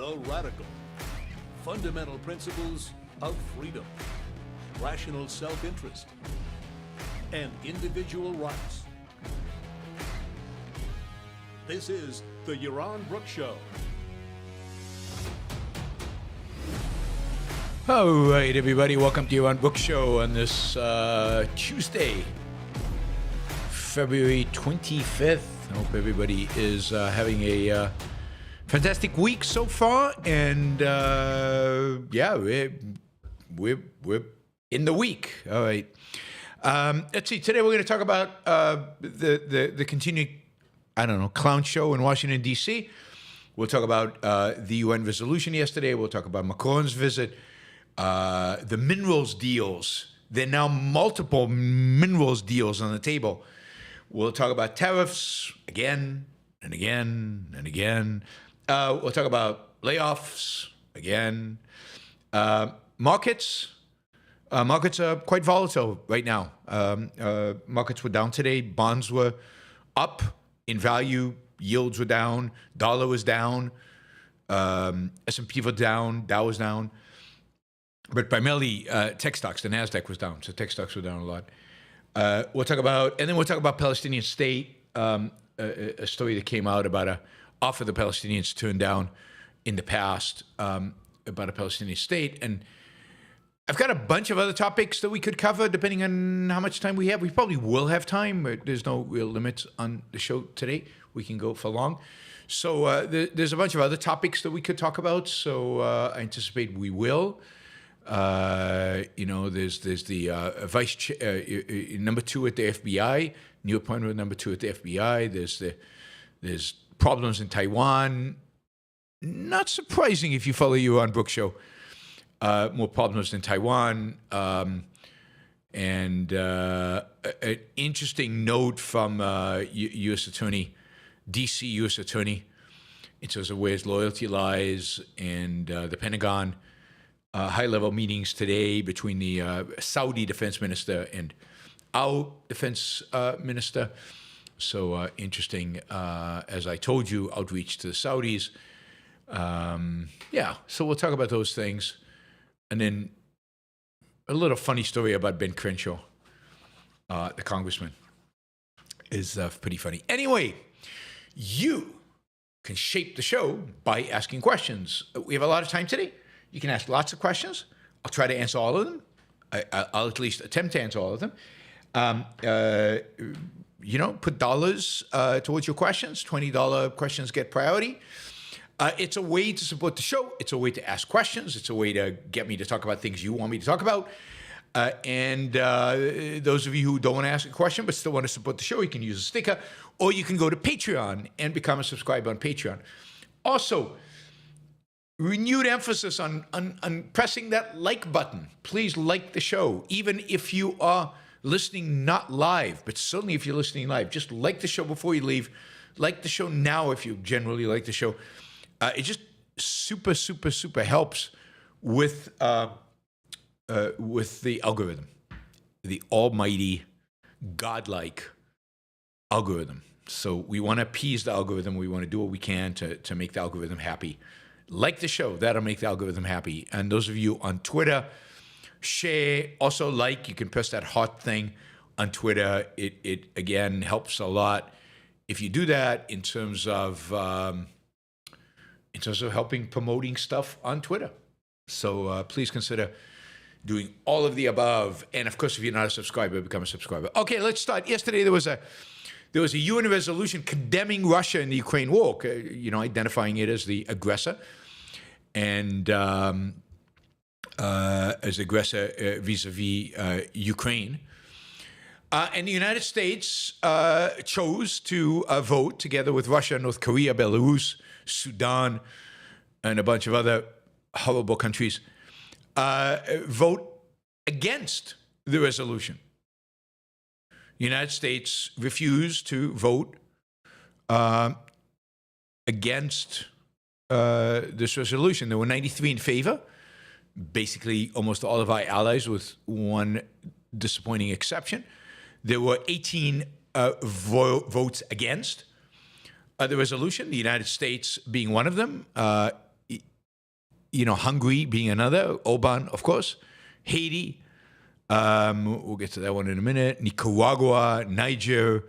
The radical, fundamental principles of freedom, rational self-interest, and individual rights. This is the Yaron Brook Show. All right, everybody, welcome to Yaron Brook Show on this Tuesday, February 25th. I hope everybody is having a fantastic week so far, and yeah, we're in the week. All right. Let's see. Today we're going to talk about the continuing, clown show in Washington D.C. We'll talk about the UN resolution yesterday. We'll talk about Macron's visit. The minerals deals. There are now multiple minerals deals on the table. We'll talk about tariffs again and again and again. We'll talk about layoffs again. Markets are quite volatile right now. Markets were down today. Bonds were up in value. Yields were down. Dollar was down. S&P was down. Dow was down. But primarily tech stocks. The NASDAQ was down, so tech stocks were down a lot. We'll talk about Palestinian State, a story that came out about a offer the Palestinians turned down in the past about a Palestinian state. And I've got a bunch of other topics that we could cover depending on how much time we have. We probably will have time, but there's no real limits on the show today. We can go for long. So there's a bunch of other topics that we could talk about, so I anticipate we will. There's the vice number 2 at the FBI, new appointment number 2 at the FBI. There's problems in Taiwan. Not surprising if you follow Yaron Brook Show. More problems in Taiwan. And an interesting note from U.S. Attorney, D.C. U.S. Attorney, in terms of where his loyalty lies, and the Pentagon. High-level meetings today between the Saudi defense minister and our defense minister. So interesting, as I told you, outreach to the Saudis. So we'll talk about those things. And then a little funny story about Ben Crenshaw, the congressman, is pretty funny. Anyway, you can shape the show by asking questions. We have a lot of time today. You can ask lots of questions. I'll try to answer all of them. I'll at least attempt to answer all of them. Put dollars towards your questions. $20 questions get priority. It's a way to support the show. It's a way to ask questions. It's a way to get me to talk about things you want me to talk about. And those of you who don't want to ask a question but still want to support the show, you can use a sticker, or you can go to Patreon and become a subscriber on Patreon. Also, renewed emphasis on pressing that like button. Please like the show, even if you are listening not live, but certainly if you're listening live. Just like the show before you leave. Like the show now if you generally like the show. It just super, super, super helps with the algorithm, the almighty, godlike algorithm. So we want to appease the algorithm. We want to do what we can to make the algorithm happy. Like the show, that'll make the algorithm happy. And those of you on Twitter, share, also like. You can press that heart thing on Twitter. It again helps a lot if you do that in terms of helping promoting stuff on Twitter. So please consider doing all of the above. And of course, if you're not a subscriber, become a subscriber. Okay, let's start. Yesterday there was a UN resolution condemning Russia in the Ukraine war, identifying it as the aggressor, and as aggressor vis-a-vis Ukraine. And the United States chose to vote, together with Russia, North Korea, Belarus, Sudan, and a bunch of other horrible countries, vote against the resolution. The United States refused to vote against this resolution. There were 93 in favor, basically almost all of our allies with one disappointing exception. There were 18 votes against the resolution, the United States being one of them. Hungary being another, Orban, of course, Haiti, we'll get to that one in a minute, Nicaragua, Niger,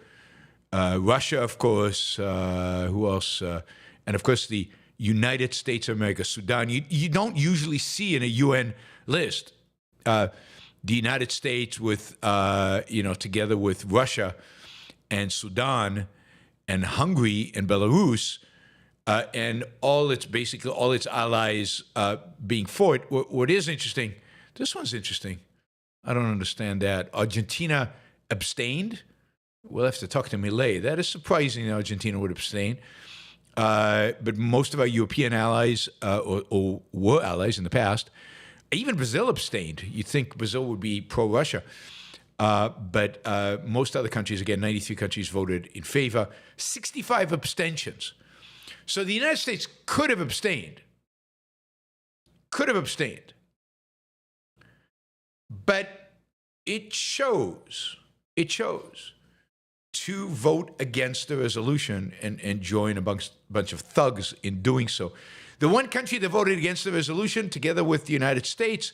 Russia, of course, who else? And of course, the United States of America, Sudan. You don't usually see in a UN list the United States with, together with Russia and Sudan and Hungary and Belarus, and all its allies being for it. What is interesting, this one's interesting. I don't understand that. Argentina abstained. We'll have to talk to Milei. That is surprising that Argentina would abstain. But most of our European allies, or were allies in the past, even Brazil abstained. You'd think Brazil would be pro-Russia. But most other countries, again, 93 countries voted in favor, 65 abstentions. So the United States could have abstained. But it chose to vote against the resolution and join a bunch of thugs in doing so. The one country that voted against the resolution, together with the United States,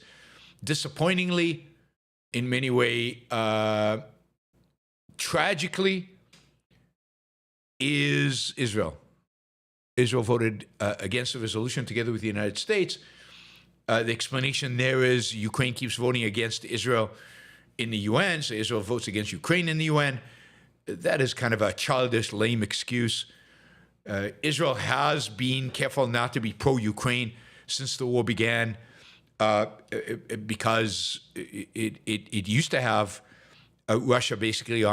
disappointingly, in many ways, tragically, is Israel. Israel voted against the resolution together with the United States. The explanation there is Ukraine keeps voting against Israel in the UN, so Israel votes against Ukraine in the UN. That is kind of a childish, lame excuse. Israel has been careful not to be pro-Ukraine since the war began, because it used to have Russia basically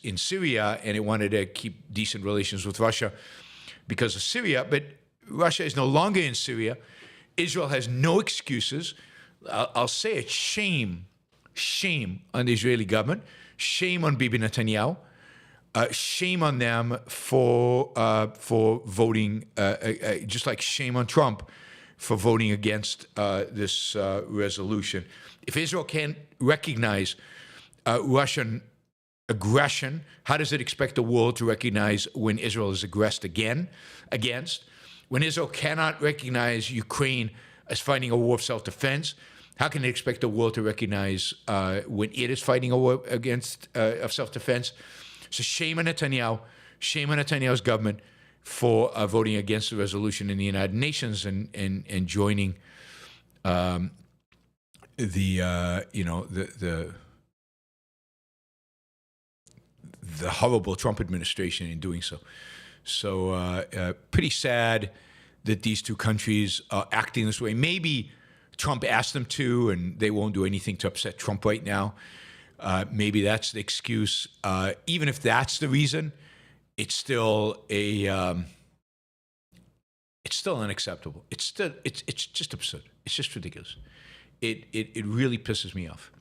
in Syria, and it wanted to keep decent relations with Russia because of Syria. But Russia is no longer in Syria. Israel has no excuses. I'll say it: shame on the Israeli government, shame on Bibi Netanyahu. Shame on them for voting, just like shame on Trump for voting against this resolution. If Israel can't recognize Russian aggression, how does it expect the world to recognize when Israel is aggressed against? When Israel cannot recognize Ukraine as fighting a war of self-defense, how can it expect the world to recognize when it is fighting a war of self-defense? So shame on Netanyahu, shame on Netanyahu's government for voting against the resolution in the United Nations and joining the horrible Trump administration in doing so. So pretty sad that these two countries are acting this way. Maybe Trump asked them to, and they won't do anything to upset Trump right now. Maybe that's the excuse. Even if that's the reason, it's still unacceptable. It's just absurd. It's just ridiculous. It really pisses me off.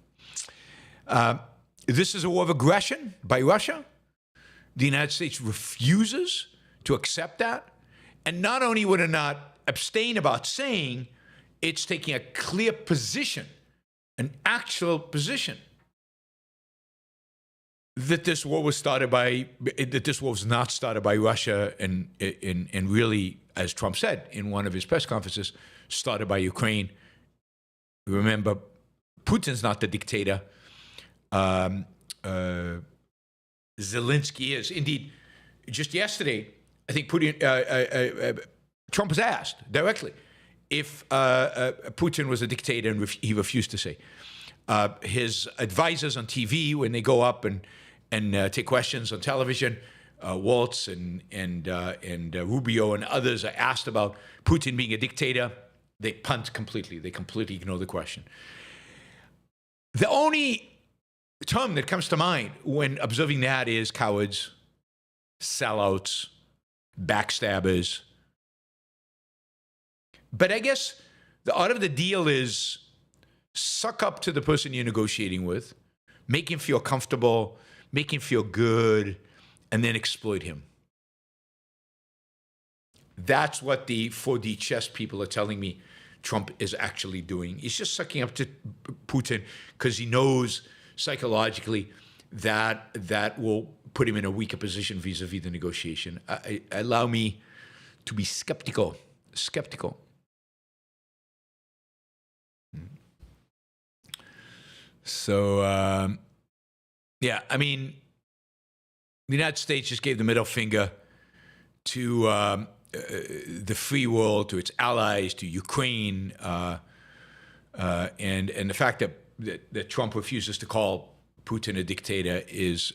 This is a war of aggression by Russia. The United States refuses to accept that. And not only would it not abstain about saying, it's taking a clear position, an actual position, that this war was not started by Russia and really, as Trump said in one of his press conferences, started by Ukraine. Remember, Putin's not the dictator. Zelensky is. Indeed, just yesterday, I think Trump was asked directly if Putin was a dictator, and he refused to say. His advisors on TV, when they go up and take questions on television, Waltz and Rubio and others are asked about Putin being a dictator, they punt completely. They completely ignore the question. The only term that comes to mind when observing that is cowards, sellouts, backstabbers. But I guess the art of the deal is suck up to the person you're negotiating with, make him feel comfortable, make him feel good, and then exploit him. That's what the 4D chess people are telling me Trump is actually doing. He's just sucking up to Putin because he knows psychologically that will put him in a weaker position vis-a-vis the negotiation. Allow me to be skeptical. So, yeah, I mean, the United States just gave the middle finger to the free world, to its allies, to Ukraine, and the fact that Trump refuses to call Putin a dictator is.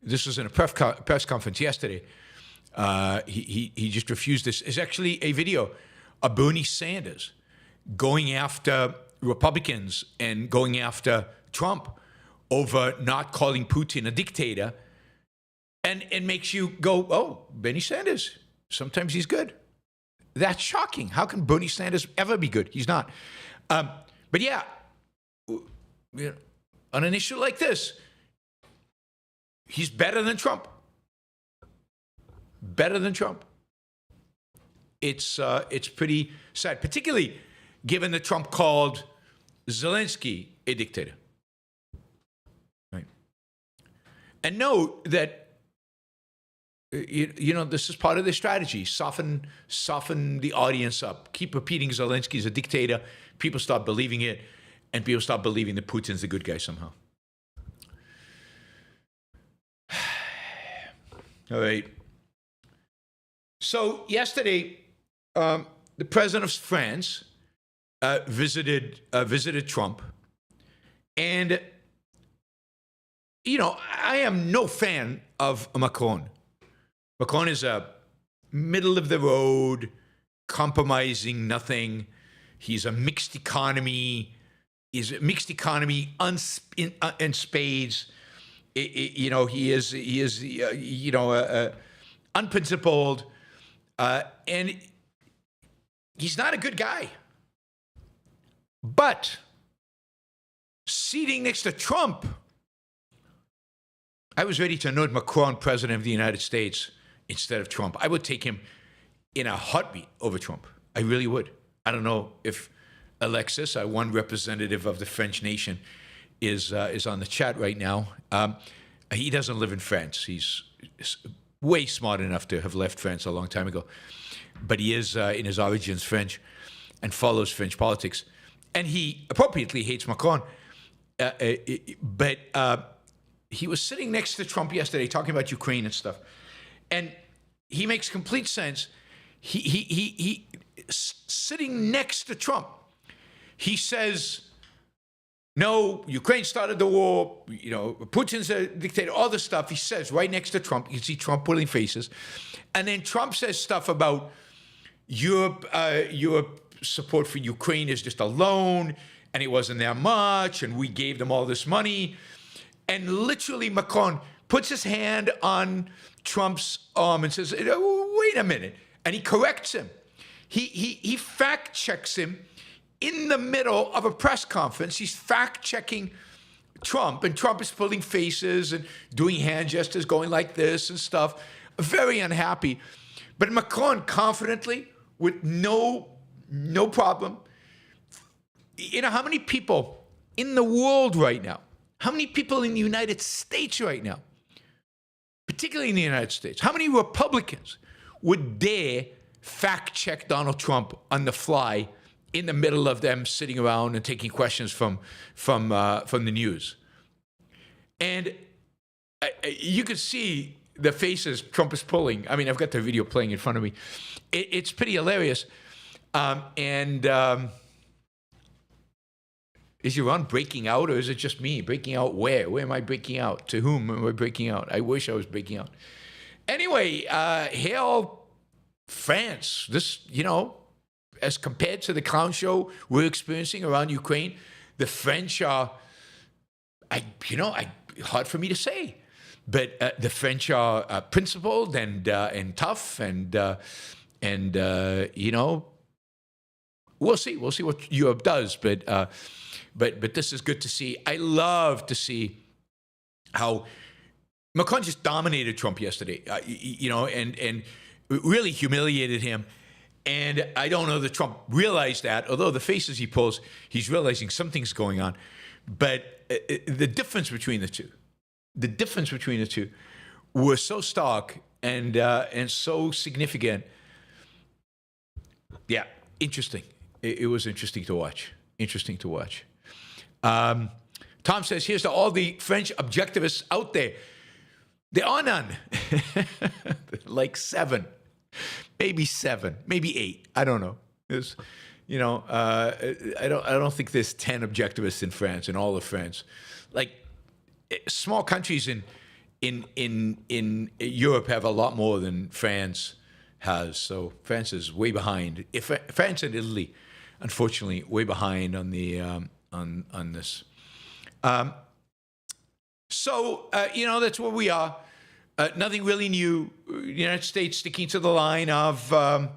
This was in a press conference yesterday. He just refused this. It's actually a video of Bernie Sanders going after Republicans and going after Trump over not calling Putin a dictator, and it makes you go, oh, Bernie Sanders, sometimes he's good. That's shocking. How can Bernie Sanders ever be good? He's not. But yeah, on an issue like this, he's better than Trump. Better than Trump. It's pretty sad, particularly given that Trump called Zelensky a dictator. Right. And note that you know, this is part of their strategy. Soften the audience up. Keep repeating Zelensky's a dictator. People start believing it, and people start believing that Putin's the good guy somehow. All right. So yesterday, the president of France visited Trump, and you know, I am no fan of Macron. Macron is a middle of the road, compromising nothing. He's a mixed economy. He's a mixed economy in spades. You know, he is you know, unprincipled, and he's not a good guy. But seating next to Trump, I was ready to anoint Macron president of the United States instead of Trump. I would take him in a heartbeat over Trump. I really would. I don't know if Alexis, one representative of the French nation, is on the chat right now. He doesn't live in France. He's way smart enough to have left France a long time ago. But he is, in his origins, French and follows French politics. And he appropriately hates Macron. But he was sitting next to Trump yesterday talking about Ukraine and stuff. And he makes complete sense. He sitting next to Trump, he says, no, Ukraine started the war, you know, Putin's a dictator, all this stuff he says right next to Trump. You can see Trump pulling faces. And then Trump says stuff about Europe support for Ukraine is just a loan, and it wasn't that much, and we gave them all this money. And literally Macron puts his hand on Trump's arm and says, wait a minute. And he corrects him. He fact checks him in the middle of a press conference. He's fact checking Trump, and Trump is pulling faces and doing hand gestures, going like this and stuff. Very unhappy. But Macron confidently, with no problem. You know, how many people in the world right now, how many people in the United States right now, particularly in the United States, how many Republicans would dare fact check Donald Trump on the fly in the middle of them sitting around and taking questions from the news? And you could see the faces Trump is pulling. I mean, I've got the video playing in front of me. It's pretty hilarious. Is Yaron breaking out, or is it just me? Breaking out where? Where am I breaking out? To whom am I breaking out? I wish I was breaking out. Anyway, hail France. This, you know, as compared to the clown show we're experiencing around Ukraine, the French are, hard for me to say, but the French are principled and tough, and you know, we'll see what Europe does, but this is good to see. I love to see how Macron just dominated Trump yesterday, you know, and really humiliated him. And I don't know that Trump realized that, although the faces he pulls, he's realizing something's going on. But the difference between the two were so stark and so significant. Yeah, interesting. It was interesting to watch. Tom says, here's to all the French objectivists out there. There are none. Like 7, maybe 8. I don't know. There's, I don't think there's 10 objectivists in France, in all of France. Like small countries in Europe have a lot more than France has. So France is way behind. France and Italy, unfortunately, way behind on the on this. That's where we are. Nothing really new. The United States sticking to the line of, we're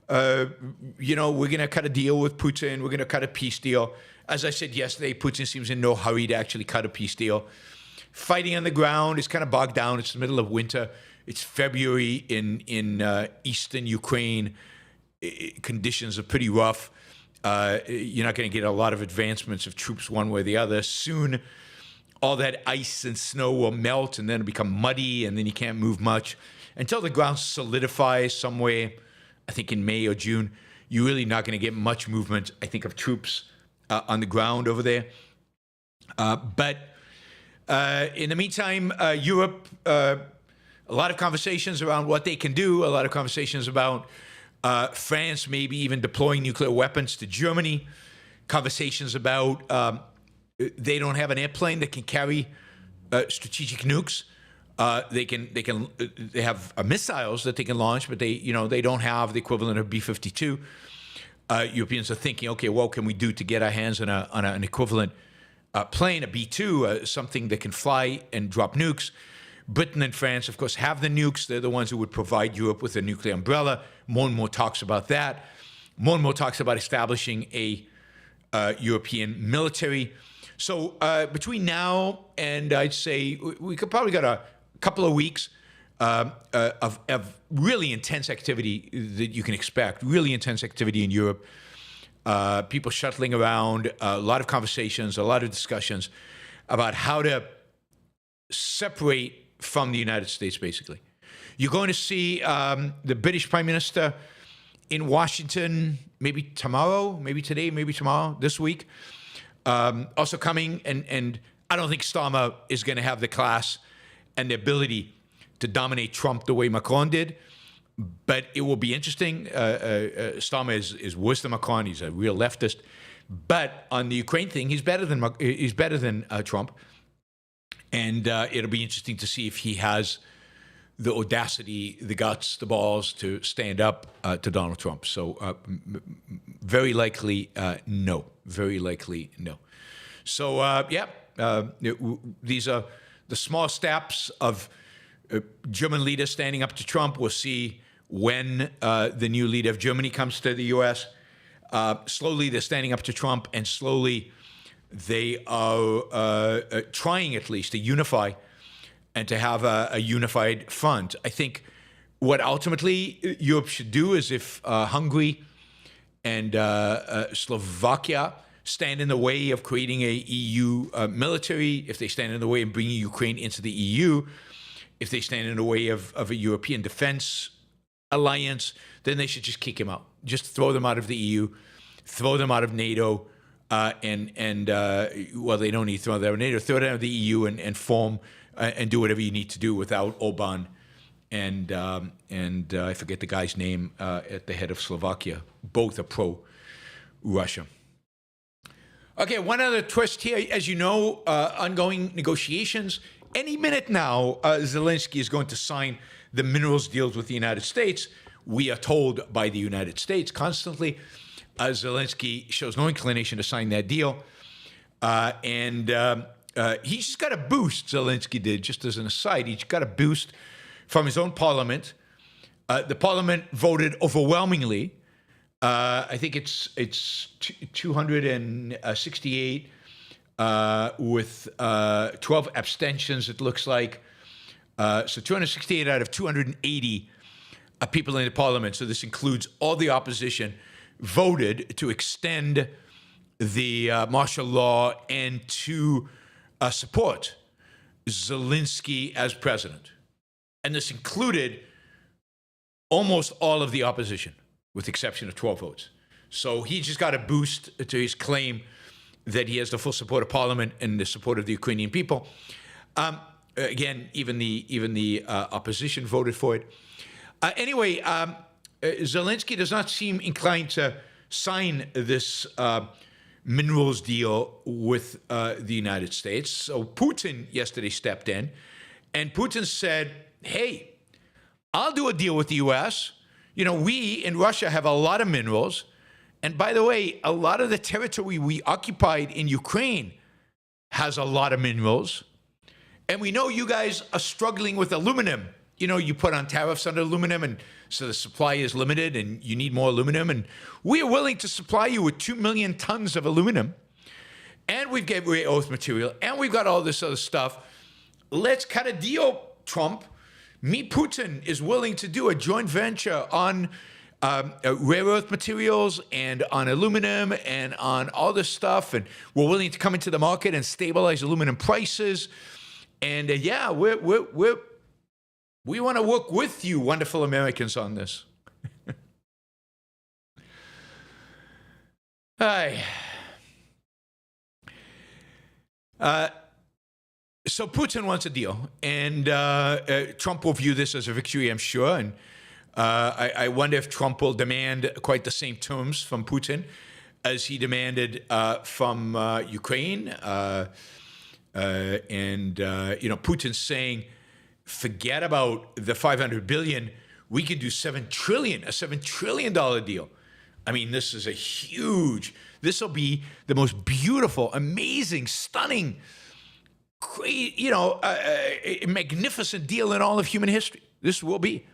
going to cut a deal with Putin. We're going to cut a peace deal. As I said yesterday, Putin seems in no hurry to actually cut a peace deal. Fighting on the ground is kind of bogged down. It's the middle of winter. It's February in eastern Ukraine. Conditions are pretty rough. You're not going to get a lot of advancements of troops one way or the other. Soon, all that ice and snow will melt, and then it'll become muddy, and then you can't move much. Until the ground solidifies somewhere, I think in May or June, you're really not going to get much movement, I think, of troops on the ground over there. But in the meantime, Europe, a lot of conversations around what they can do, a lot of conversations about France maybe even deploying nuclear weapons to Germany, conversations about they don't have an airplane that can carry strategic nukes. They have missiles that they can launch, but they don't have the equivalent of B-52. Europeans are thinking, okay, what can we do to get our hands on an equivalent plane, a B-2, something that can fly and drop nukes? Britain and France, of course, have the nukes. They're the ones who would provide Europe with a nuclear umbrella. More and more talks about that. More and more talks about establishing a European military. So between now and I'd say we could probably get a couple of weeks of really intense activity that you can expect, really intense activity in Europe. People shuttling around, a lot of conversations, a lot of discussions about how to separate from the United States, basically. You're going to see the British Prime Minister in Washington maybe tomorrow, maybe today, maybe tomorrow, this week. Also coming, and I don't think Starmer is going to have the class and the ability to dominate Trump the way Macron did, but it will be interesting. Starmer is worse than Macron. He's a real leftist. But on the Ukraine thing, he's better than Trump. And it'll be interesting to see if he has the audacity, the guts, the balls to stand up to Donald Trump. So very likely no. Very likely no. So, these are the small steps of German leaders standing up to Trump. We'll see when the new leader of Germany comes to the U.S. Slowly, they're standing up to Trump, and slowly they are trying at least to unify and to have a unified front. I think what ultimately Europe should do is if Hungary and Slovakia stand in the way of creating a EU military, if they stand in the way of bringing Ukraine into the EU, if they stand in the way of a European defense alliance, then they should just kick him out. Just throw them out of the EU, throw them out of NATO, well, they don't need to throw them out of NATO, throw them out of the EU and form and do whatever you need to do without Orban and I forget the guy's name at the head of Slovakia. Both are pro-Russia. Okay, one other twist here. As you know, ongoing negotiations. Any minute now, Zelensky is going to sign the minerals deals with the United States. We are told by the United States constantly. Zelensky shows no inclination to sign that deal. He just got a boost, Zelensky did, just as an aside. He just got a boost from his own parliament. The parliament voted overwhelmingly. I think it's 268 with 12 abstentions, it looks like. So 268 out of 280 people in the parliament, so this includes all the opposition, voted to extend the martial law and to support Zelensky as president. And this included almost all of the opposition, with the exception of 12 votes. So he just got a boost to his claim that he has the full support of Parliament and the support of the Ukrainian people. Again, even the opposition voted for it. Anyway, Zelensky does not seem inclined to sign this minerals deal with the United States. So Putin yesterday stepped in, and Putin said, hey, I'll do a deal with the U.S. You know, we in Russia have a lot of minerals. And by the way, a lot of the territory we occupied in Ukraine has a lot of minerals. And we know you guys are struggling with aluminum. You know, you put on tariffs on aluminum, and so the supply is limited and you need more aluminum. And we are willing to supply you with 2 million tons of aluminum. And we've got rare earth material, and we've got all this other stuff. Let's cut a deal, Trump. Me, Putin, is willing to do a joint venture on rare earth materials and on aluminum and on all this stuff. And we're willing to come into the market and stabilize aluminum prices. And yeah, we want to work with you, wonderful Americans, on this. Hi. So Putin wants a deal, and Trump will view this as a victory, I'm sure. And I wonder if Trump will demand quite the same terms from Putin as he demanded from Ukraine. Putin's saying, forget about the $500 billion. We could do $7 trillion, a $7 trillion deal. I mean, this is a huge. This will be the most beautiful, amazing, stunning, a magnificent deal in all of human history. This will be.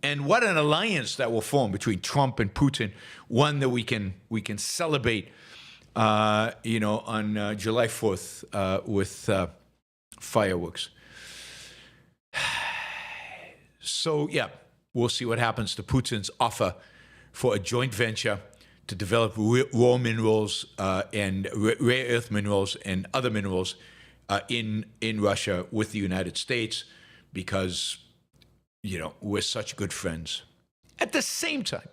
And what an alliance that will form between Trump and Putin, one that we can celebrate, on July 4th with fireworks. So, yeah, we'll see what happens to Putin's offer for a joint venture to develop raw minerals and rare earth minerals and other minerals in Russia with the United States, because, we're such good friends. At the same time,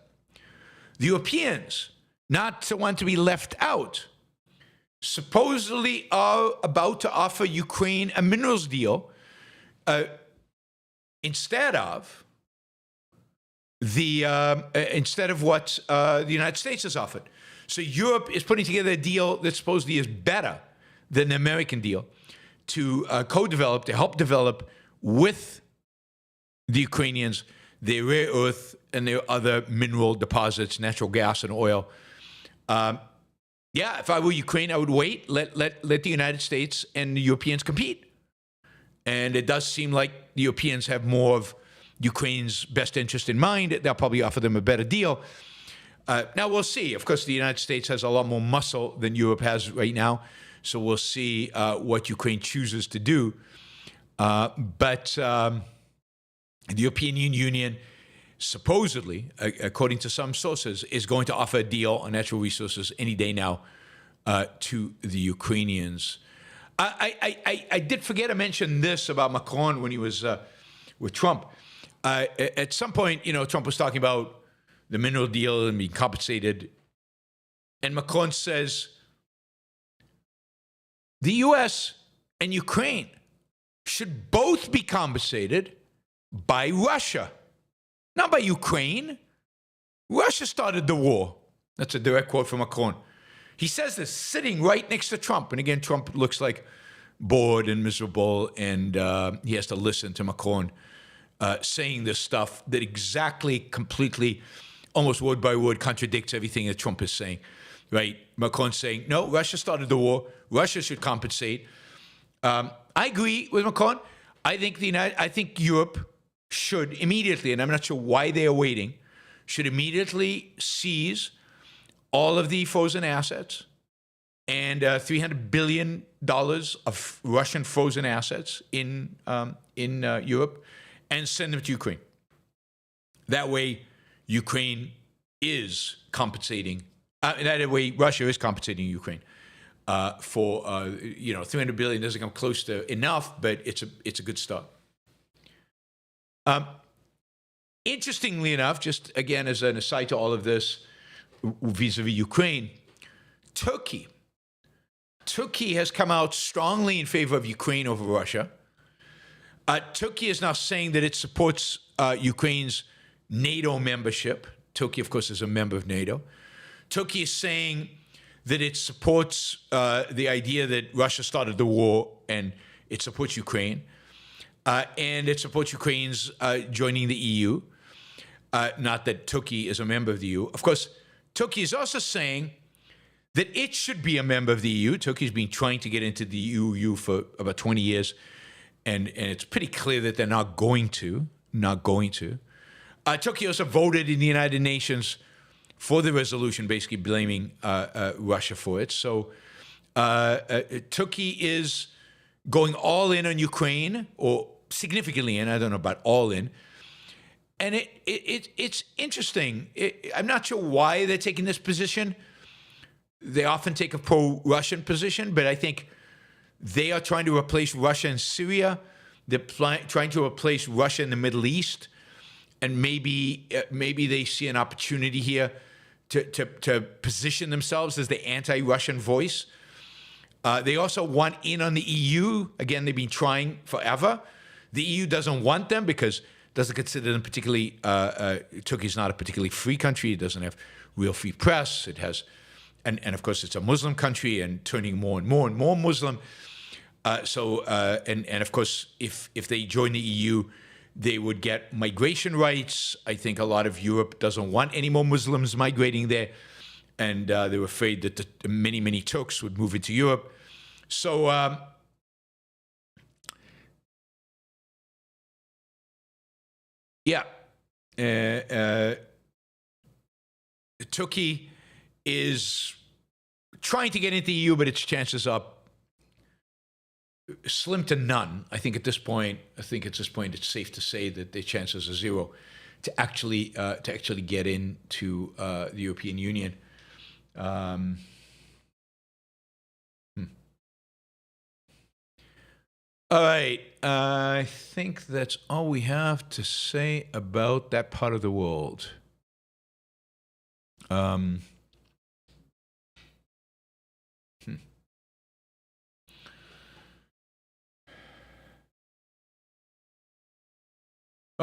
the Europeans, not to want to be left out, supposedly are about to offer Ukraine a minerals deal instead of what the United States has offered. So Europe is putting together a deal that supposedly is better than the American deal to co-develop, to help develop with the Ukrainians their rare earth and their other mineral deposits, natural gas and oil. If I were Ukraine, I would wait, let the United States and the Europeans compete. And it does seem like the Europeans have more of Ukraine's best interest in mind. They'll probably offer them a better deal. Now, we'll see. Of course, the United States has a lot more muscle than Europe has right now. So we'll see what Ukraine chooses to do. But the European Union, supposedly, according to some sources, is going to offer a deal on natural resources any day now to the Ukrainians. I did forget to mention this about Macron when he was with Trump. At some point, Trump was talking about the mineral deal and being compensated. And Macron says, the U.S. and Ukraine should both be compensated by Russia, not by Ukraine. Russia started the war. That's a direct quote from Macron. He says this sitting right next to Trump. And again, Trump looks like bored and miserable, and he has to listen to Macron saying this stuff that exactly, completely, almost word by word contradicts everything that Trump is saying, right? Macron saying, no, Russia started the war. Russia should compensate. I agree with Macron. I think Europe should immediately, and I'm not sure why they are waiting, should immediately seize all of the frozen assets and $300 billion of Russian frozen assets in Europe and send them to Ukraine. That way, Ukraine is compensating. That way, Russia is compensating Ukraine for $300 billion. Doesn't come close to enough, but it's a good start. Interestingly enough, just again as an aside to all of this, vis-a-vis Ukraine, Turkey Turkey has come out strongly in favor of Ukraine over Russia. Turkey is now saying that it supports Ukraine's NATO membership. Turkey, of course, is a member of NATO. Turkey is saying that it supports the idea that Russia started the war and it supports Ukraine. And it supports Ukraine's joining the EU. Not that Turkey is a member of the EU. Of course, Turkey is also saying that it should be a member of the EU. Turkey's been trying to get into the EU for about 20 years. And it's pretty clear that they're not going to. Turkey also voted in the United Nations for the resolution, basically blaming Russia for it. So Turkey is going all in on Ukraine, or significantly in. I don't know about all in. And it's interesting. I'm not sure why they're taking this position. They often take a pro-Russian position, but I think they are trying to replace Russia in Syria. They're trying to replace Russia in the Middle East. And maybe they see an opportunity here to position themselves as the anti-Russian voice. They also want in on the EU. Again, they've been trying forever. The EU doesn't want them because it doesn't consider them particularly, Turkey's not a particularly free country. It doesn't have real free press. It has, and of course, it's a Muslim country and turning more and more Muslim. And of course, if they join the EU, they would get migration rights. I think a lot of Europe doesn't want any more Muslims migrating there. And they were afraid that many Turks would move into Europe. So, Turkey is trying to get into the EU, but its chances are slim to none. I think at this point, it's safe to say that the chances are zero to actually get into the European Union. All right, I think that's all we have to say about that part of the world. All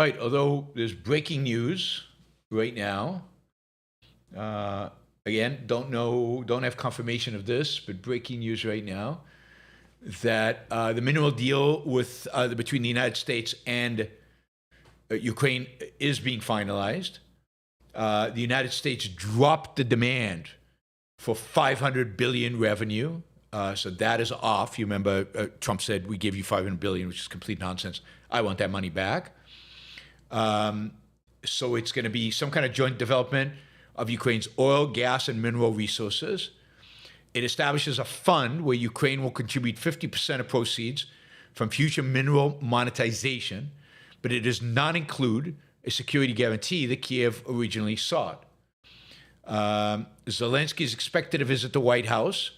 right, although there's breaking news right now. Again, don't have confirmation of this, but breaking news right now that the mineral deal with between the United States and Ukraine is being finalized. The United States dropped the demand for $500 billion revenue, so that is off. You remember Trump said we gave you $500 billion, which is complete nonsense. I want that money back. So it's going to be some kind of joint development of Ukraine's oil, gas, and mineral resources. It establishes a fund where Ukraine will contribute 50% of proceeds from future mineral monetization, but it does not include a security guarantee that Kiev originally sought. Zelensky is expected to visit the White House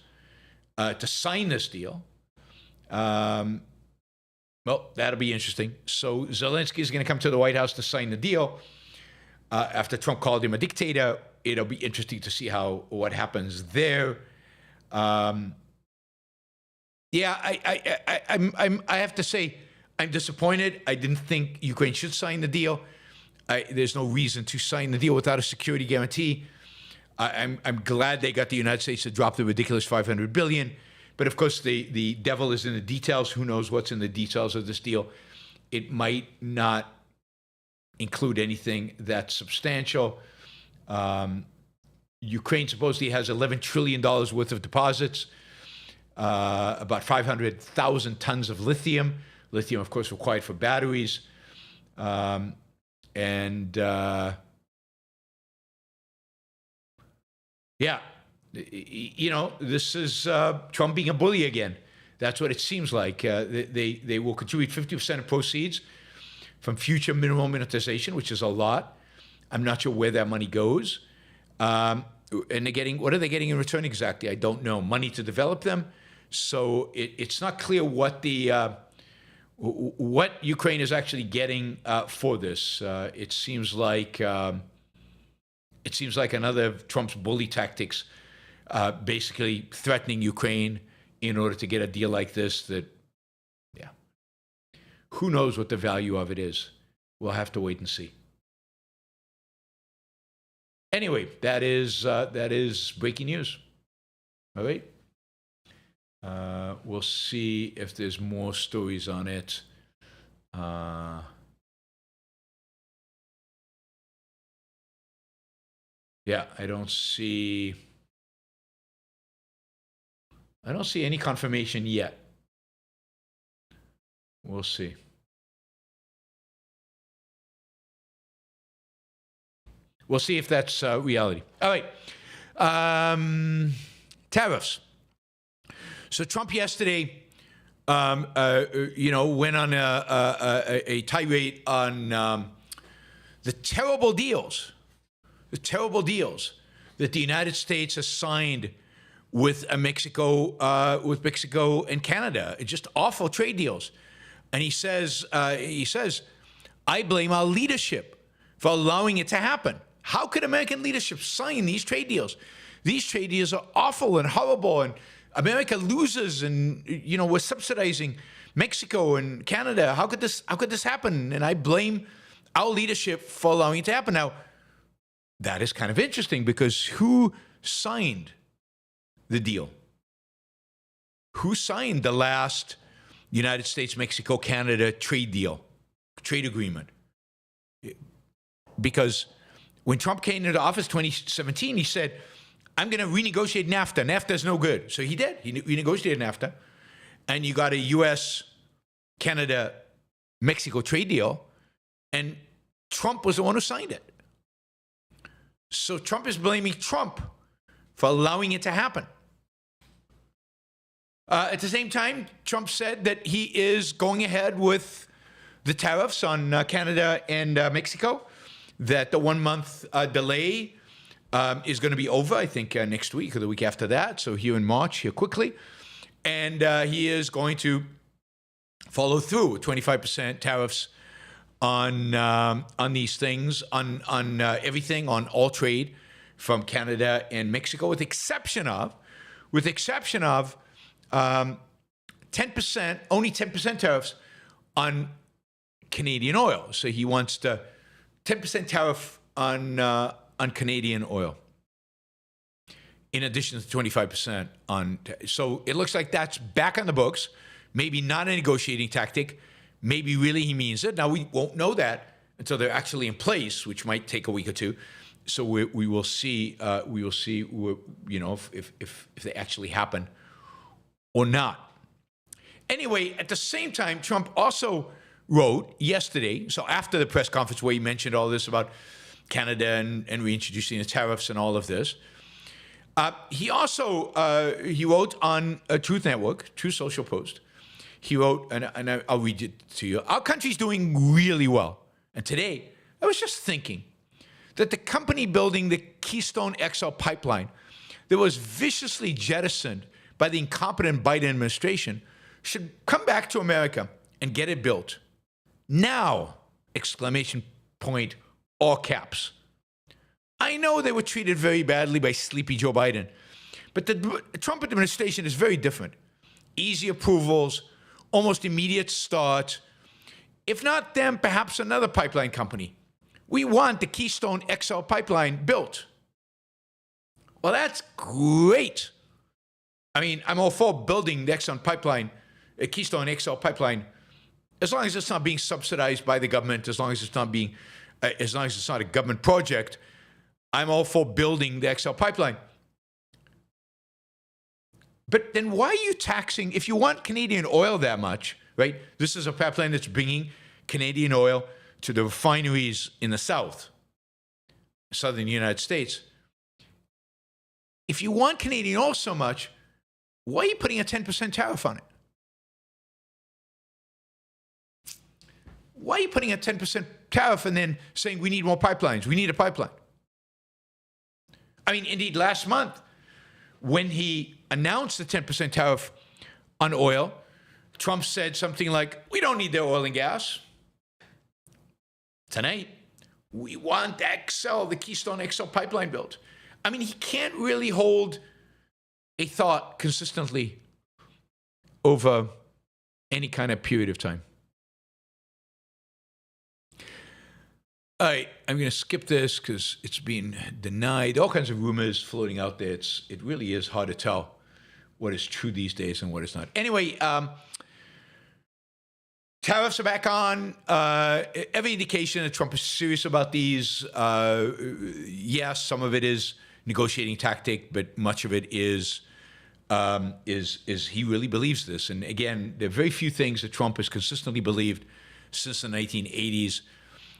to sign this deal. Well, that'll be interesting. So Zelensky is going to come to the White House to sign the deal. After Trump called him a dictator, it'll be interesting to see what happens there. I have to say, I'm disappointed. I didn't think Ukraine should sign the deal. There's no reason to sign the deal without a security guarantee. I'm glad they got the United States to drop the ridiculous $500 billion. But of course, the devil is in the details. Who knows what's in the details of this deal? It might not include anything that's substantial. Ukraine supposedly has $11 trillion worth of deposits, about 500,000 tons of lithium. Lithium, of course, required for batteries. This is Trump being a bully again. That's what it seems like. They will contribute 50% of proceeds from future mineral monetization, which is a lot. I'm not sure where that money goes. And what are they getting in return exactly? I don't know. Money to develop them. So it's not clear what Ukraine is actually getting for this. It seems like another of Trump's bully tactics, basically threatening Ukraine, in order to get a deal like this that, yeah, who knows what the value of it is. We'll have to wait and see. Anyway, that is breaking news. All right. We'll see if there's more stories on it. Yeah, I don't see any confirmation yet. We'll see. We'll see if that's reality. All right. Tariffs. So Trump yesterday, went on a tirade on the terrible deals that the United States has signed with Mexico and Canada. It's just awful trade deals. And he says, I blame our leadership for allowing it to happen. How could American leadership sign these trade deals? These trade deals are awful and horrible, and America loses, and we're subsidizing Mexico and Canada. How could this happen? And I blame our leadership for allowing it to happen. Now, that is kind of interesting, because who signed the deal? Who signed the last United States, Mexico, Canada trade agreement? Because when Trump came into office 2017, he said, I'm going to renegotiate NAFTA. NAFTA is no good. So he did. He renegotiated NAFTA. And you got a U.S., Canada, Mexico trade deal. And Trump was the one who signed it. So Trump is blaming Trump for allowing it to happen. At the same time, Trump said that he is going ahead with the tariffs on Canada and Mexico, that the 1 month delay is going to be over, I think, next week or the week after that. So here in March, here quickly. And he is going to follow through with 25% tariffs on these things, on everything, on all trade from Canada and Mexico, with exception of 10%, only 10% tariffs on Canadian oil. So he wants to 10% tariff on Canadian oil, in addition to 25% on. So it looks like that's back on the books. Maybe not a negotiating tactic. Maybe really he means it. Now, we won't know that until they're actually in place, which might take a week or two. So we will see. We will see. If they actually happen or not. Anyway, at the same time, Trump also wrote yesterday. So after the press conference where he mentioned all this about Canada and reintroducing the tariffs and all of this, he also he wrote on a Truth Network, Truth Social Post. He wrote, and I'll read it to you. Our country's doing really well. And today, I was just thinking that the company building the Keystone XL pipeline that was viciously jettisoned by the incompetent Biden administration should come back to America and get it built. Now! Exclamation point, all caps. I know they were treated very badly by sleepy Joe Biden, but the Trump administration is very different. Easy approvals, almost immediate start. If not them, perhaps another pipeline company. We want the Keystone XL pipeline built. Well, that's great. I mean, I'm all for building the Keystone XL pipeline, as long as it's not being subsidized by the government, as long as it's not a government project. I'm all for building the XL pipeline. But then why are you taxing, if you want Canadian oil that much, right? This is a pipeline that's bringing Canadian oil to the refineries in the southern United States. If you want Canadian oil so much, why are you putting a 10% tariff on it? Why are you putting a 10% tariff and then saying we need more pipelines? We need a pipeline. I mean, indeed, last month, when he announced the 10% tariff on oil, Trump said something like, we don't need their oil and gas. Tonight, we want the Keystone XL pipeline built. I mean, he can't really hold a thought consistently over any kind of period of time. All right, I'm going to skip this because it's been denied. All kinds of rumors floating out there. It really is hard to tell what is true these days and what is not. Anyway, tariffs are back on. Every indication that Trump is serious about these. Yes, some of it is negotiating tactic, but much of it is he really believes this. And again, there are very few things that Trump has consistently believed since the 1980s.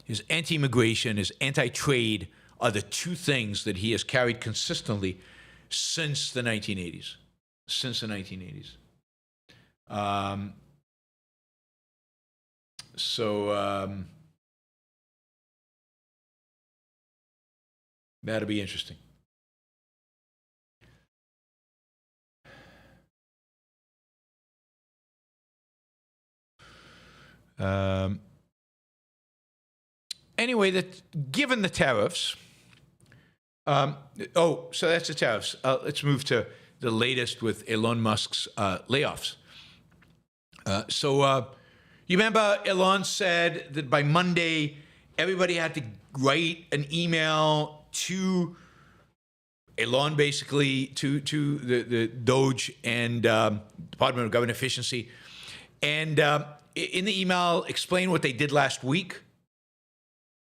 His anti-immigration, his anti-trade are the two things that he has carried consistently since the 1980s. Since the 1980s. That'll be interesting. Anyway, given the tariffs, so that's the tariffs. Let's move to the latest with Elon Musk's layoffs. You remember Elon said that by Monday, everybody had to write an email to Elon, basically, to the Doge and Department of Government Efficiency. And in the email, explain what they did last week.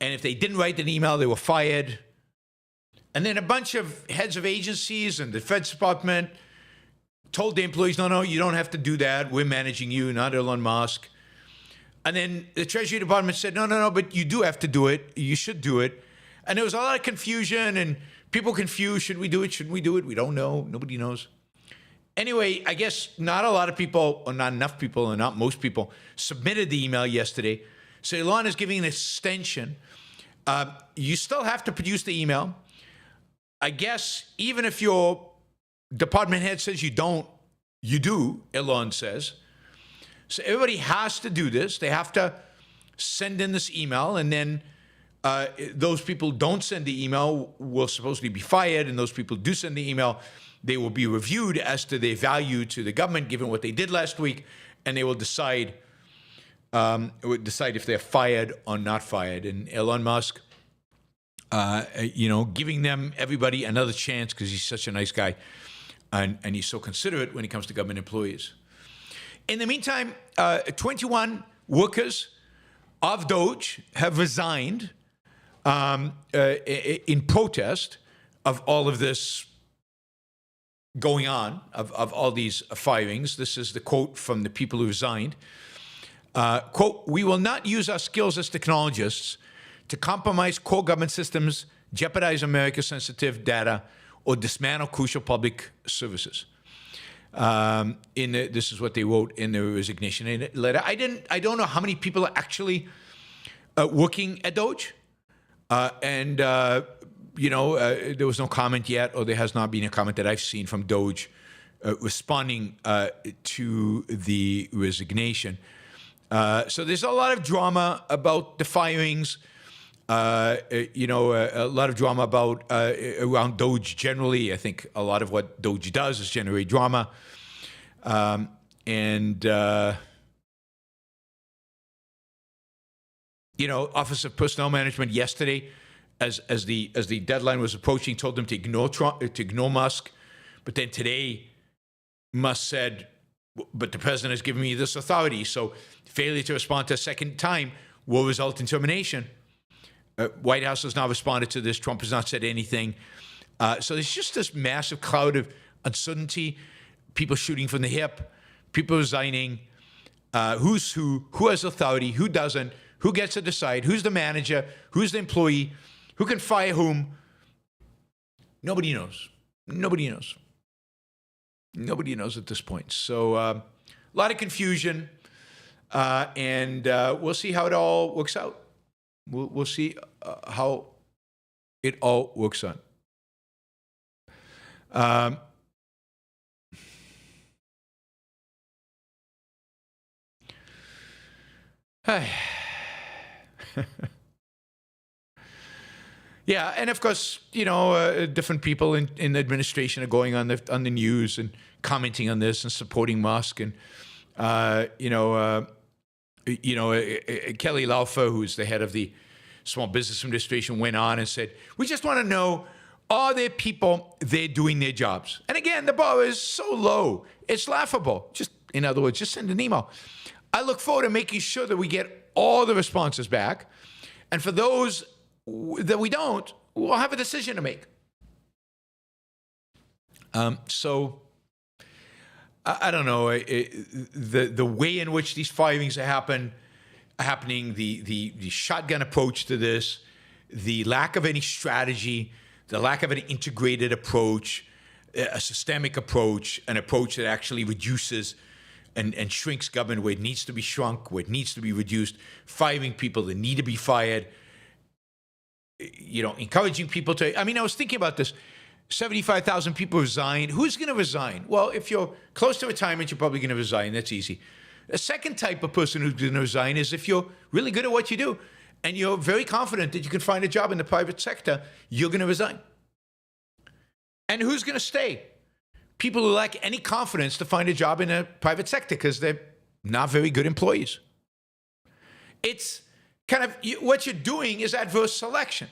And if they didn't write an email, they were fired. And then a bunch of heads of agencies and the Defense Department told the employees, no, you don't have to do that. We're managing you, not Elon Musk. And then the Treasury Department said, no, but you do have to do it. You should do it. And there was a lot of confusion and people confused. Should we do it? Shouldn't we do it? We don't know. Nobody knows. Anyway, I guess not a lot of people, or not enough people, or not most people, submitted the email yesterday. So Elon is giving an extension. You still have to produce the email. I guess even if your department head says you don't, you do, Elon says. So everybody has to do this. They have to send in this email, and then those people who don't send the email will supposedly be fired, and those people who do send the email, they will be reviewed as to their value to the government, given what they did last week, and they will decide if they're fired or not fired. And Elon Musk, giving everybody another chance because he's such a nice guy, and he's so considerate when it comes to government employees. In the meantime, 21 workers of Doge have resigned in protest of all of this going on, of all these firings. This is the quote from the people who resigned. Quote, "We will not use our skills as technologists to compromise core government systems, jeopardize America's sensitive data, or dismantle crucial public services." This is what they wrote in their resignation letter. I don't know how many people are actually working at Doge, there was no comment yet, or there has not been a comment that I've seen from Doge responding to the resignation. So there's a lot of drama about the firings. A lot of drama about around Doge generally. I think a lot of what Doge does is generate drama, Office of Personnel Management yesterday, as the deadline was approaching, told them to ignore Trump, to ignore Musk, but then today, Musk said, "But the president has given me this authority, so failure to respond to a second time will result in termination." White House has not responded to this. Trump has not said anything. So there's just this massive cloud of uncertainty, people shooting from the hip, people resigning, who's who has authority, who doesn't, who gets to decide, who's the manager, who's the employee, who can fire whom. Nobody knows. Nobody knows. Nobody knows at this point. So a lot of confusion, and we'll see how it all works out. We'll see how it all works out. Yeah, and of course, different people in the administration are going on the news and commenting on this and supporting Musk. And, Kelly Laufer, who's the head of the Small Business Administration, went on and said, we just want to know, are there people there doing their jobs? And again, the bar is so low, it's laughable. Just, in other words, just send an email. I look forward to making sure that we get all the responses back. And for those that we don't, we'll have a decision to make. So I don't know, the way in which these firings are happening, the shotgun approach to this, the lack of any strategy, the lack of an integrated approach, a systemic approach, an approach that actually reduces and shrinks government where it needs to be shrunk, where it needs to be reduced, firing people that need to be fired, encouraging people to, I was thinking about this. 75,000 people resigned. Who's going to resign? Well, if you're close to retirement, you're probably going to resign. That's easy. A second type of person who's going to resign is if you're really good at what you do and you're very confident that you can find a job in the private sector, you're going to resign. And who's going to stay? People who lack any confidence to find a job in the private sector because they're not very good employees. It's kind of what you're doing is adverse selection.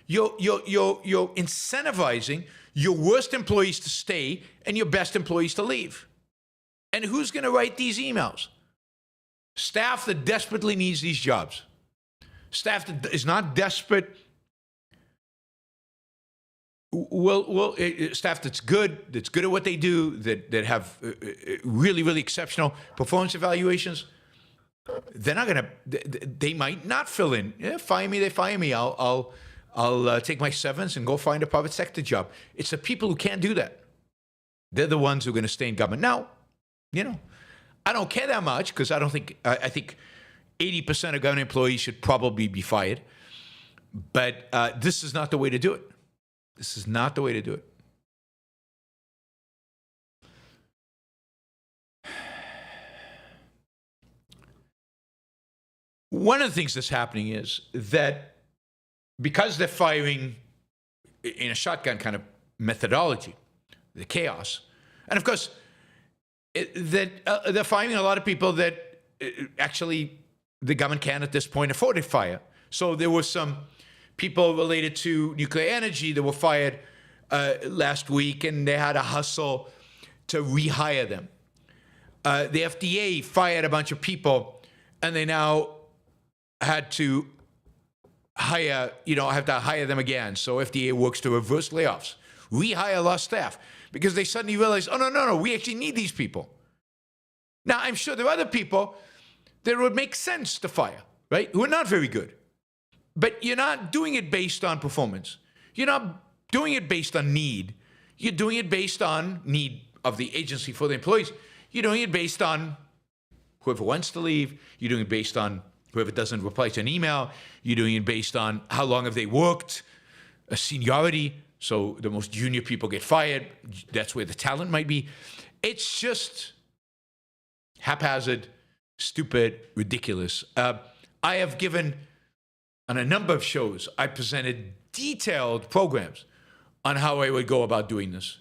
You're incentivizing your worst employees to stay and your best employees to leave. And who's going to write these emails? Staff that desperately needs these jobs. Staff that is not desperate. Staff that's good at what they do, that have really, really exceptional performance evaluations. They're not going to. They might not fill in. Yeah, fire me. They fire me. I'll take my severance and go find a private sector job. It's the people who can't do that. They're the ones who are going to stay in government. Now, I don't care that much because I think 80% of government employees should probably be fired. But this is not the way to do it. This is not the way to do it. One of the things that's happening is that because they're firing in a shotgun kind of methodology, the chaos, and of course, they're firing a lot of people that actually the government can't at this point afford to fire. So there were some people related to nuclear energy that were fired last week, and they had a hustle to rehire them. The FDA fired a bunch of people, and they now had to hire them again. So FDA works to reverse layoffs, rehire lost staff, because they suddenly realized, oh, no, we actually need these people. Now, I'm sure there are other people that would make sense to fire, right, who are not very good. But you're not doing it based on performance. You're not doing it based on need. You're doing it based on need of the agency for the employees. You're doing it based on whoever wants to leave. You're doing it based on whoever doesn't reply to an email. You're doing it based on how long have they worked, a seniority. So the most junior people get fired. That's where the talent might be. It's just haphazard, stupid, ridiculous. I have given, on a number of shows, I presented detailed programs on how I would go about doing this.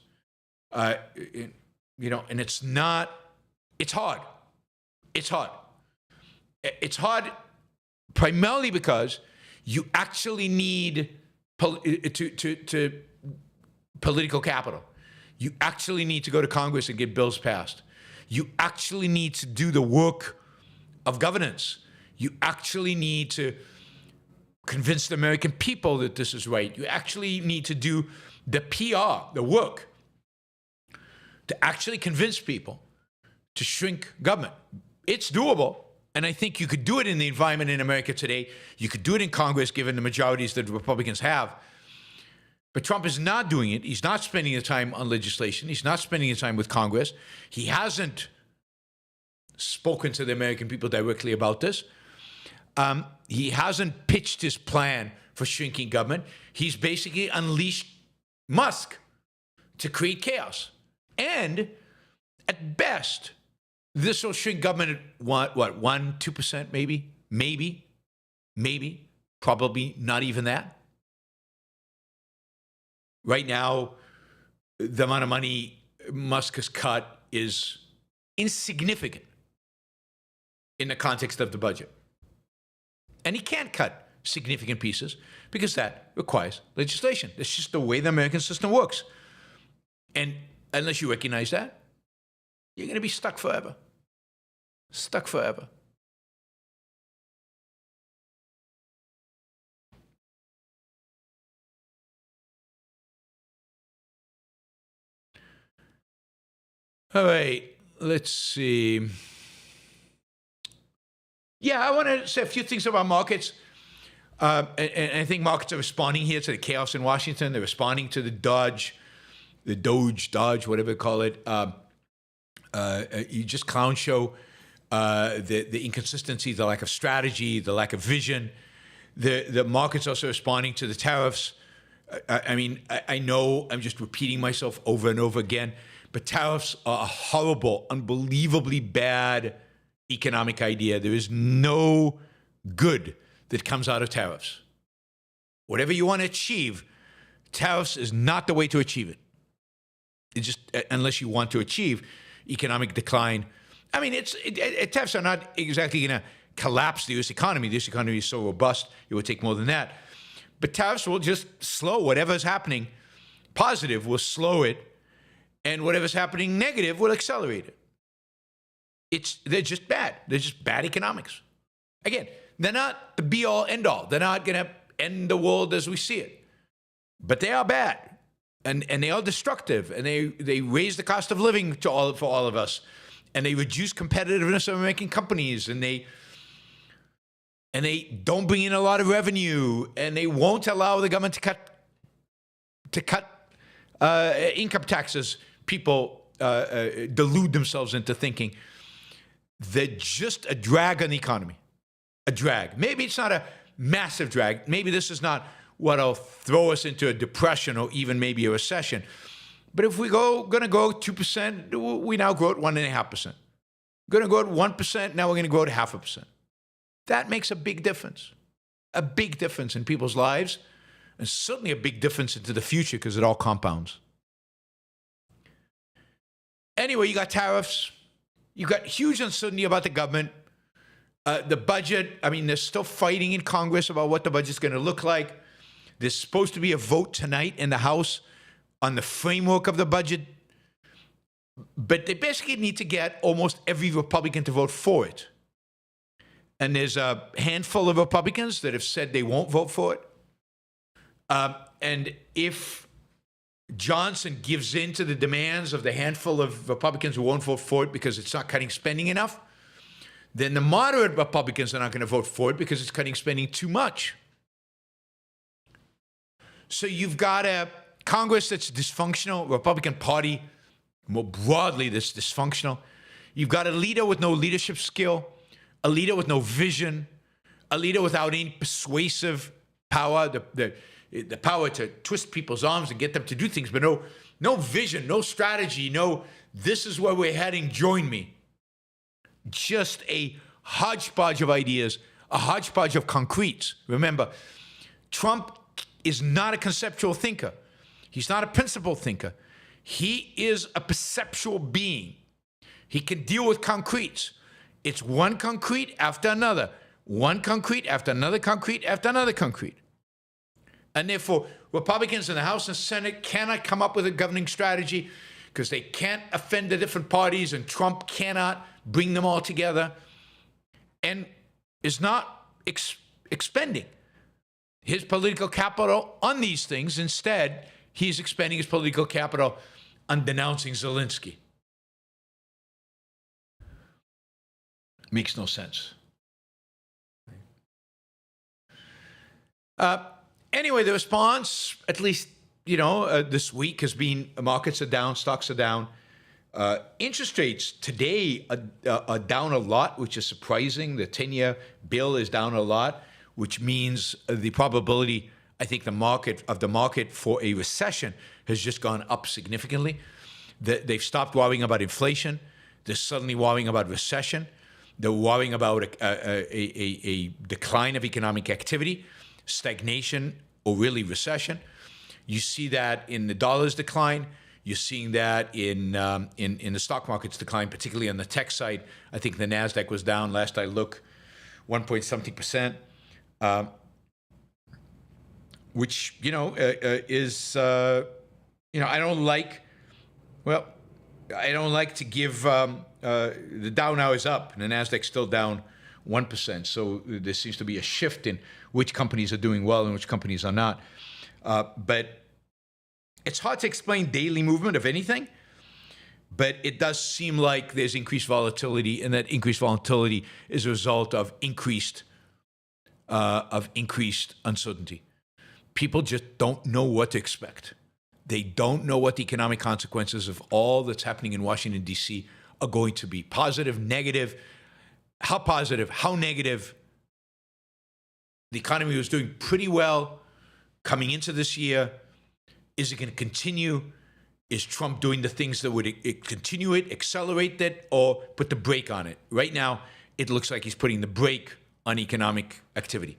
And it's hard. It's hard. It's hard primarily because you actually need political capital. You actually need to go to Congress and get bills passed. You actually need to do the work of governance. You actually need to convince the American people that this is right. You actually need to do the PR, the work, to actually convince people to shrink government. It's doable. And I think you could do it in the environment in America today. You could do it in Congress, given the majorities that the Republicans have. But Trump is not doing it. He's not spending the time on legislation. He's not spending the time with Congress. He hasn't spoken to the American people directly about this. He hasn't pitched his plan for shrinking government. He's basically unleashed Musk to create chaos. And at best, this will shrink government at what, 1%, 2%, maybe, probably not even that. Right now, the amount of money Musk's cut is insignificant in the context of the budget. And he can't cut significant pieces because that requires legislation. That's just the way the American system works. And unless you recognize that, you're going to be stuck forever. Stuck forever. All right, let's see. Yeah, I want to say a few things about markets. And I think markets are responding here to the chaos in Washington. They're responding to the doge, whatever you call it. You just clown show the inconsistency, the lack of strategy, the lack of vision. The market's also responding to the tariffs. I know I'm just repeating myself over and over again, but tariffs are a horrible, unbelievably bad economic idea. There is no good that comes out of tariffs. Whatever you want to achieve, tariffs is not the way to achieve it. It just, unless you want to achieve economic decline. Tariffs are not exactly going to collapse the U.S. economy. The U.S. economy is so robust, it would take more than that. But tariffs will just slow whatever is happening. Positive will slow it, and whatever's happening negative will accelerate it. They're just bad. They're just bad economics. Again, they're not the be-all, end-all. They're not going to end the world as we see it. But they are bad, and they are destructive, and they raise the cost of living for all of us, and they reduce competitiveness of American companies, and they don't bring in a lot of revenue, and they won't allow the government to cut income taxes. People delude themselves into thinking they're just a drag on the economy. A drag. Maybe it's not a massive drag. Maybe this is not what'll throw us into a depression or even maybe a recession. But if we're going to grow 2%, we now grow at 1.5%. Going to grow at 1%, now we're going to grow at 0.5%. That makes a big difference. A big difference in people's lives, and certainly a big difference into the future because it all compounds. Anyway, you got tariffs. You got huge uncertainty about the government. The budget, they're still fighting in Congress about what the budget's going to look like. There's supposed to be a vote tonight in the House on the framework of the budget. But they basically need to get almost every Republican to vote for it. And there's a handful of Republicans that have said they won't vote for it. And if Johnson gives in to the demands of the handful of Republicans who won't vote for it because it's not cutting spending enough, then the moderate Republicans are not going to vote for it because it's cutting spending too much. So you've got a Congress that's dysfunctional, Republican Party more broadly that's dysfunctional. You've got a leader with no leadership skill, a leader with no vision, a leader without any persuasive power, the power to twist people's arms and get them to do things, but no vision, no strategy, no, this is where we're heading, join me. Just a hodgepodge of ideas, a hodgepodge of concretes. Remember, Trump is not a conceptual thinker. He's not a principled thinker. He is a perceptual being. He can deal with concretes. It's one concrete after another, one concrete after another concrete after another concrete. And therefore, Republicans in the House and Senate cannot come up with a governing strategy because they can't offend the different parties, and Trump cannot bring them all together and is not expending his political capital on these things. Instead, he's expending his political capital on denouncing Zelensky. Makes no sense. Anyway, the response, at least, this week has been markets are down, stocks are down. Interest rates today are down a lot, which is surprising. The 10-year bill is down a lot, which means the probability, I think, the market for a recession has just gone up significantly. They've stopped worrying about inflation. They're suddenly worrying about recession. They're worrying about a decline of economic activity, stagnation, or really recession. You see that in the dollar's decline. You're seeing that in the stock markets decline, particularly on the tech side. I think the Nasdaq was down last I looked, 1 point something percent, which is I don't like. Well, I don't like to give the Dow now is up and the Nasdaq's still down 1%. So there seems to be a shift in which companies are doing well and which companies are not. But it's hard to explain daily movement of anything. But it does seem like there's increased volatility, and that increased volatility is a result of increased uncertainty. People just don't know what to expect. They don't know what the economic consequences of all that's happening in Washington, D.C. are going to be. Positive, negative, how negative. The economy was doing pretty well coming into this year. Is it going to continue? Is Trump doing the things that would continue it, accelerate it, or put the brake on it? Right now, it looks like he's putting the brake on economic activity.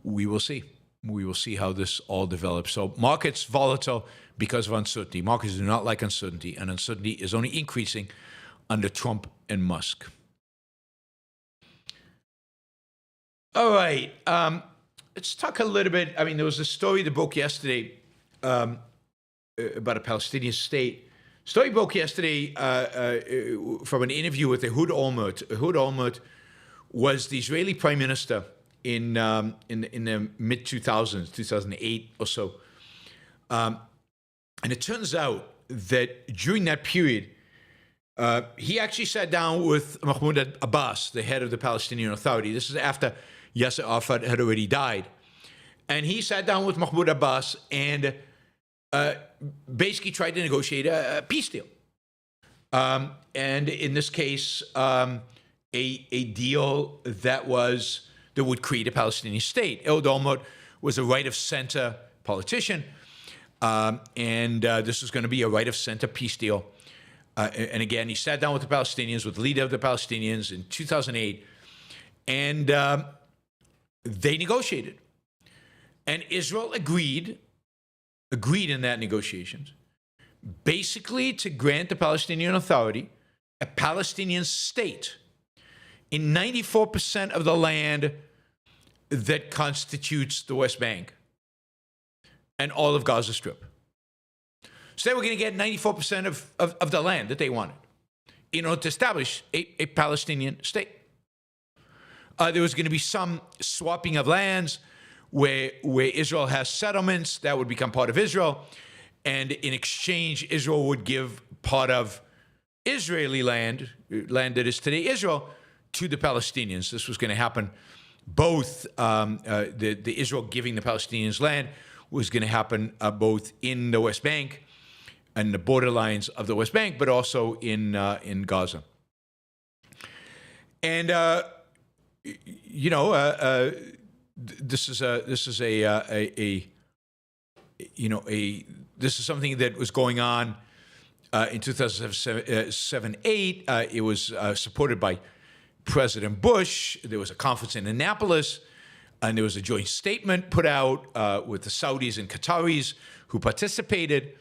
We will see. We will see how this all develops. So markets volatile because of uncertainty. Markets do not like uncertainty, and uncertainty is only increasing under Trump and Musk. All right. Let's talk a little bit. I mean, there was a story that broke yesterday about a Palestinian state. Story broke yesterday from an interview with Ehud Olmert. Ehud Olmert was the Israeli prime minister in the mid 2000s, 2008 or so, and it turns out that during that period, he actually sat down with Mahmoud Abbas, the head of the Palestinian Authority. This is after Yasser Arafat had already died, and he sat down with Mahmoud Abbas and basically tried to negotiate a peace deal, and in this case, a deal that would create a Palestinian state. Ehud Olmert was a right-of-center politician, and this was going to be a right-of-center peace deal. And again, he sat down with the Palestinians, with the leader of the Palestinians in 2008, and they negotiated. And Israel agreed in that negotiations, basically to grant the Palestinian Authority a Palestinian state in 94% of the land that constitutes the West Bank and all of Gaza Strip. So they were going to get 94% of the land that they wanted in order to establish a Palestinian state. There was going to be some swapping of lands where Israel has settlements that would become part of Israel, and in exchange, Israel would give part of Israeli land that is today Israel, to the Palestinians. This was going to happen both, the Israel giving the Palestinians land was going to happen both in the West Bank and the borderlines of the West Bank, but also in Gaza. And this is something that was going on in 2007-8. It was supported by President Bush. There was a conference in Annapolis, and there was a joint statement put out with the Saudis and Qataris who participated.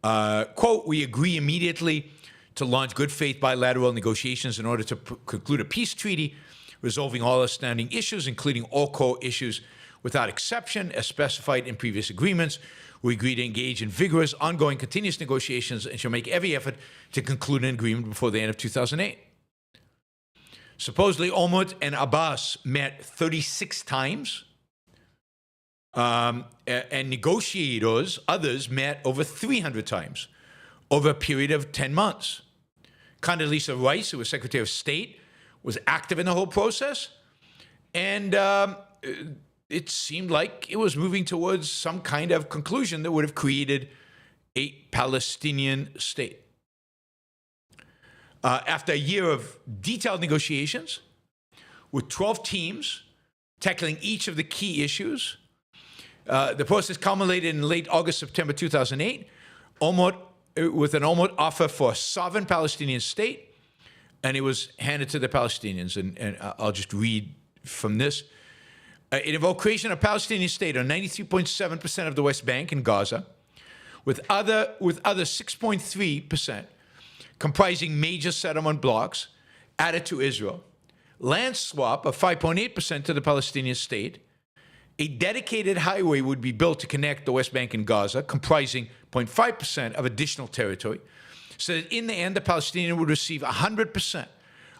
Quote, "We agree immediately to launch good faith bilateral negotiations in order to conclude a peace treaty, resolving all outstanding issues, including all core issues without exception, as specified in previous agreements. We agree to engage in vigorous, ongoing, continuous negotiations and shall make every effort to conclude an agreement before the end of 2008. Supposedly, Olmert and Abbas met 36 times, and negotiators, others, met over 300 times over a period of 10 months. Condoleezza Rice, who was Secretary of State, was active in the whole process, and it seemed like it was moving towards some kind of conclusion that would have created a Palestinian state. After a year of detailed negotiations with 12 teams tackling each of the key issues, the process culminated in late August, September 2008, with an Olmert offer for a sovereign Palestinian state, and it was handed to the Palestinians. And I'll just read from this. It involved creation of a Palestinian state on 93.7% of the West Bank in Gaza, with other 6.3% comprising major settlement blocks added to Israel, land swap of 5.8% to the Palestinian State, a dedicated highway would be built to connect the West Bank and Gaza, comprising 0.5% of additional territory, so that in the end, the Palestinian would receive 100%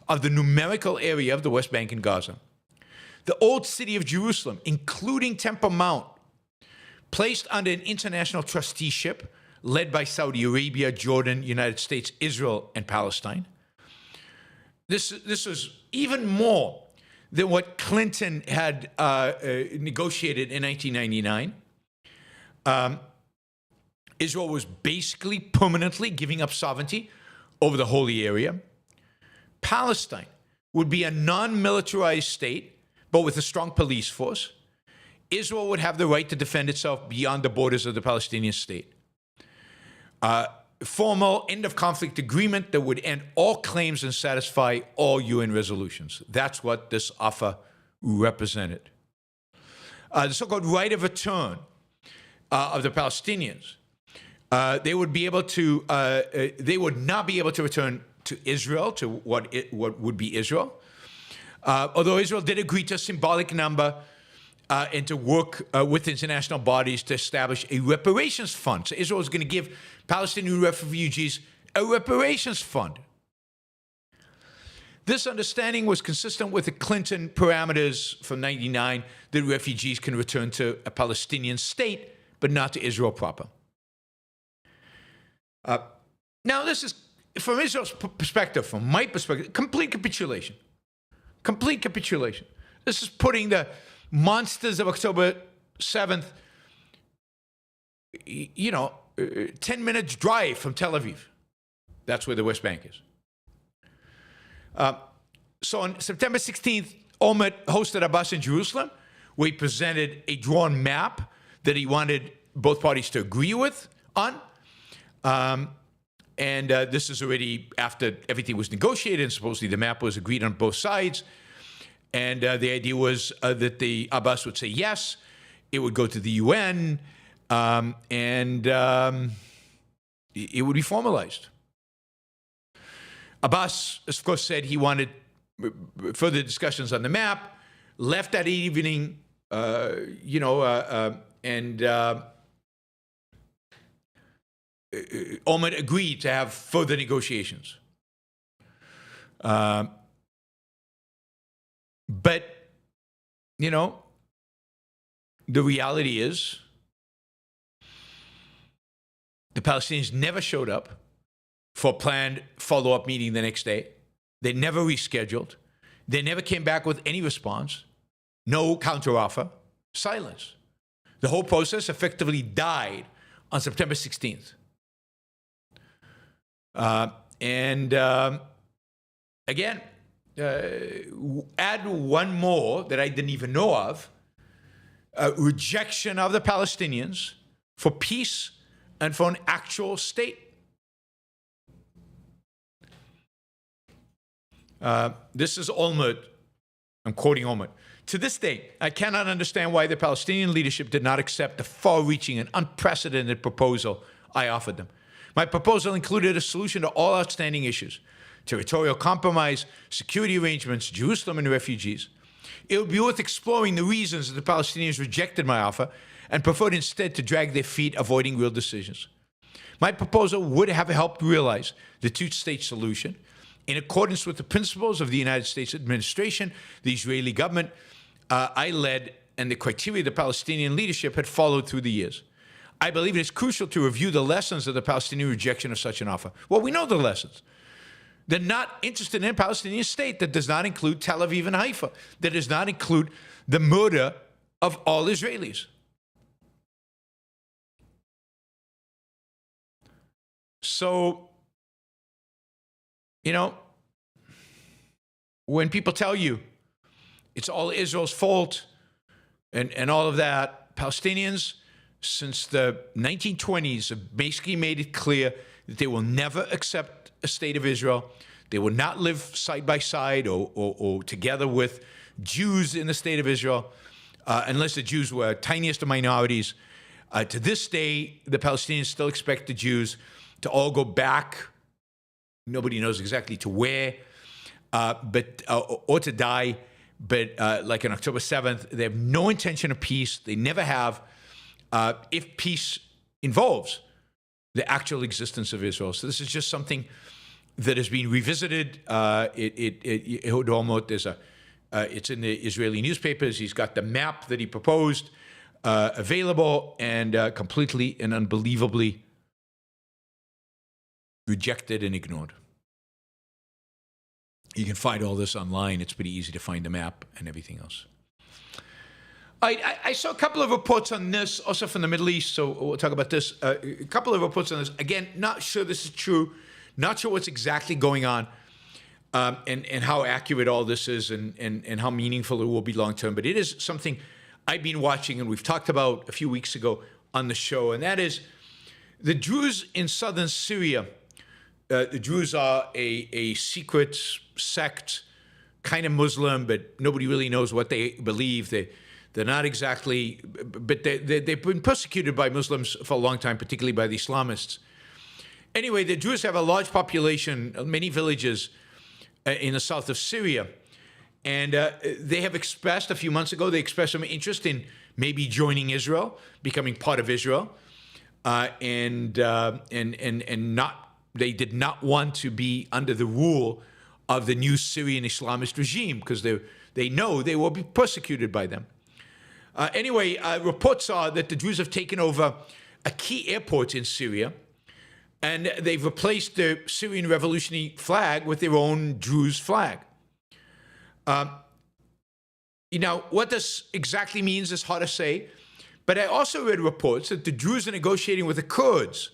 of the numerical area of the West Bank and Gaza. The old city of Jerusalem, including Temple Mount, placed under an international trusteeship led by Saudi Arabia, Jordan, United States, Israel, and Palestine. This was even more than what Clinton had negotiated in 1999. Israel was basically permanently giving up sovereignty over the holy area. Palestine would be a non-militarized state, but with a strong police force. Israel would have the right to defend itself beyond the borders of the Palestinian state. Formal end-of-conflict agreement that would end all claims and satisfy all UN resolutions. That's what this offer represented. The so-called right of return of the Palestinians. They would not be able to return to Israel, to what would be Israel. Although Israel did agree to a symbolic number and to work with international bodies to establish a reparations fund. So Israel is going to give Palestinian refugees a reparations fund. This understanding was consistent with the Clinton parameters from '99 that refugees can return to a Palestinian state, but not to Israel proper. Now, this is, from Israel's perspective, from my perspective, complete capitulation. Complete capitulation. This is putting the monsters of October 7th, 10 minutes drive from Tel Aviv. That's where the West Bank is. So on September 16th, Olmert hosted Abbas in Jerusalem, where he presented a drawn map that he wanted both parties to agree with on. This is already after everything was negotiated, and supposedly the map was agreed on both sides. And the idea was that the Abbas would say yes, it would go to the UN, and it would be formalized. Abbas, of course, said he wanted further discussions on the map, left that evening, Olmert agreed to have further negotiations. But, the reality is the Palestinians never showed up for a planned follow-up meeting the next day. They never rescheduled. They never came back with any response. No counteroffer. Silence. The whole process effectively died on September 16th. Again, add one more that I didn't even know of, rejection of the Palestinians for peace and for an actual state. This is Olmert. I'm quoting Olmert. To this day, I cannot understand why the Palestinian leadership did not accept the far-reaching and unprecedented proposal I offered them. My proposal included a solution to all outstanding issues: territorial compromise, security arrangements, Jerusalem and refugees. It would be worth exploring the reasons that the Palestinians rejected my offer and preferred instead to drag their feet, avoiding real decisions. My proposal would have helped realize the two-state solution in accordance with the principles of the United States administration, the Israeli government I led, and the criteria the Palestinian leadership had followed through the years. I believe it is crucial to review the lessons of the Palestinian rejection of such an offer. Well, we know the lessons. They're not interested in a Palestinian state that does not include Tel Aviv and Haifa, that does not include the murder of all Israelis. So, when people tell you it's all Israel's fault and all of that, Palestinians, since the 1920s, have basically made it clear that they will never accept a state of Israel. They will not live side by side or together with Jews in the state of Israel, unless the Jews were tiniest of minorities. To this day, the Palestinians still expect the Jews to all go back. Nobody knows exactly to where, or to die. But like on October 7th, they have no intention of peace. They never have. If peace involves the actual existence of Israel. So this is just something that has been revisited. It's in the Israeli newspapers. He's got the map that he proposed available, and completely and unbelievably rejected and ignored. You can find all this online. It's pretty easy to find the map and everything else. I saw a couple of reports on this, also from the Middle East, so we'll talk about this. A couple of reports on this. Again, not sure this is true. Not sure what's exactly going on, and how accurate all this is, and how meaningful it will be long term. But it is something I've been watching, and we've talked about a few weeks ago on the show, and that is the Druze in southern Syria. The Druze are a secret sect, kind of Muslim, but nobody really knows what they believe. They're not exactly, but they've been persecuted by Muslims for a long time, particularly by the Islamists. Anyway, the Druze have a large population, many villages in the south of Syria. And they have expressed, a few months ago, they expressed some interest in maybe joining Israel, becoming part of Israel. And they did not want to be under the rule of the new Syrian Islamist regime, because they know they will be persecuted by them. Anyway, reports are that the Druze have taken over a key airport in Syria, and they've replaced the Syrian revolutionary flag with their own Druze flag. What this exactly means is hard to say, but I also read reports that the Druze are negotiating with the Kurds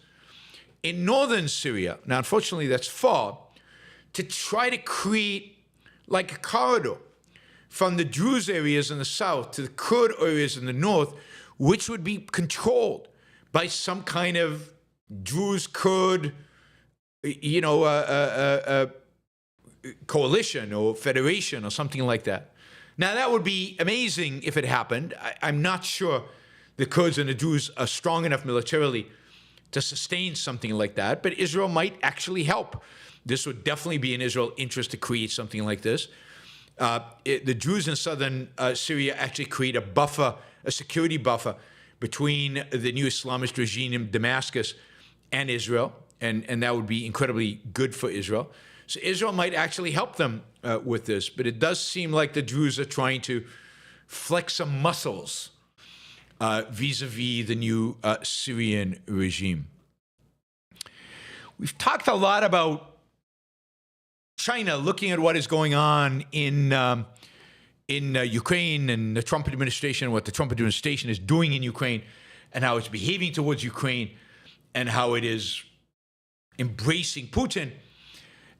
in northern Syria, now unfortunately that's far, to try to create like a corridor from the Druze areas in the south to the Kurd areas in the north, which would be controlled by some kind of Druze-Kurd, coalition or federation or something like that. Now, that would be amazing if it happened. I'm not sure the Kurds and the Druze are strong enough militarily to sustain something like that, but Israel might actually help. This would definitely be in Israel's interest to create something like this. The Druze in southern Syria actually create a buffer, a security buffer between the new Islamist regime in Damascus and Israel, and that would be incredibly good for Israel. So Israel might actually help them with this, but it does seem like the Druze are trying to flex some muscles vis-a-vis the new Syrian regime. We've talked a lot about China looking at what is going on in Ukraine and the Trump administration, what the Trump administration is doing in Ukraine, and how it's behaving towards Ukraine, and how it is embracing Putin.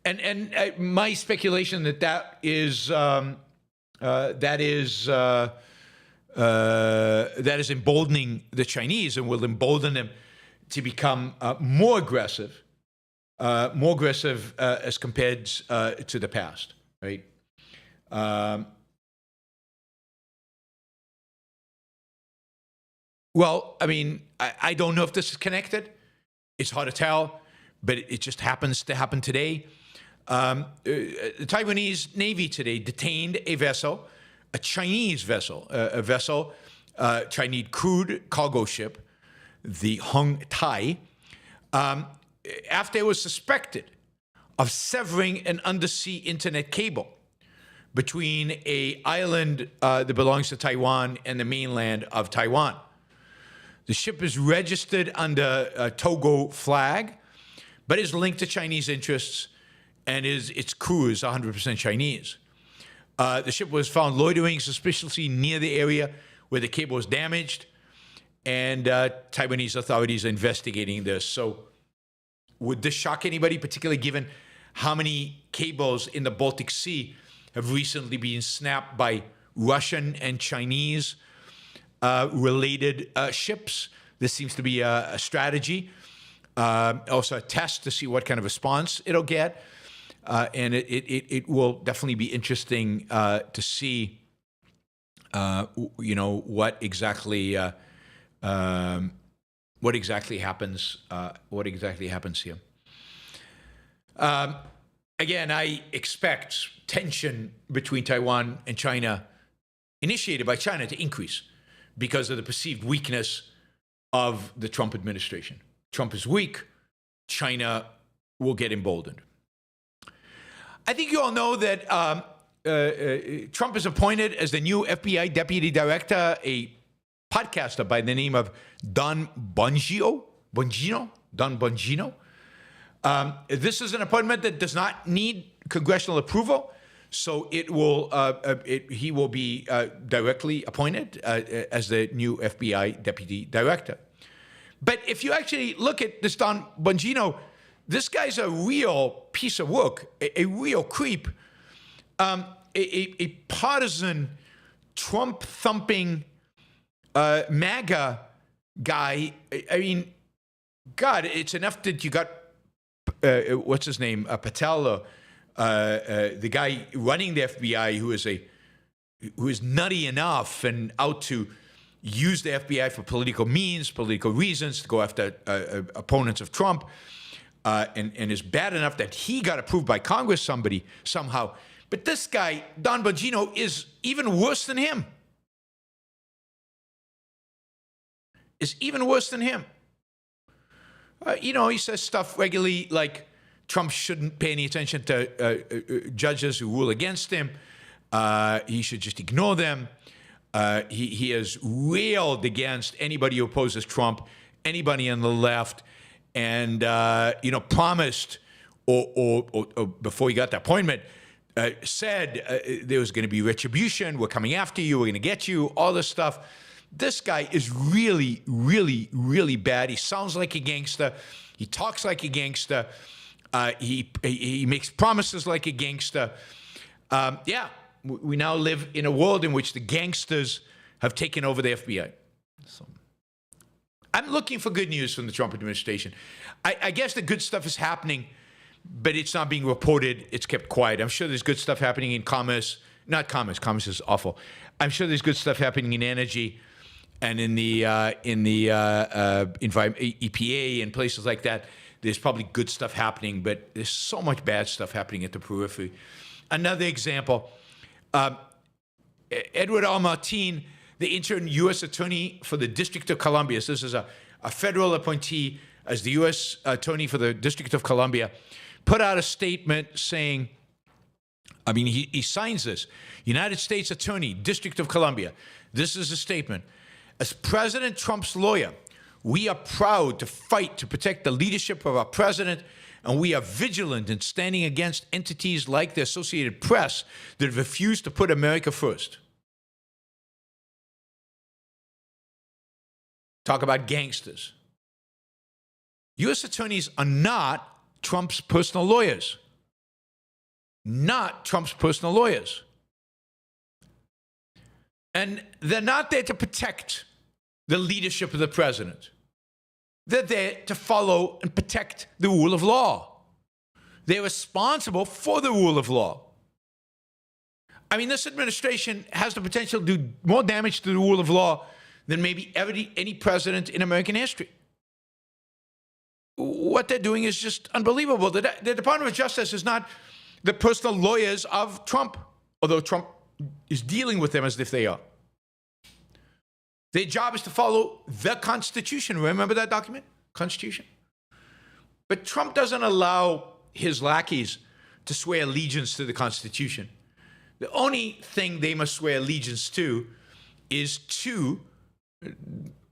And my speculation that is emboldening the Chinese and will embolden them to become more aggressive as compared to the past, right? Well, I mean, I don't know if this is connected. It's hard to tell, but it just happens to happen today. The Taiwanese Navy today detained a vessel, a Chinese vessel, Chinese crude cargo ship, the Hong Tai, after it was suspected of severing an undersea internet cable between an island that belongs to Taiwan and the mainland of Taiwan. The ship is registered under a Togo flag, but is linked to Chinese interests, and its crew is 100% Chinese. The ship was found loitering suspiciously near the area where the cable was damaged, and Taiwanese authorities are investigating this. So would this shock anybody, particularly given how many cables in the Baltic Sea have recently been snapped by Russian and Chinese related ships? This seems to be a strategy, also a test to see what kind of response it'll get. And it will definitely be interesting to see, what exactly what exactly happens. Here. Again, I expect tension between Taiwan and China, initiated by China, to increase because of the perceived weakness of the Trump administration. Trump is weak. China will get emboldened. I think you all know that Trump is appointed as the new FBI deputy director a podcaster by the name of Don Bongino. This is an appointment that does not need congressional approval, so he will be directly appointed as the new FBI deputy director. But if you actually look at this Don Bongino, this guy's a real piece of work, a real creep, a partisan, Trump-thumping MAGA guy. I mean, God, it's enough that you got, what's his name, Patel, the guy running the FBI, who is nutty enough and out to use the FBI for political means, political reasons, to go after opponents of Trump, and is bad enough that he got approved by Congress somehow. But this guy, Don Bongino, is even worse than him. He says stuff regularly like Trump shouldn't pay any attention to judges who rule against him. He should just ignore them. He has railed against anybody who opposes Trump, anybody on the left, and promised or before he got the appointment, said there was going to be retribution. We're coming after you. We're going to get you. All this stuff. This guy is really, really, really bad. He sounds like a gangster. He talks like a gangster. He makes promises like a gangster. We now live in a world in which the gangsters have taken over the FBI. So I'm looking for good news from the Trump administration. I guess the good stuff is happening, but it's not being reported. It's kept quiet. I'm sure there's good stuff happening in commerce. Not commerce. Commerce is awful. I'm sure there's good stuff happening in energy and in the EPA and places like that. There's probably good stuff happening, but there's so much bad stuff happening at the periphery. Another example, Edward R. Martin, the interim U.S. attorney for the District of Columbia. So this is a federal appointee as the U.S. attorney for the District of Columbia, put out a statement saying, he signs this, United States Attorney, District of Columbia. This is a statement. As President Trump's lawyer, we are proud to fight to protect the leadership of our president, and we are vigilant in standing against entities like the Associated Press that have refused to put America first. Talk about gangsters. U.S. attorneys are not Trump's personal lawyers. Not Trump's personal lawyers. And they're not there to protect the leadership of the president. They're there to follow and protect the rule of law. They're responsible for the rule of law. This administration has the potential to do more damage to the rule of law than maybe any president in American history. What they're doing is just unbelievable. The Department of Justice is not the personal lawyers of Trump, although Trump is dealing with them as if they are. Their job is to follow the Constitution. Remember that document? Constitution. But Trump doesn't allow his lackeys to swear allegiance to the Constitution. The only thing they must swear allegiance to is to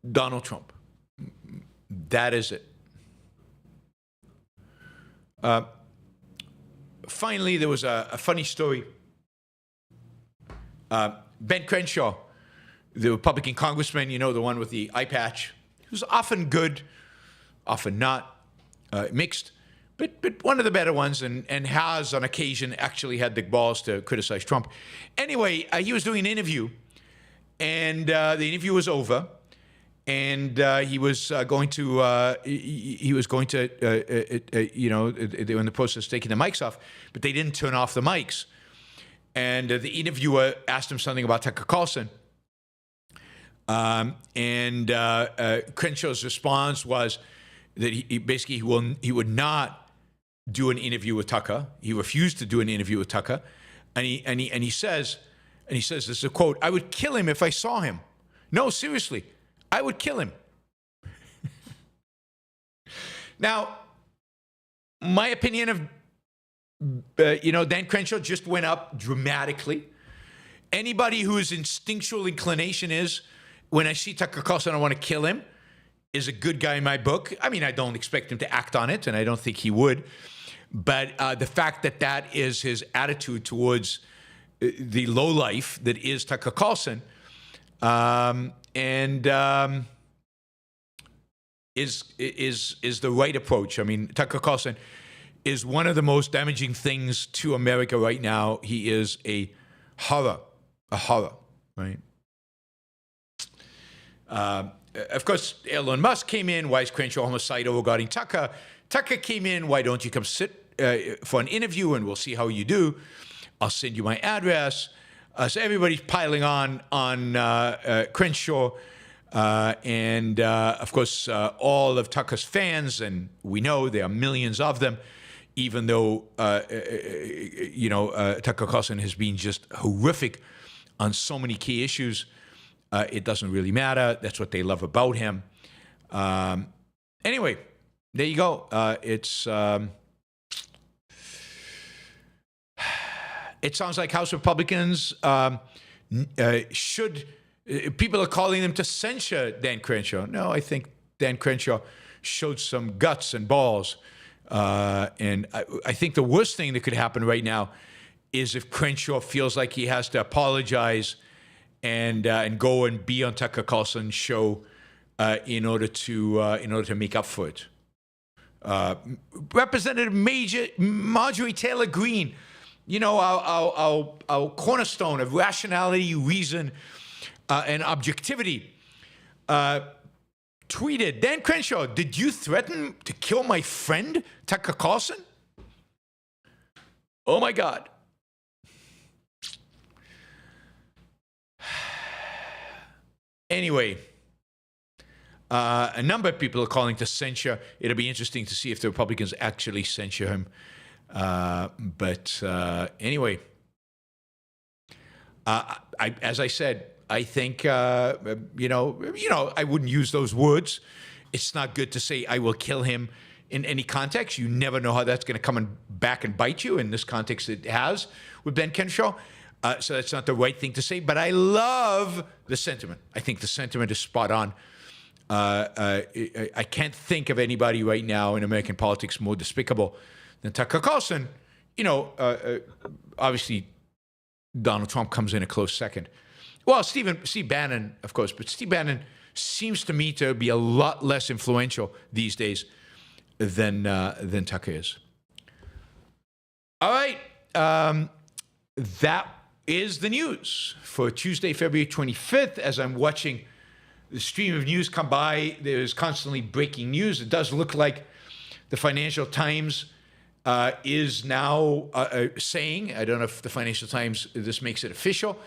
Donald Trump. That is it. Finally, there was a funny story. Ben Crenshaw, the Republican congressman, the one with the eye patch, who's often good, often not, mixed, but one of the better ones, and has on occasion actually had the balls to criticize Trump. Anyway, he was doing an interview, and the interview was over, and he was going to, they were in the process of taking the mics off, but they didn't turn off the mics. And the interviewer asked him something about Tucker Carlson. Crenshaw's response was that he would not do an interview with Tucker. He refused to do an interview with Tucker, and he says, this is a quote: "I would kill him if I saw him. No, seriously, I would kill him." Now, my opinion of Dan Crenshaw just went up dramatically. Anybody whose instinctual inclination is, when I see Tucker Carlson, I want to kill him, is a good guy in my book. I mean, I don't expect him to act on it, and I don't think he would. But the fact that that is his attitude towards the lowlife that is Tucker Carlson, is the right approach. I mean, Tucker Carlson is one of the most damaging things to America right now. He is a horror, right? Of course, Elon Musk came in. Why is Crenshaw homicidal regarding Tucker? Tucker came in. Why don't you come sit for an interview and we'll see how you do? I'll send you my address. So everybody's piling on Crenshaw. Of course, all of Tucker's fans, and we know there are millions of them, even though, Tucker Carlson has been just horrific on so many key issues. It doesn't really matter. That's what they love about him. Anyway, there you go. It sounds like House Republicans should... People are calling them to censure Dan Crenshaw. No, I think Dan Crenshaw showed some guts and balls. And I think the worst thing that could happen right now is if Crenshaw feels like he has to apologize and go and be on Tucker Carlson's show in order to make up for it. Representative Marjorie Taylor Greene, our cornerstone of rationality, reason, and objectivity, tweeted, Dan Crenshaw, did you threaten to kill my friend, Tucker Carlson? Oh, my God. Anyway, a number of people are calling to censure. It'll be interesting to see if the Republicans actually censure him. Anyway, as I said, I think, I wouldn't use those words. It's not good to say I will kill him in any context. You never know how that's going to come back and bite you. In this context, it has with Ben Crenshaw. So that's not the right thing to say. But I love the sentiment. I think the sentiment is spot on. I can't think of anybody right now in American politics more despicable than Tucker Carlson. Obviously, Donald Trump comes in a close second. Well, Steve Bannon, of course, but Steve Bannon seems to me to be a lot less influential these days than Tucker is. All right, that is the news for Tuesday, February 25th. As I'm watching the stream of news come by, there's constantly breaking news. It does look like the Financial Times is now saying, I don't know if the Financial Times, this makes it official,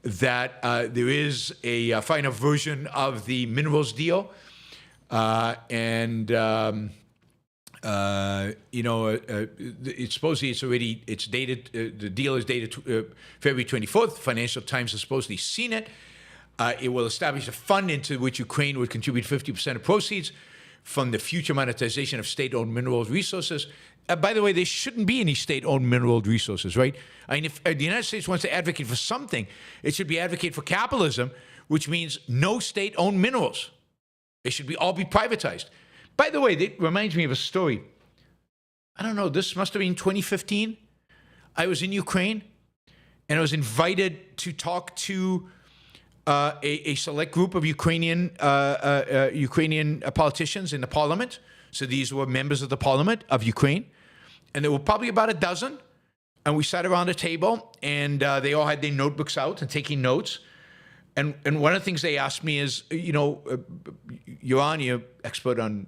that there is a final version of the minerals deal. It's supposedly it's dated, the deal is dated February 24th. Financial Times has supposedly seen it. It will establish a fund into which Ukraine would contribute 50% of proceeds from the future monetization of state-owned mineral resources. By the way, there shouldn't be any state-owned mineral resources, right? I mean, if the United States wants to advocate for something, it should be advocate for capitalism, which means no state-owned minerals. They should all be privatized. By the way, that reminds me of a story. I don't know, this must have been 2015. I was in Ukraine, and I was invited to talk to a select group of Ukrainian politicians in the parliament. So these were members of the parliament of Ukraine. And there were probably about a dozen. And we sat around a table, and they all had their notebooks out and taking notes. And one of the things they asked me is, Yaron, you're expert on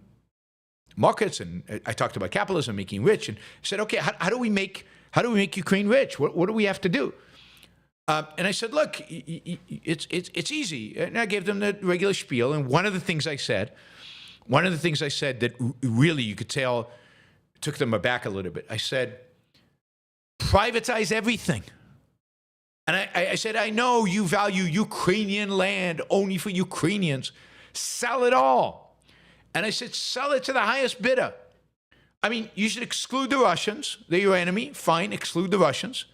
markets, and I talked about capitalism, making rich, and I said, okay, how do we make Ukraine rich? What do we have to do? And I said, look, it's easy. And I gave them the regular spiel. And one of the things I said that really you could tell took them aback a little bit. I said, privatize everything. And I said, I know you value Ukrainian land only for Ukrainians. Sell it all. And I said, sell it to the highest bidder. I mean, you should exclude the Russians. They're your enemy. Fine, exclude the Russians.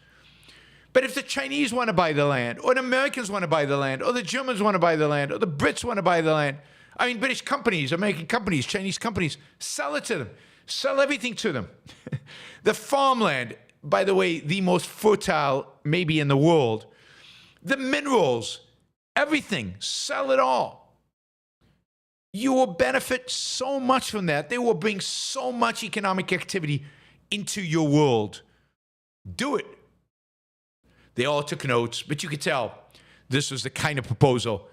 But if the Chinese want to buy the land, or the Americans want to buy the land, or the Germans want to buy the land, or the Brits want to buy the land, I mean, British companies, American companies, Chinese companies, sell it to them. Sell everything to them. The farmland, by the way, the most fertile maybe in the world. The minerals, everything, sell it all. You will benefit so much from that. They will bring so much economic activity into your world. Do it. They all took notes, but you could tell this was the kind of proposal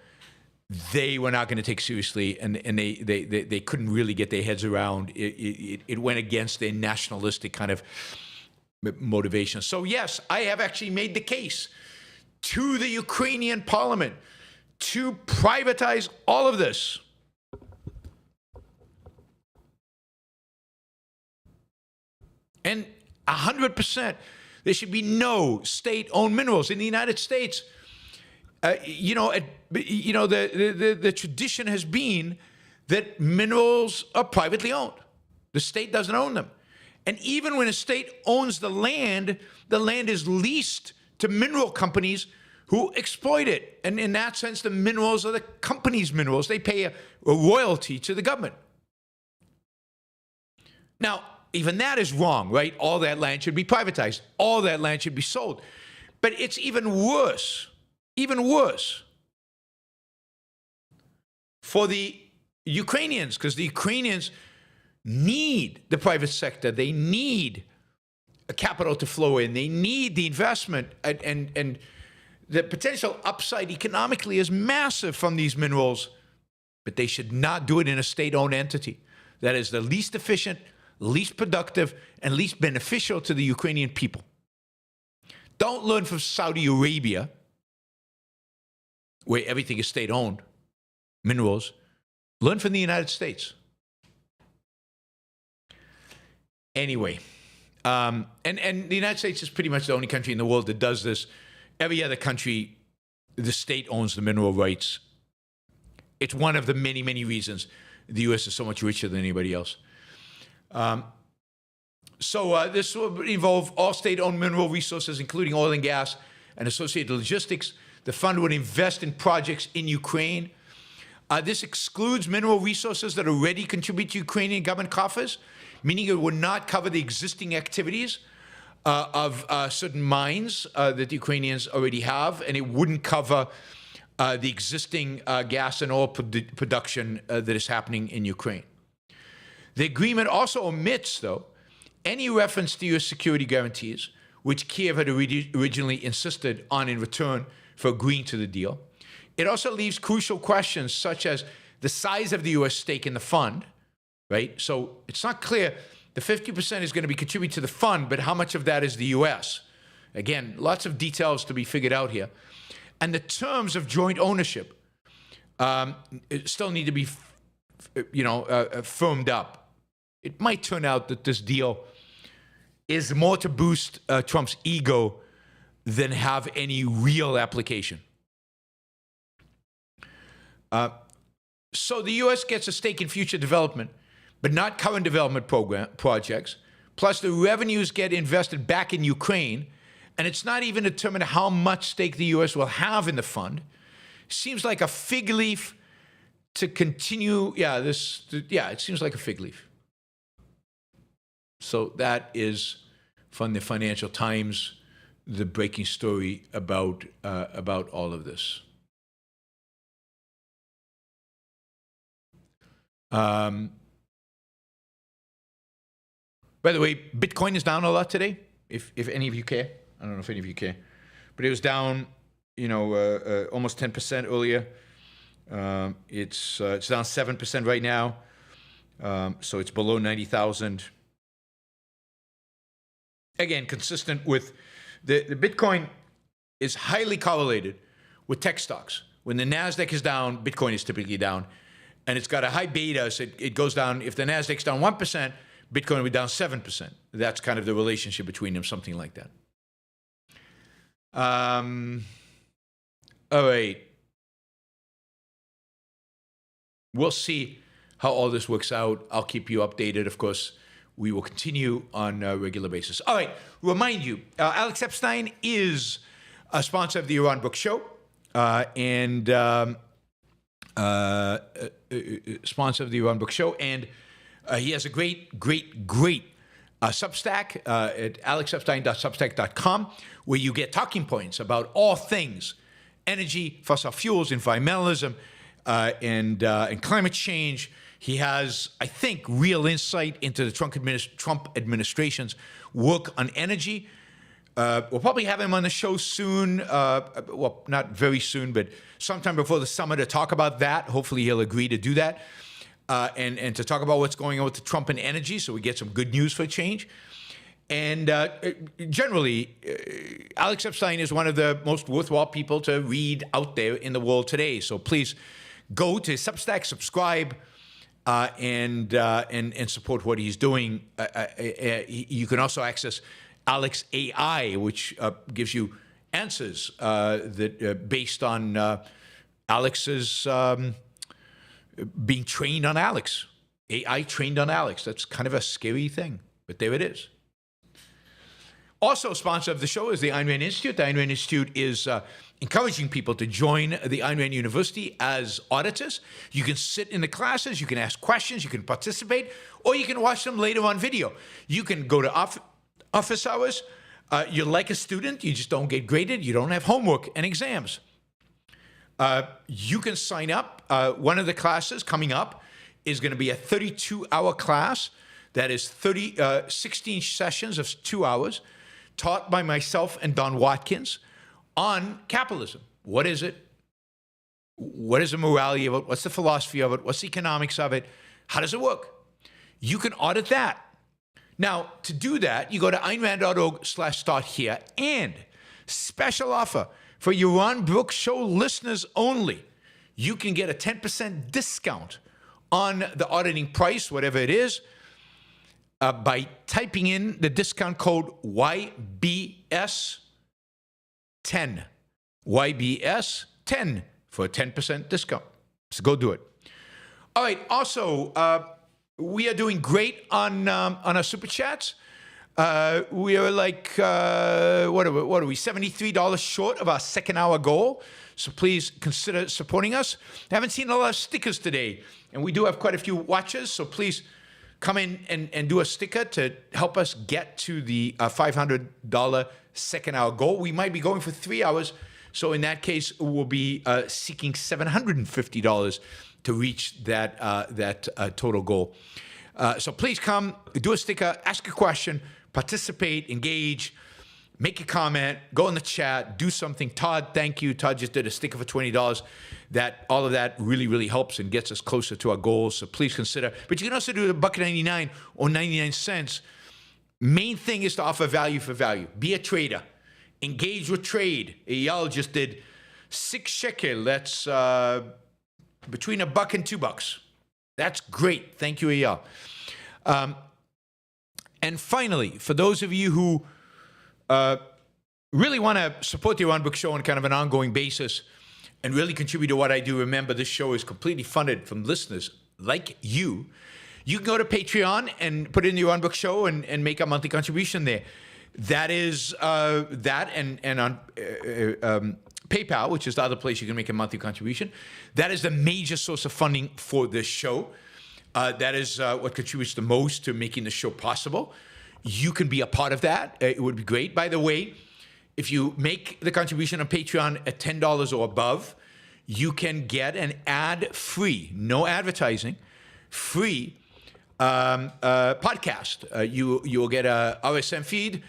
they were not going to take seriously, and they couldn't really get their heads around. It went against their nationalistic kind of motivation. So yes, I have actually made the case to the Ukrainian parliament to privatize all of this. And 100%, there should be no state-owned minerals in the United States. The tradition has been that minerals are privately owned. The state doesn't own them. And even when a state owns the land is leased to mineral companies who exploit it. And in that sense, the minerals are the company's minerals. They pay a royalty to the government. Now, even that is wrong, right? All that land should be privatized. All that land should be sold. But it's even worse for the Ukrainians, because the Ukrainians need the private sector. They need a capital to flow in. They need the investment, and the potential upside economically is massive from these minerals, but they should not do it in a state-owned entity. That is the least efficient, least productive, and least beneficial to the Ukrainian people. Don't learn from Saudi Arabia, where everything is state-owned, minerals. Learn from the United States. Anyway, and the United States is pretty much the only country in the world that does this. Every other country, the state owns the mineral rights. It's one of the many, many reasons the U.S. is so much richer than anybody else. So this will involve all state-owned mineral resources, including oil and gas and associated logistics. The fund would invest in projects in Ukraine. This excludes mineral resources that already contribute to Ukrainian government coffers, meaning it would not cover the existing activities of certain mines that the Ukrainians already have, and it wouldn't cover the existing gas and oil production that is happening in Ukraine. The agreement also omits, though, any reference to U.S. security guarantees, which Kiev had originally insisted on in return for agreeing to the deal. It also leaves crucial questions such as the size of the U.S. stake in the fund, right? So it's not clear the 50% is going to be contributed to the fund, but how much of that is the U.S.? Again, lots of details to be figured out here. And the terms of joint ownership still need to be, firmed up. It might turn out that this deal is more to boost Trump's ego than have any real application. So the U.S. gets a stake in future development, but not current development projects. Plus, the revenues get invested back in Ukraine, and it's not even determined how much stake the U.S. will have in the fund. Seems like a fig leaf to continue. It seems like a fig leaf. So that is from the Financial Times, the breaking story about all of this. By the way, Bitcoin is down a lot today. If any of you care, I don't know if any of you care, but it was down, almost 10% earlier. It's down 7% right now, so it's below 90,000. Again, consistent with the Bitcoin is highly correlated with tech stocks. When the NASDAQ is down, Bitcoin is typically down. And it's got a high beta, so it goes down. If the NASDAQ's down 1%, Bitcoin will be down 7%. That's kind of the relationship between them, something like that. All right. We'll see how all this works out. I'll keep you updated. Of course, we will continue on a regular basis. All right. Remind you, Alex Epstein is a sponsor of the Yaron Brook Show and sponsor of the Yaron Brook Show. And he has a great Substack at alexepstein.substack.com, where you get talking points about all things energy, fossil fuels, environmentalism, and climate change. He has, I think, real insight into the Trump administration's work on energy. We'll probably have him on the show soon. Well, not very soon, but sometime before the summer to talk about that. Hopefully he'll agree to do that. And to talk about what's going on with the Trump and energy, so we get some good news for a change. And generally, Alex Epstein is one of the most worthwhile people to read out there in the world today. So please go to Substack, subscribe, and support what he's doing. You can also access Alex AI, which gives you answers that based on Alex's being trained on Alex. AI trained on Alex. That's kind of a scary thing, but there it is. Also, a sponsor of the show is the Ayn Rand Institute. The Ayn Rand Institute is encouraging people to join the Ayn Rand University as auditors. You can sit in the classes, you can ask questions, you can participate, or you can watch them later on video. You can go to office hours. You're like a student, you just don't get graded, you don't have homework and exams. You can sign up. One of the classes coming up is going to be a 32-hour class. That is 16 sessions of 2 hours, taught by myself and Don Watkins on capitalism. What is it? What is the morality of it? What's the philosophy of it? What's the economics of it? How does it work? You can audit that. Now, to do that, you go to aynrand.org/start here, and special offer for Yaron Brook Show listeners only. You can get a 10% discount on the auditing price, whatever it is, by typing in the discount code YBS10. YBS10 for a 10% discount. So go do it. All right. Also, we are doing great on our super chats. We are like, what are we, $73 short of our second hour goal. So please consider supporting us. I haven't seen a lot of stickers today, and we do have quite a few watches. So please come in and do a sticker to help us get to the $500 second hour goal. We might be going for 3 hours. So in that case, we'll be seeking $750 to reach that total goal. So please come, do a sticker, ask a question, participate, engage, make a comment, go in the chat, do something. Todd, thank you. Todd just did a sticker for $20. All of that really, really helps and gets us closer to our goals. So please consider. But you can also do $1.99 or 99 cents. Main thing is to offer value for value. Be a trader. Engage with trade. Eyal just did 6 shekel. That's between $1 and $2. That's great. Thank you, Eyal. And finally, for those of you who really want to support the Yaron Brook Show on kind of an ongoing basis and really contribute to what I do, remember this show is completely funded from listeners like you. You can go to Patreon and put in the Yaron Brook Show and make a monthly contribution there. That is that and on PayPal, which is the other place you can make a monthly contribution. That is the major source of funding for this show. That is what contributes the most to making the show possible. You can be a part of that. It would be great. By the way, if you make the contribution on Patreon at $10 or above, you can get an ad-free, no advertising, free podcast. You will get a RSM feed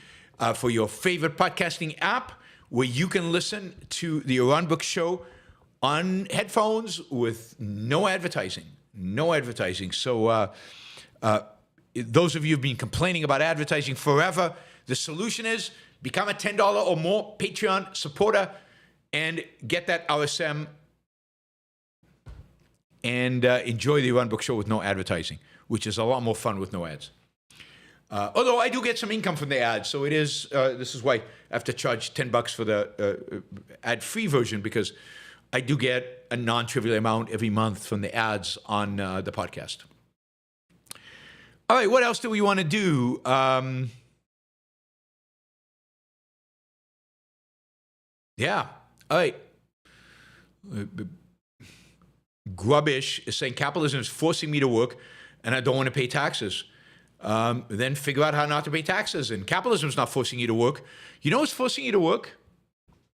for your favorite podcasting app where you can listen to the Yaron Brook Show on headphones with no advertising. No advertising. So those of you who've been complaining about advertising forever, the solution is Become a $10 or more Patreon supporter and get that RSM and enjoy the Yaron Brook Show with no advertising, which is a lot more fun with no ads. Although I do get some income from the ads, so it is. This is why I have to charge $10 for the ad-free version, because I do get a non-trivial amount every month from the ads on the podcast. All right, what else do we want to do? Yeah, all right. Grubbish is saying capitalism is forcing me to work, and I don't want to pay taxes. Then figure out how not to pay taxes. And capitalism is not forcing you to work. You know what's forcing you to work?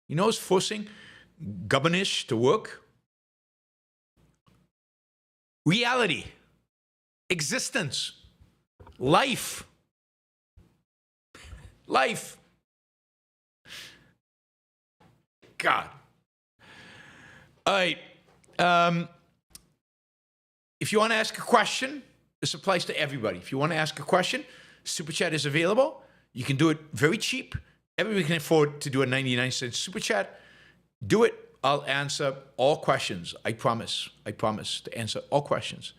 You know what's forcing Governors to work? Reality, existence, life. Life. God. All right. If you want to ask a question, this applies to everybody. If you want to ask a question, Super Chat is available. You can do it very cheap. Everybody can afford to do a 99-cent Super Chat. Do it. I'll answer all questions. I promise. I promise to answer all questions.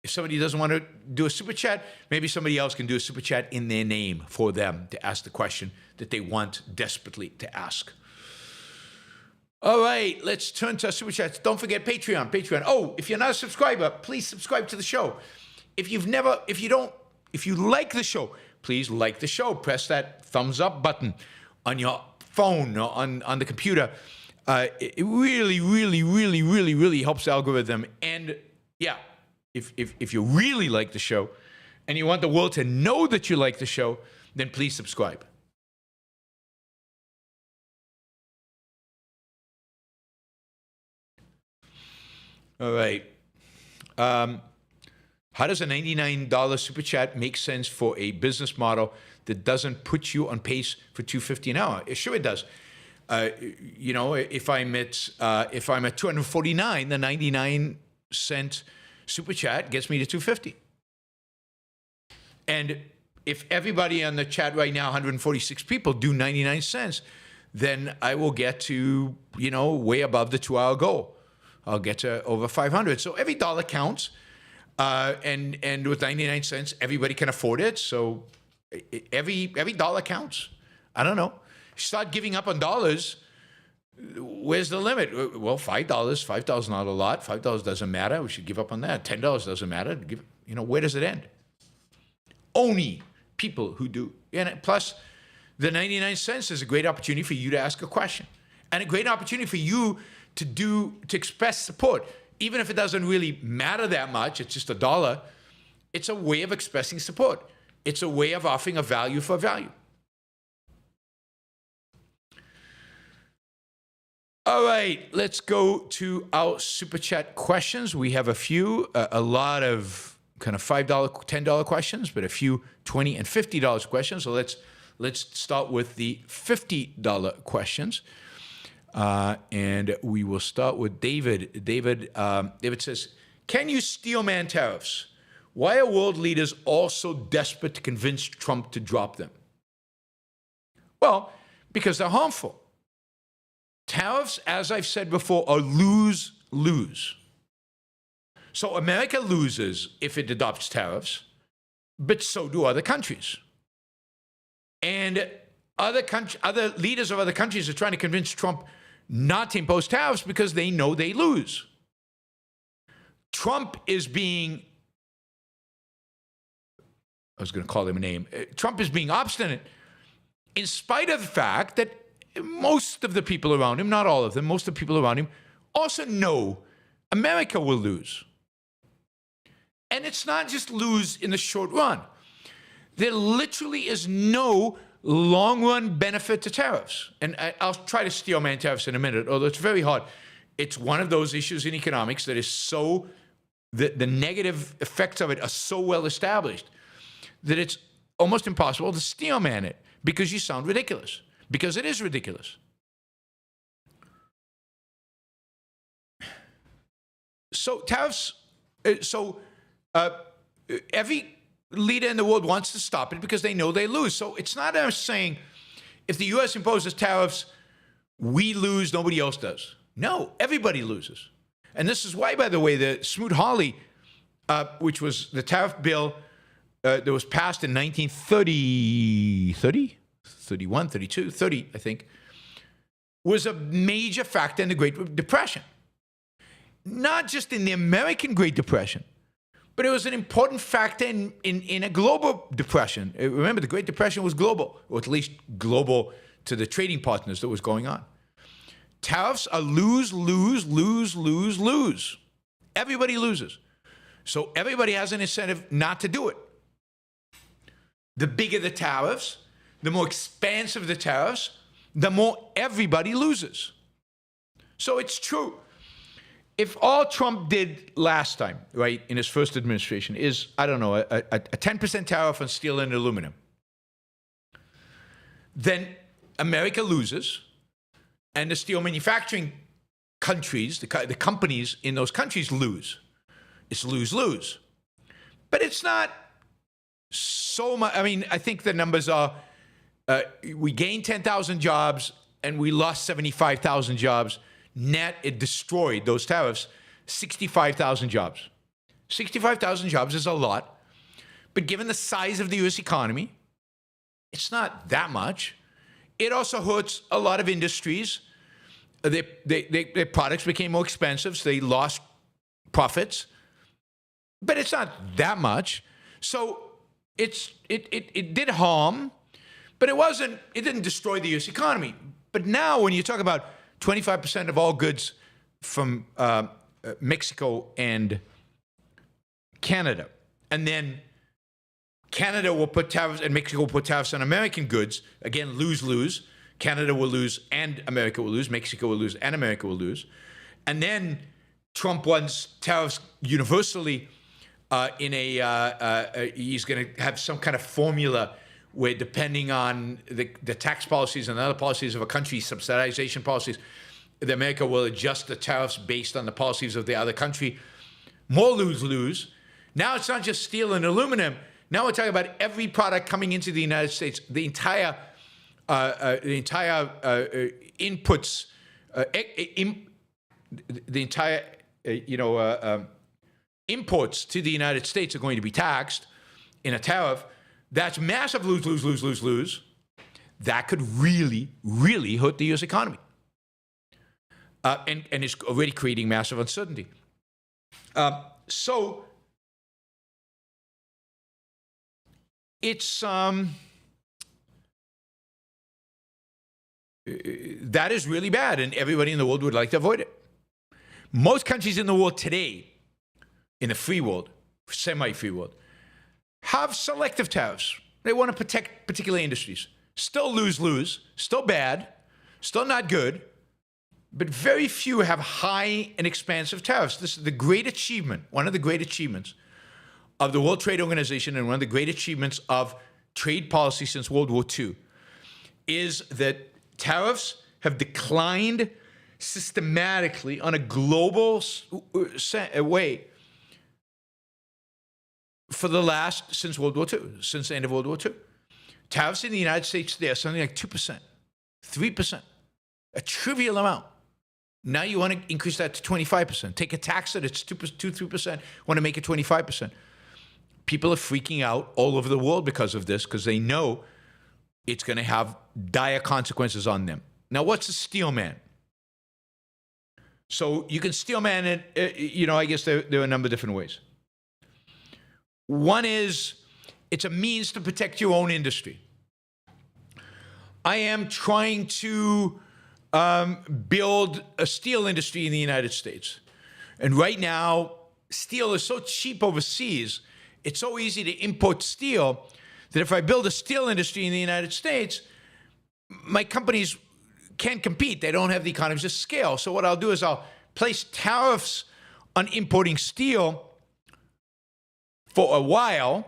If somebody doesn't want to do a Super Chat, maybe somebody else can do a Super Chat in their name for them to ask the question that they want desperately to ask. All right, let's turn to our Super Chats. Don't forget Patreon. Patreon. Oh, if you're not a subscriber, please subscribe to the show. If you like the show, please like the show. Press that thumbs up button on your phone or on the computer. It really, really, really, really, really helps the algorithm. And yeah, if you really like the show and you want the world to know that you like the show, then please subscribe. All right. How does a $99 Super Chat make sense for a business model that doesn't put you on pace for $250 an hour? Sure, it does. You know, if I'm at 249, the 99-cent Super Chat gets me to 250. And if everybody on the chat right now, 146 people, do 99 cents, then I will get to, you know, way above the 2-hour goal. I'll get to over 500. So every dollar counts. And with 99 cents, everybody can afford it. So every dollar counts. I don't know. Start giving up on dollars. Where's the limit? Well, $5. $5 not a lot. $5 doesn't matter. We should give up on that. $10 doesn't matter. Where does it end? Only people who do. And plus, the 99 cents is a great opportunity for you to ask a question. And a great opportunity for you to express support. Even if it doesn't really matter that much, it's just $1, it's a way of expressing support. It's a way of offering a value for value. All right, let's go to our Super Chat questions. We have a few, a lot of kind of $5, $10 questions, but a few $20 and $50 questions. So let's start with the $50 questions. And we will start with David. David says, can you steelman tariffs? Why are world leaders all so desperate to convince Trump to drop them? Well, because they're harmful. Tariffs, as I've said before, are lose-lose. So America loses if it adopts tariffs, but so do other countries. And other leaders of other countries are trying to convince Trump not to impose tariffs because they know they lose. Trump is being, I was going to call him a name, Trump is being obstinate in spite of the fact that most of the people around him, not all of them, most of the people around him also know America will lose. And it's not just lose in the short run. There literally is no long-run benefit to tariffs. And I'll try to steelman tariffs in a minute, although it's very hard. It's one of those issues in economics that is so, the negative effects of it are so well established that it's almost impossible to steelman it because you sound ridiculous, because it is ridiculous. So tariffs, every leader in the world wants to stop it because they know they lose. So it's not us saying if the U.S. imposes tariffs, we lose, nobody else does. No, everybody loses. And this is why, by the way, the Smoot-Hawley, which was the tariff bill that was passed in 1930, 31, 32, 30, I think, was a major factor in the Great Depression. Not just in the American Great Depression, but it was an important factor in a global depression. Remember, the Great Depression was global, or at least global to the trading partners that was going on. Tariffs are lose, lose, lose, lose, lose. Everybody loses. So everybody has an incentive not to do it. The bigger the tariffs, the more expansive the tariffs, the more everybody loses. So it's true. If all Trump did last time, right, in his first administration is, I don't know, a 10% tariff on steel and aluminum, then America loses, and the steel manufacturing countries, the companies in those countries lose. It's lose-lose. But it's not so much. I mean, I think the numbers are, we gained 10,000 jobs and we lost 75,000 jobs. Net, it destroyed those tariffs, 65,000 jobs. 65,000 jobs is a lot, but given the size of the U.S. economy, it's not that much. It also hurts a lot of industries. Their products became more expensive, so they lost profits. But it's not that much. So it did harm, but it didn't destroy the U.S. economy. But now when you talk about 25% of all goods from Mexico and Canada, and then Canada will put tariffs and Mexico will put tariffs on American goods, again, lose-lose. Canada will lose and America will lose. Mexico will lose and America will lose. And then Trump wants tariffs universally he's going to have some kind of formula where depending on the tax policies and other policies of a country, subsidization policies, America will adjust the tariffs based on the policies of the other country. More lose-lose. Now it's not just steel and aluminum. Now we're talking about every product coming into the United States, the entire inputs, imports to the United States are going to be taxed in a tariff. That's massive lose, lose, lose, lose, lose. That could really, really hurt the U.S. economy. And it's already creating massive uncertainty. So it's that is really bad, and everybody in the world would like to avoid it. Most countries in the world today, in the free world, semi-free world, have selective tariffs. They want to protect particular industries. Still lose-lose, still bad, still not good, but very few have high and expansive tariffs. This is the great achievement, one of the great achievements of the World Trade Organization and one of the great achievements of trade policy since World War II, is that tariffs have declined systematically on a global way for the since World War II, since the end of World War II. Tariffs in the United States today are something like 2%, 3%, a trivial amount. Now you want to increase that to 25%. Take a tax that it's 3%, want to make it 25%. People are freaking out all over the world because of this, because they know it's going to have dire consequences on them. Now, what's a steelman? So you can steelman it, I guess there are a number of different ways. One is it's a means to protect your own industry. I am trying to build a steel industry in the United States. And right now, steel is so cheap overseas, it's so easy to import steel that if I build a steel industry in the United States, my companies can't compete. They don't have the economies of scale. So what I'll do is I'll place tariffs on importing steel for a while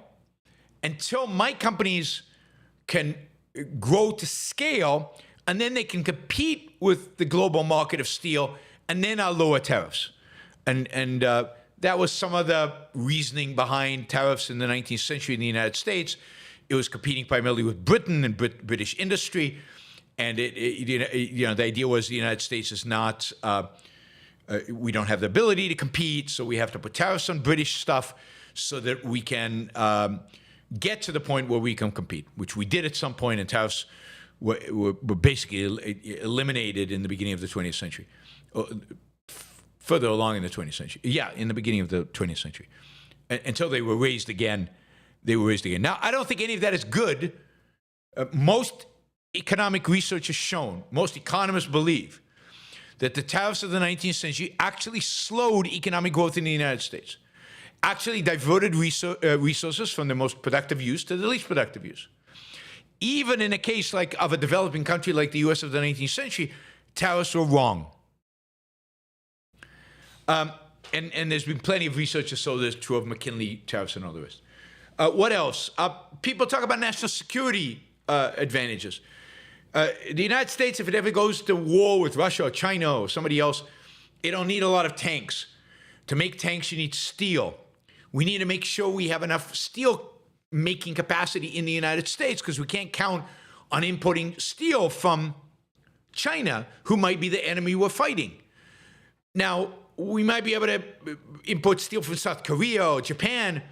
until my companies can grow to scale, and then they can compete with the global market of steel, and then I'll lower tariffs. And that was some of the reasoning behind tariffs in the 19th century in the United States. It was competing primarily with Britain and British industry. And the idea was the United States is not, we don't have the ability to compete, so we have to put tariffs on British stuff so that we can get to the point where we can compete, which we did at some point, and tariffs were basically eliminated in the beginning of the 20th century. Further along in the 20th century. Yeah, in the beginning of the 20th century. Until they were raised again. Now, I don't think any of that is good. Most economic research has shown, most economists believe, that the tariffs of the 19th century actually slowed economic growth in the United States, actually diverted resources from the most productive use to the least productive use. Even in a case like of a developing country like the US of the 19th century, tariffs were wrong. And there's been plenty of research to show this, true of McKinley tariffs and all the rest. What else? People talk about national security advantages. The United States, if it ever goes to war with Russia or China or somebody else, it don't need a lot of tanks. To make tanks, you need steel. We need to make sure we have enough steel making capacity in the United States because we can't count on importing steel from China, who might be the enemy we're fighting. Now, we might be able to import steel from South Korea or Japan,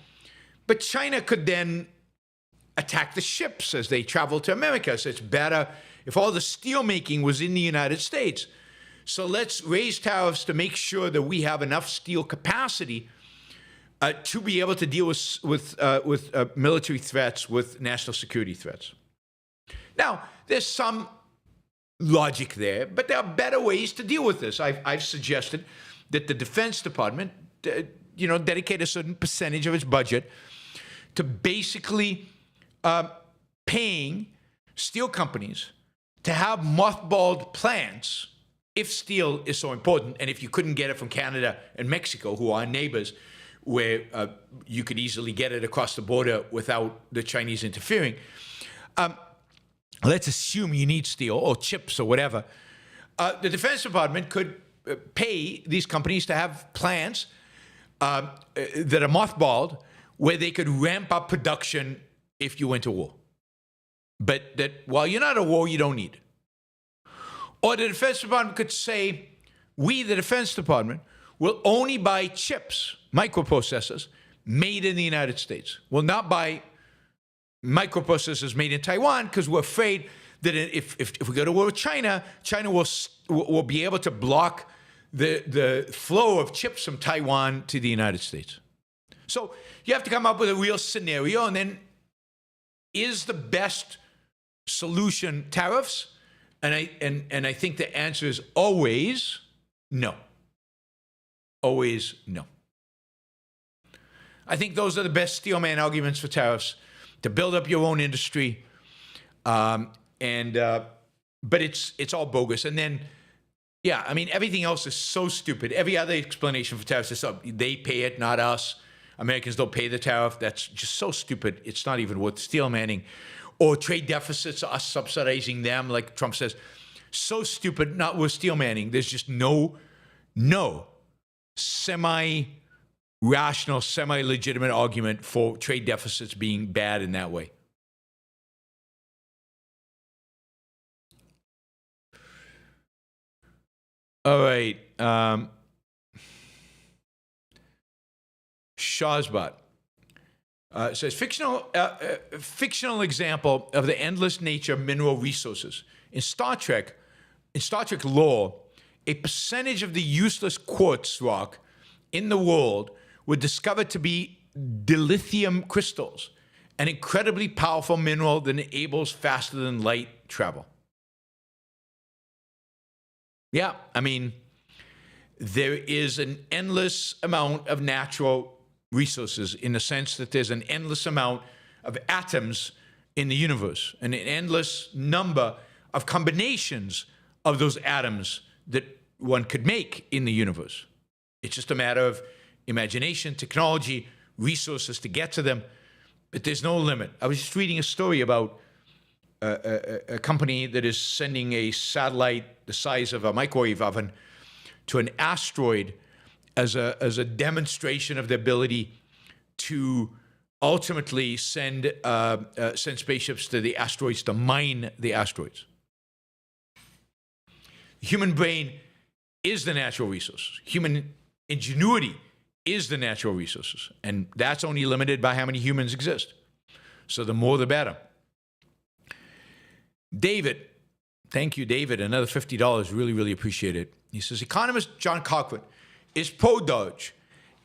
but China could then attack the ships as they travel to America. So it's better if all the steel making was in the United States. So let's raise tariffs to make sure that we have enough steel capacity to be able to deal with military threats, with national security threats. Now, there's some logic there, but there are better ways to deal with this. I've suggested that the Defense Department, dedicate a certain percentage of its budget to basically paying steel companies to have mothballed plants if steel is so important, and if you couldn't get it from Canada and Mexico, who are neighbors, where you could easily get it across the border without the Chinese interfering. Let's assume you need steel or chips or whatever. The Defense Department could pay these companies to have plants that are mothballed where they could ramp up production if you went to war. But that while you're not at war, you don't need it. Or the Defense Department could say, we, the Defense Department, will only buy chips, microprocessors, made in the United States. We'll not buy microprocessors made in Taiwan because we're afraid that if we go to war with China, China will be able to block the flow of chips from Taiwan to the United States. So you have to come up with a real scenario, and then is the best solution tariffs? And I think the answer is always no. Always no. I think those are the best steelman arguments for tariffs, to build up your own industry, but it's all bogus. And then, yeah, I mean, everything else is so stupid. Every other explanation for tariffs is they pay it, not us. Americans don't pay the tariff. That's just so stupid. It's not even worth steelmanning. Or trade deficits, us subsidizing them, like Trump says. So stupid, not worth steelmanning. There's just no semi-rational, semi-legitimate argument for trade deficits being bad in that way. All right. Shazbot says, fictional example of the endless nature of mineral resources. In Star Trek lore, a percentage of the useless quartz rock in the world were discovered to be dilithium crystals, an incredibly powerful mineral that enables faster than light travel. Yeah, I mean, there is an endless amount of natural resources in the sense that there's an endless amount of atoms in the universe, and an endless number of combinations of those atoms that one could make in the universe. It's just a matter of imagination, technology, resources to get to them, but there's no limit. I was just reading a story about a company that is sending a satellite the size of a microwave oven to an asteroid as a demonstration of the ability to ultimately send spaceships to the asteroids to mine the asteroids. The human brain is the natural resource. Human ingenuity is the natural resources, and that's only limited by how many humans exist. So the more, the better. David, thank you, David. Another $50. Really, really appreciate it. He says, economist John Cochrane is pro-doge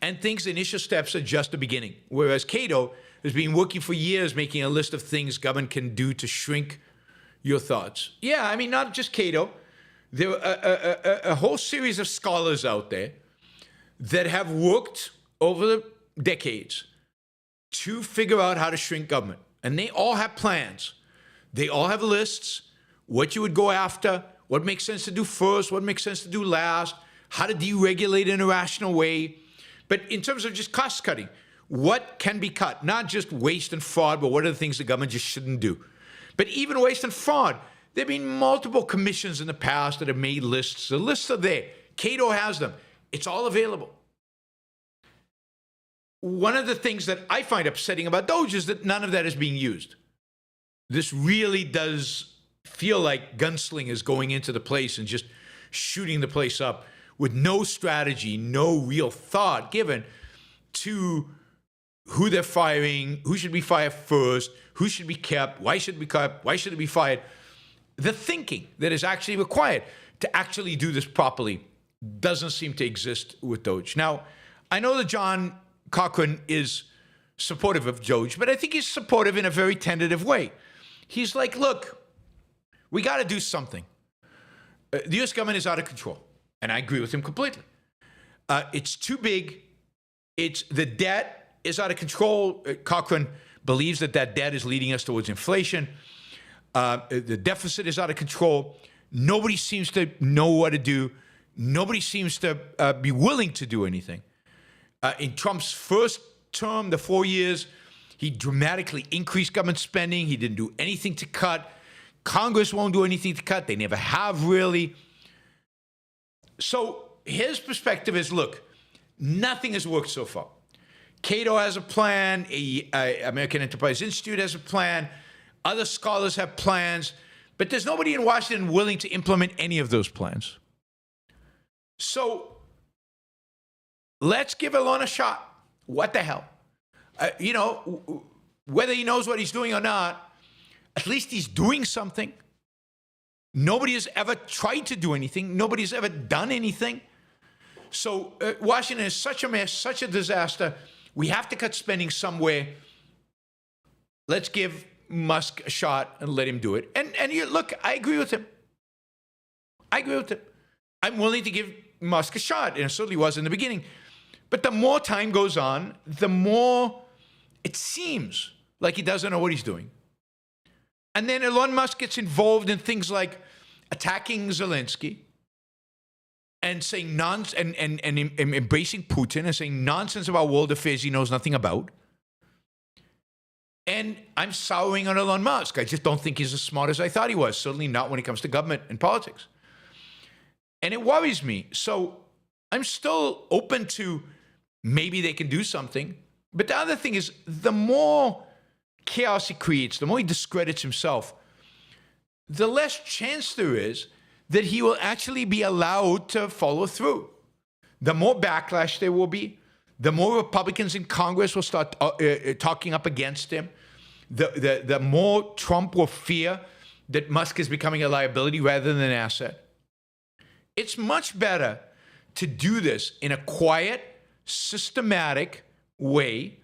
and thinks the initial steps are just the beginning, whereas Cato has been working for years making a list of things government can do to shrink your thoughts. Yeah, I mean, not just Cato. There are a whole series of scholars out there that have worked over the decades to figure out how to shrink government. And they all have plans. They all have lists, what you would go after, what makes sense to do first, what makes sense to do last, how to deregulate in a rational way. But in terms of just cost cutting, what can be cut? Not just waste and fraud, but what are the things the government just shouldn't do? But even waste and fraud, there have been multiple commissions in the past that have made lists. The lists are there. Cato has them. It's all available. One of the things that I find upsetting about Doge is that none of that is being used. This really does feel like gunslingers going into the place and just shooting the place up with no strategy, no real thought given to who they're firing, who should be fired first, who should be kept, why should it be kept, why should it be fired. The thinking that is actually required to actually do this properly doesn't seem to exist with Doge. Now, I know that John Cochrane is supportive of Doge, but I think he's supportive in a very tentative way. He's like, look, we got to do something. The U.S. government is out of control, and I agree with him completely. It's too big. The debt is out of control. Cochrane believes that debt is leading us towards inflation. The deficit is out of control. Nobody seems to know what to do. Nobody seems to be willing to do anything. In Trump's first term, the 4 years, he dramatically increased government spending. He didn't do anything to cut. Congress won't do anything to cut. They never have really. So his perspective is, look, nothing has worked so far. Cato has a plan. American Enterprise Institute has a plan. Other scholars have plans. But there's nobody in Washington willing to implement any of those plans. So let's give Elon a shot. What the hell? Whether he knows what he's doing or not, at least he's doing something. Nobody has ever tried to do anything. Nobody's ever done anything. So Washington is such a mess, such a disaster. We have to cut spending somewhere. Let's give Musk a shot and let him do it. And look, I agree with him. I'm willing to give Musk a shot, and it certainly was in the beginning. But the more time goes on, the more it seems like he doesn't know what he's doing. And then Elon Musk gets involved in things like attacking Zelensky and saying nonsense and embracing Putin and saying nonsense about world affairs he knows nothing about. And I'm souring on Elon Musk. I just don't think he's as smart as I thought he was, certainly not when it comes to government and politics. And it worries me. So I'm still open to maybe they can do something. But the other thing is, the more chaos he creates, the more he discredits himself, the less chance there is that he will actually be allowed to follow through. The more backlash there will be, the more Republicans in Congress will start talking up against him, the more Trump will fear that Musk is becoming a liability rather than an asset. It's much better to do this in a quiet, systematic way,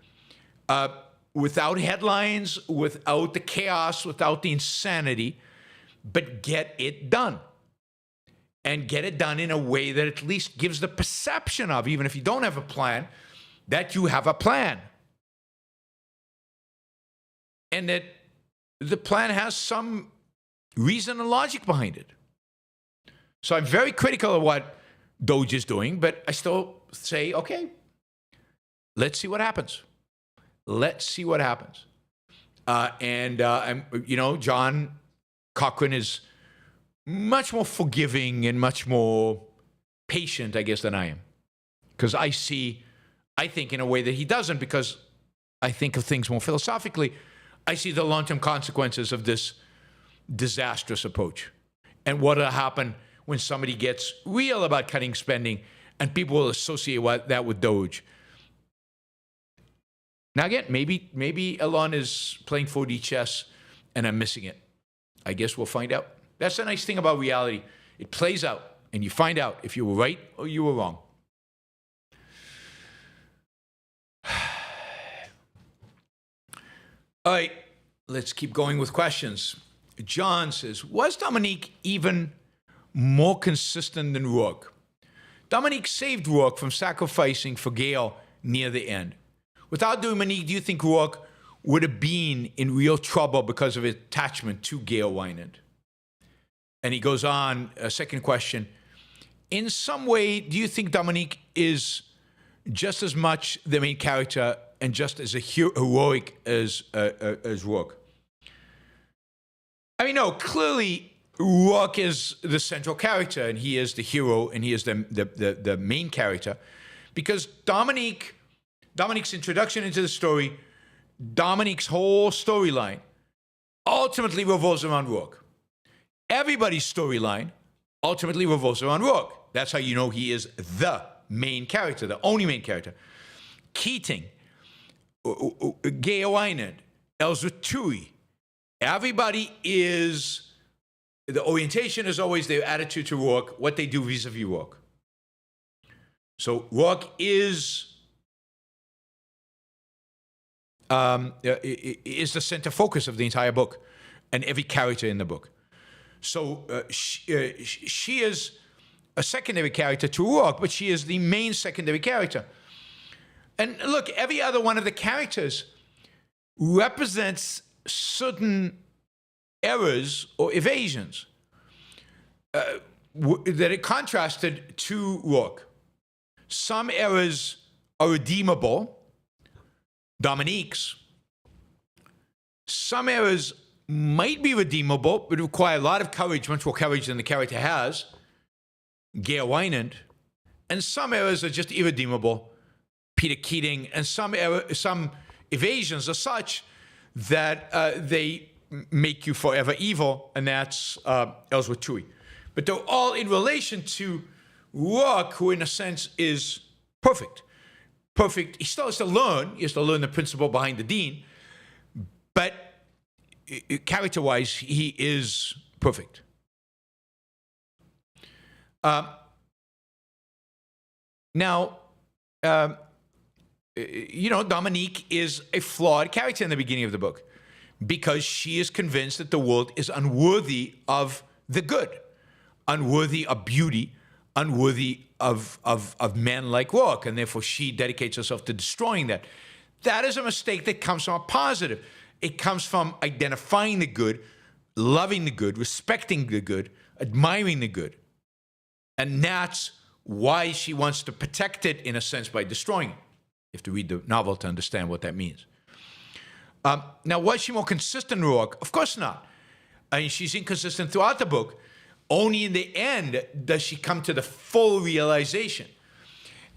without headlines, without the chaos, without the insanity, but get it done. And get it done in a way that at least gives the perception of, even if you don't have a plan, that you have a plan. And that the plan has some reason and logic behind it. So I'm very critical of what Doge is doing, but I still say, okay, let's see what happens. Let's see what happens. John Cochrane is much more forgiving and much more patient, I guess, than I am. because I think in a way that he doesn't, because I think of things more philosophically. I see the long-term consequences of this disastrous approach and what will happen when somebody gets real about cutting spending and people will associate that with Doge. Now again, maybe Elon is playing 4D chess and I'm missing it. I guess we'll find out. That's the nice thing about reality. It plays out and you find out if you were right or you were wrong. All right, let's keep going with questions. John says, was Dominique even more consistent than Rourke? Dominique saved Rourke from sacrificing for Gail near the end. Without Dominique, do you think Rourke would have been in real trouble because of his attachment to Gail Wynand? And he goes on, a second question. In some way, do you think Dominique is just as much the main character and just as heroic as Rourke? I mean, no, clearly Rourke is the central character and he is the hero and he is the main character, because Dominique's introduction into the story, Dominique's whole storyline ultimately revolves around Rourke. Everybody's storyline ultimately revolves around Rourke. That's how you know he is the main character, the only main character. Keating, Gail Wynand, Ellsworth Toohey, everybody is, the orientation is always their attitude to Rourke, what they do vis-a-vis Rourke. So Rourke is the center focus of the entire book and every character in the book. So she is a secondary character to Rourke, but she is the main secondary character. And look, every other one of the characters represents certain errors or evasions that are contrasted to Rourke. Some errors are redeemable, Dominique's. Some errors might be redeemable, but require a lot of courage, much more courage than the character has, Gail Wynand. And some errors are just irredeemable, Peter Keating. And some evasions are such that they make you forever evil, and that's Ellsworth Toohey. But they're all in relation to Rourke, who in a sense is perfect. Perfect. He still has to learn. He has to learn the principle behind the dean. But character-wise, he is perfect. Now, Dominique is a flawed character in the beginning of the book because she is convinced that the world is unworthy of the good, unworthy of beauty, unworthy of men like Rourke, and therefore she dedicates herself to destroying that. That is a mistake that comes from a positive. It comes from identifying the good, loving the good, respecting the good, admiring the good. And that's why she wants to protect it, in a sense, by destroying it. You have to read the novel to understand what that means. Now, was she more consistent than Rourke? Of course not. I mean, she's inconsistent throughout the book. Only in the end does she come to the full realization.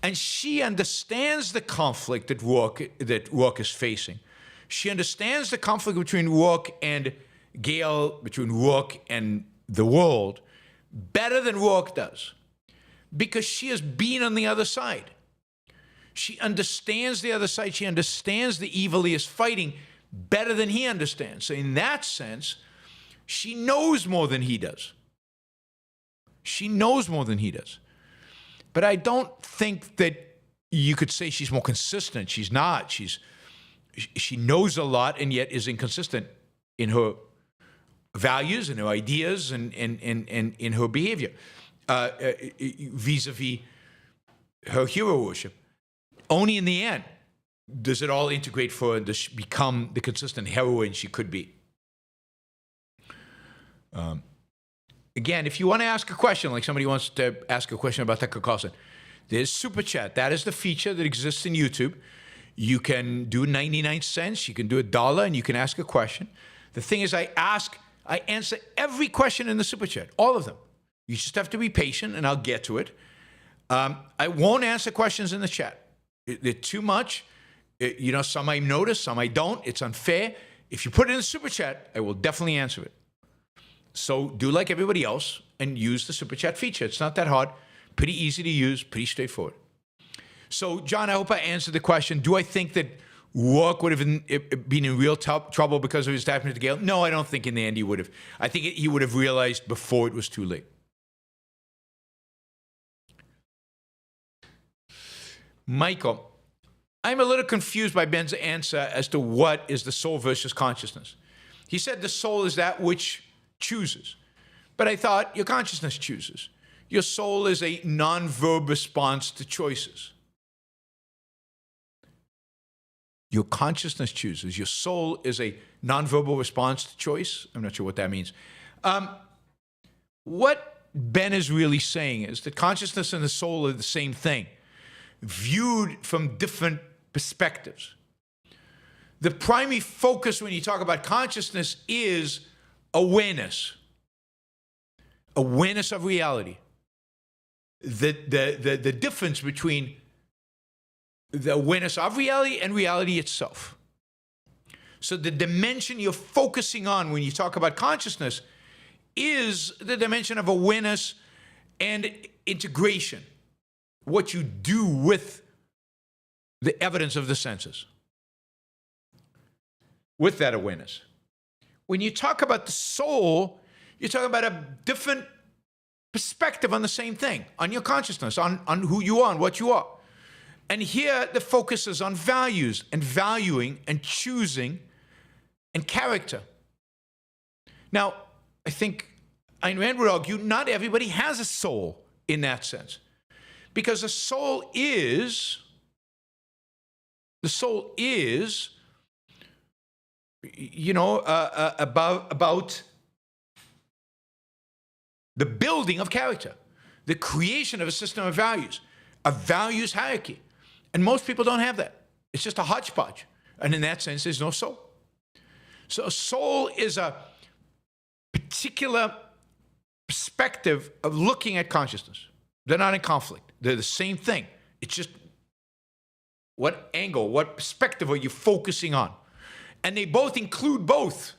And she understands the conflict that Rourke is facing. She understands the conflict between Rourke and Gail, between Rourke and the world, better than Rourke does, because she has been on the other side. She understands the other side. She understands the evil he is fighting better than he understands. So in that sense, she knows more than he does. She knows more than he does. But I don't think that you could say she's more consistent. She's not. She knows a lot and yet is inconsistent in her values and her ideas and in her behavior vis-a-vis her hero worship. Only in the end does it all integrate for her to become the consistent heroine she could be. Again, if you want to ask a question, like somebody wants to ask a question about Tucker Carlson, there's Super Chat. That is the feature that exists in YouTube. You can do 99 cents, you can do $1, and you can ask a question. The thing is, I answer every question in the Super Chat, all of them. You just have to be patient, and I'll get to it. I won't answer questions in the chat. They're too much. Some I notice, some I don't. It's unfair. If you put it in the super chat, I will definitely answer it. So do like everybody else and use the super chat feature. It's not that hard. Pretty easy to use, pretty straightforward. So, John, I hope I answered the question. Do I think that Rourke would have been in real trouble because of his attachment to Gail? No, I don't think in the end he would have. I think he would have realized before it was too late. Michael, I'm a little confused by Ben's answer as to what is the soul versus consciousness. He said the soul is that which chooses. But I thought your consciousness chooses. Your soul is a non-verb response to choices. Your consciousness chooses. Your soul is a non-verbal response to choice. I'm not sure what that means. What Ben is really saying is that consciousness and the soul are the same thing, viewed from different perspectives. The primary focus when you talk about consciousness is awareness. Awareness of reality. The difference between the awareness of reality and reality itself. So the dimension you're focusing on when you talk about consciousness is the dimension of awareness and integration. What you do with the evidence of the senses. With that awareness. When you talk about the soul, you're talking about a different perspective on the same thing, on your consciousness, on who you are and what you are. And here the focus is on values and valuing and choosing and character. Now, I think Ayn Rand would argue not everybody has a soul in that sense. Because the soul is, about the building of character, the creation of a system of values, a values hierarchy. And most people don't have that. It's just a hodgepodge. And in that sense, there's no soul. So a soul is a particular perspective of looking at consciousness. They're not in conflict. They're the same thing. It's just what angle, what perspective are you focusing on? And they both include both.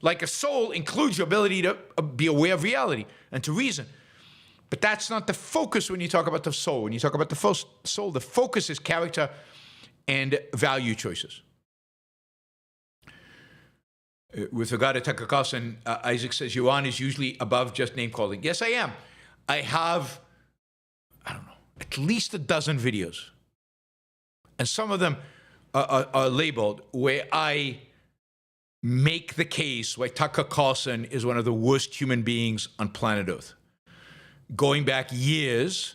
Like a soul includes your ability to be aware of reality and to reason. But that's not the focus when you talk about the soul. When you talk about the soul, the focus is character and value choices. With regard to Tucker Carlson, Isaac says, Yaron is usually above just name calling. Yes, I am. I have, at least a dozen videos. And some of them are labeled where I make the case why Tucker Carlson is one of the worst human beings on planet Earth. Going back years,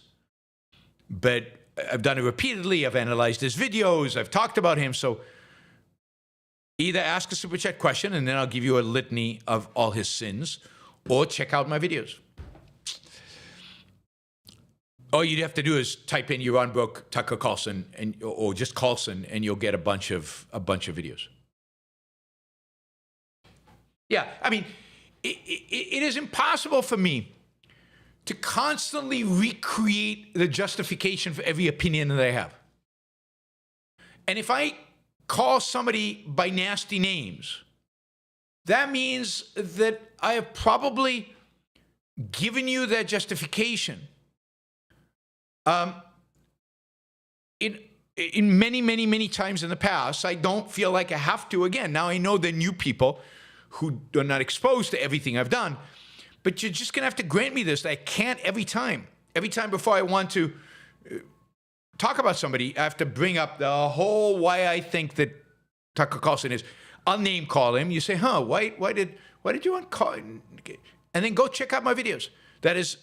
but I've done it repeatedly. I've analyzed his videos. I've talked about him. So either ask a super chat question and then I'll give you a litany of all his sins, or check out my videos. All you'd have to do is type in Yaron Brook, Tucker Carlson, or just Carlson, and you'll get a bunch of videos. Yeah, I mean, it is impossible for me to constantly recreate the justification for every opinion that I have. And if I call somebody by nasty names, that means that I have probably given you that justification in many, many, many times in the past. I don't feel like I have to again. Now I know there are new people who are not exposed to everything I've done, but you're just going to have to grant me this. That I can't every time. Every time before I want to talk about somebody, I have to bring up the whole why I think that Tucker Carlson is. I'll name call him. You say, why did you want to call him? And then go check out my videos. That is,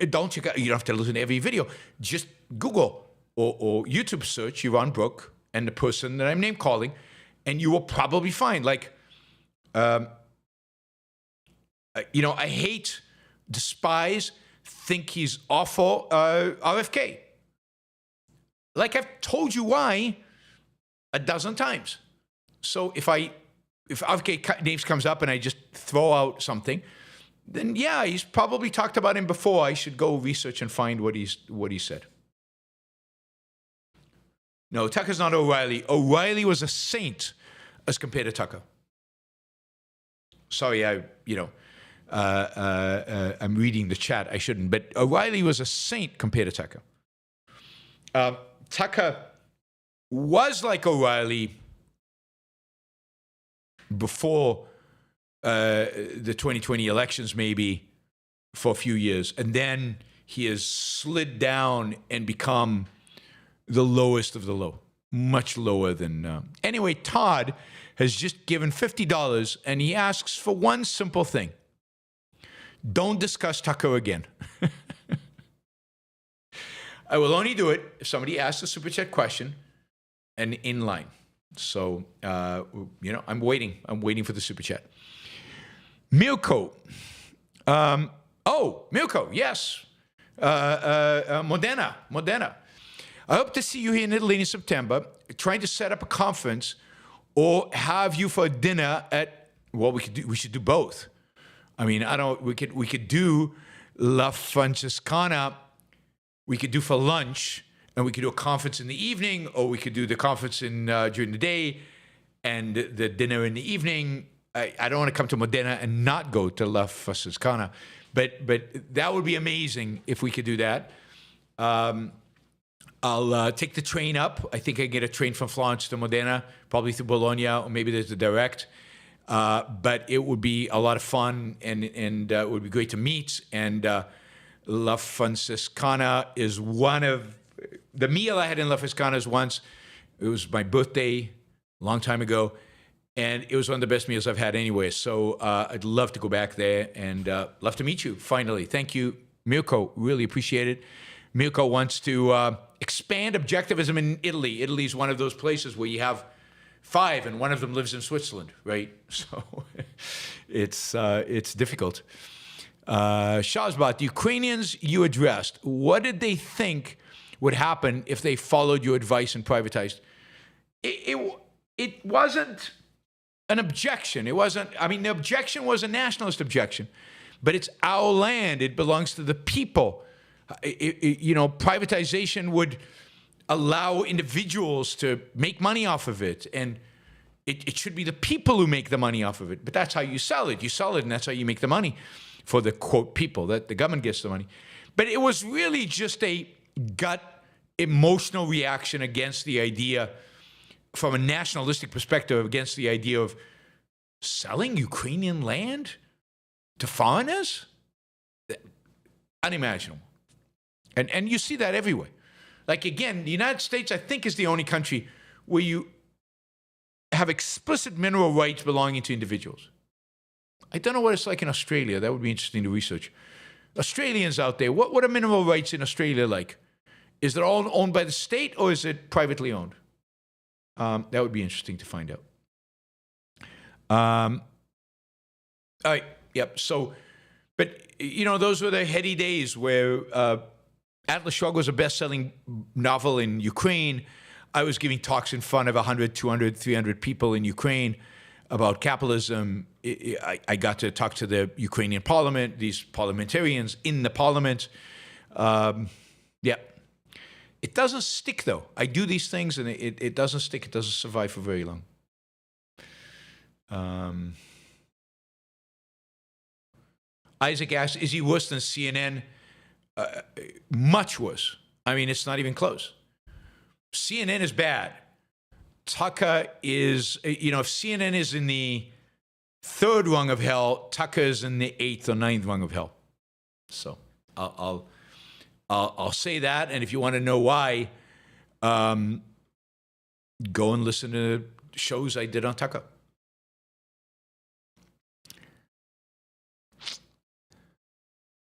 don't check out, you don't have to listen to every video. Just Google or YouTube search Yaron Brook and the person that I'm name calling, and you will probably find, like, I hate, despise, think he's awful, RFK. Like I've told you why a dozen times. So if RFK names comes up and I just throw out something, then yeah, he's probably talked about him before. I should go research and find what he said. No, Tucker's not O'Reilly. O'Reilly was a saint as compared to Tucker. Sorry, I'm reading the chat. I shouldn't. But O'Reilly was a saint compared to Tucker. Tucker was like O'Reilly before the 2020 elections, maybe for a few years. And then he has slid down and become the lowest of the low, much lower than. Anyway, Todd has just given $50 and he asks for one simple thing. Don't discuss Tucker again. I will only do it if somebody asks a super chat question and in line. So, I'm waiting. I'm waiting for the super chat. Milko. Milko, yes. Modena. I hope to see you here in Italy in September, trying to set up a conference or have you for dinner at, well, we should do both. I mean, we could do La Francescana, we could do for lunch, and we could do a conference in the evening, or we could do the conference during the day and the dinner in the evening. I don't want to come to Modena and not go to La Francescana, but that would be amazing if we could do that. I'll take the train up. I think I get a train from Florence to Modena, probably through Bologna, or maybe there's a direct. But it would be a lot of fun, and it would be great to meet. And La Francescana is one of the meal I had in La Francescana is once. It was my birthday, a long time ago, and it was one of the best meals I've had anyway. So I'd love to go back there and love to meet you finally. Thank you, Mirko. Really appreciate it. Mirko wants to expand objectivism in Italy. Italy is one of those places where you have 5 and one of them lives in Switzerland, right? So it's difficult. Shazbot, the Ukrainians you addressed, what did they think would happen if they followed your advice and privatized? It wasn't an objection. It wasn't, I mean, the objection was a nationalist objection, but it's our land. It belongs to the people. Privatization would allow individuals to make money off of it, and it should be the people who make the money off of it. But that's how you sell it. You sell it, and that's how you make the money for the, quote, people, that the government gets the money. But it was really just a gut emotional reaction against the idea, from a nationalistic perspective, against the idea of selling Ukrainian land to foreigners? Unimaginable. And you see that everywhere. Like, again, the United States, I think, is the only country where you have explicit mineral rights belonging to individuals. I don't know what it's like in Australia. That would be interesting to research. Australians out there, what are mineral rights in Australia like? Is it all owned by the state, or is it privately owned? That would be interesting to find out. All right, yep. So, but, those were the heady days where Atlas Shrugged was a best-selling novel in Ukraine. I was giving talks in front of 100, 200, 300 people in Ukraine about capitalism. I got to talk to the Ukrainian parliament, these parliamentarians in the parliament. Yeah. It doesn't stick, though. I do these things, and it doesn't stick. It doesn't survive for very long. Isaac asks, is he worse than CNN? Much worse. I mean, it's not even close. CNN is bad. Tucker is, if CNN is in the 3rd rung of hell, Tucker is in the 8th or 9th rung of hell. So I'll say that, and if you want to know why, go and listen to shows I did on Tucker.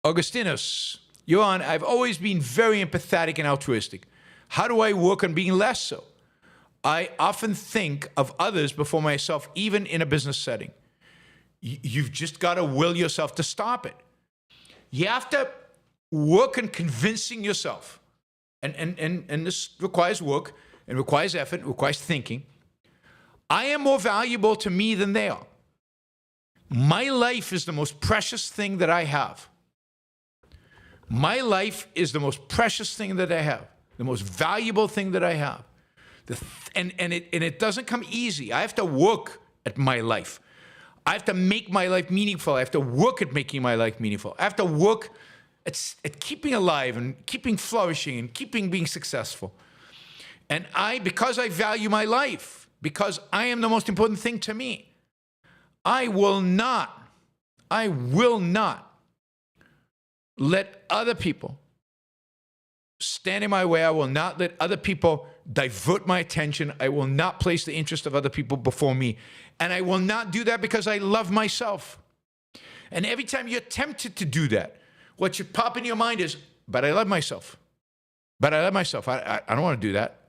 Augustinus, Yaron, I've always been very empathetic and altruistic. How do I work on being less so? I often think of others before myself, even in a business setting. You've just got to will yourself to stop it. You have to work on convincing yourself. And this requires work, and requires effort, requires thinking. I am more valuable to me than they are. My life is the most precious thing that I have. My life is the most precious thing that I have, the most valuable thing that I have. And it doesn't come easy. I have to work at my life. I have to make my life meaningful. I have to work at making my life meaningful. I have to work at keeping alive and keeping flourishing and keeping being successful. And because I value my life, because I am the most important thing to me, I will not let other people stand in my way. I will not let other people divert my attention. I will not place the interest of other people before me. And I will not do that because I love myself. And every time you're tempted to do that, what should pop in your mind is, but I love myself. But I love myself. I don't want to do that.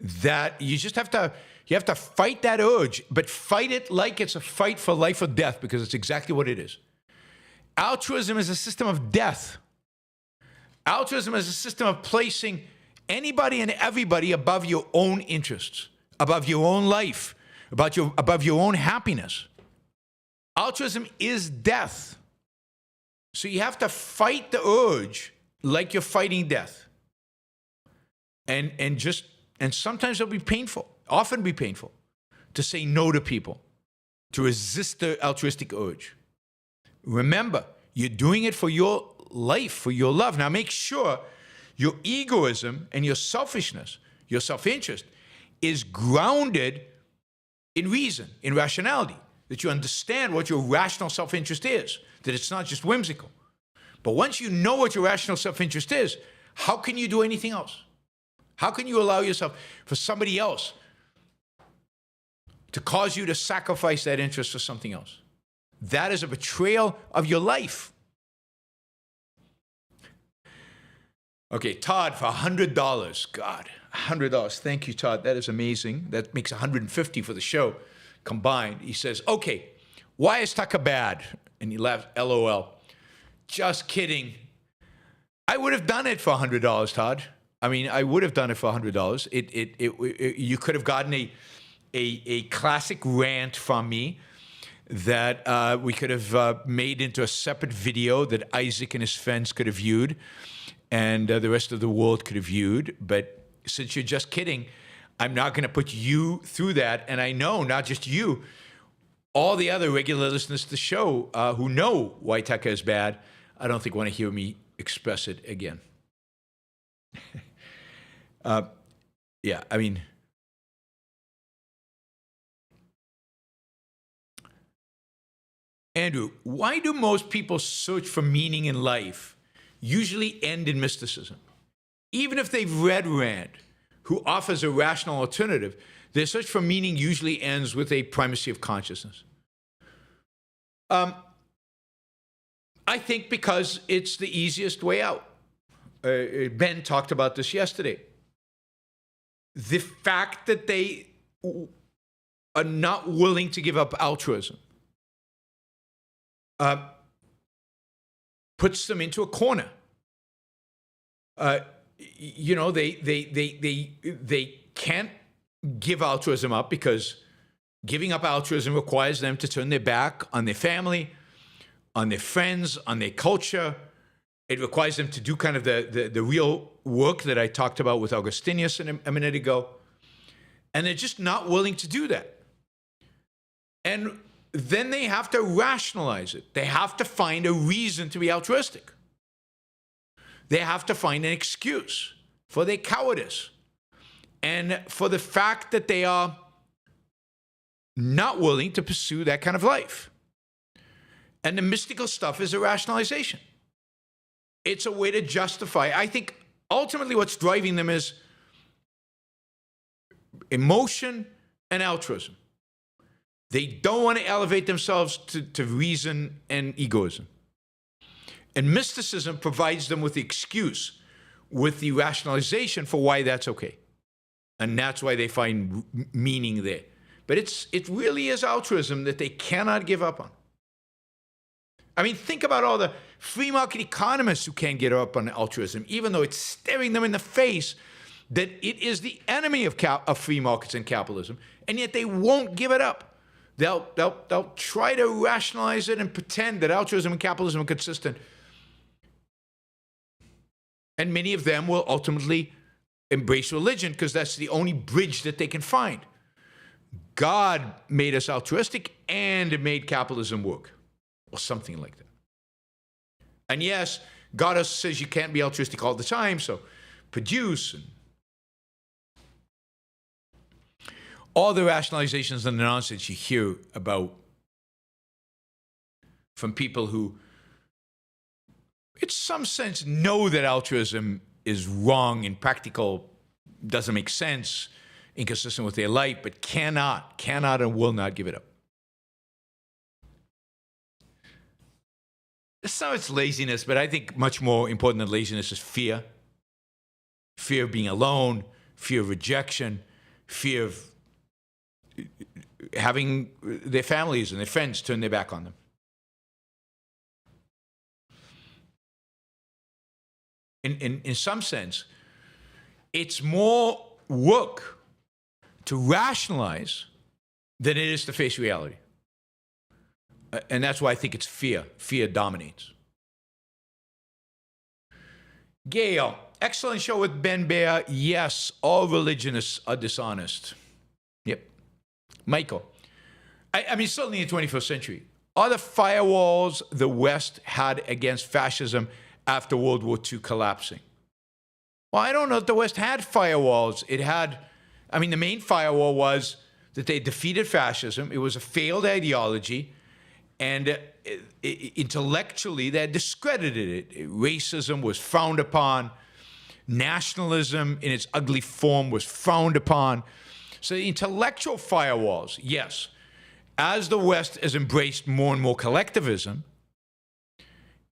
That you just have to fight that urge, but fight it like it's a fight for life or death, because it's exactly what it is. Altruism is a system of death. Altruism is a system of placing anybody and everybody above your own interests, above your own life, above your own happiness. Altruism is death. So you have to fight the urge like you're fighting death. And sometimes it'll be painful, often be painful, to say no to people, to resist the altruistic urge. Remember, you're doing it for your life, for your love. Now make sure your egoism and your selfishness, your self-interest, is grounded in reason, in rationality, that you understand what your rational self-interest is, that it's not just whimsical. But once you know what your rational self-interest is, how can you do anything else? How can you allow yourself for somebody else to cause you to sacrifice that interest for something else? That is a betrayal of your life. Okay, Todd, for $100. God, $100. Thank you, Todd. That is amazing. That makes $150 for the show combined. He says, okay, why is Tucker bad? And he laughs, LOL. Just kidding. I would have done it for $100, Todd. I mean, I would have done it for $100. You could have gotten a classic rant from me that we could have made into a separate video that Isaac and his friends could have viewed, and the rest of the world could have viewed. But since you're just kidding, I'm not going to put you through that. And I know not just you, all the other regular listeners to the show who know why Tucker is bad, I don't think want to hear me express it again. Yeah, I mean, Andrew, why do most people search for meaning in life usually end in mysticism? Even if they've read Rand, who offers a rational alternative, their search for meaning usually ends with a primacy of consciousness. I think because it's the easiest way out. Ben talked about this yesterday. The fact that they are not willing to give up altruism puts them into a corner. You know, they can't give altruism up because giving up altruism requires them to turn their back on their family, on their friends, on their culture. It requires them to do kind of the real work that I talked about with Augustinius a minute ago. And they're just not willing to do that. And then they have to rationalize it. They have to find a reason to be altruistic. They have to find an excuse for their cowardice and for the fact that they are not willing to pursue that kind of life. And the mystical stuff is a rationalization. It's a way to justify. I think ultimately what's driving them is emotion and altruism. They don't want to elevate themselves to reason and egoism. And mysticism provides them with the excuse, with the rationalization for why that's okay. And that's why they find meaning there. But it really is altruism that they cannot give up on. I mean, think about all the free market economists who can't get up on altruism, even though it's staring them in the face that it is the enemy of free markets and capitalism, and yet they won't give it up. They'll try to rationalize it and pretend that altruism and capitalism are consistent. And many of them will ultimately embrace religion because that's the only bridge that they can find. God made us altruistic and made capitalism work, or something like that. And yes, God also says you can't be altruistic all the time, so produce and all the rationalizations and the nonsense you hear about from people who, in some sense, know that altruism is wrong and practical, doesn't make sense, inconsistent with their life, but cannot and will not give it up. Some of it's laziness, but I think much more important than laziness is fear. Fear of being alone, fear of rejection, fear of having their families and their friends turn their back on them. In some sense, it's more work to rationalize than it is to face reality. And that's why I think it's fear. Fear dominates. Gail, excellent show with Ben Bear. Yes, all religionists are dishonest. Yep. Michael, I mean, certainly in the 21st century, are the firewalls the West had against fascism after World War II collapsing? Well, I don't know if the West had firewalls. It had, I mean, the main firewall was that they defeated fascism. It was a failed ideology. And intellectually, they had discredited it. Racism was frowned upon. Nationalism in its ugly form was frowned upon. So the intellectual firewalls, yes. As the West has embraced more and more collectivism,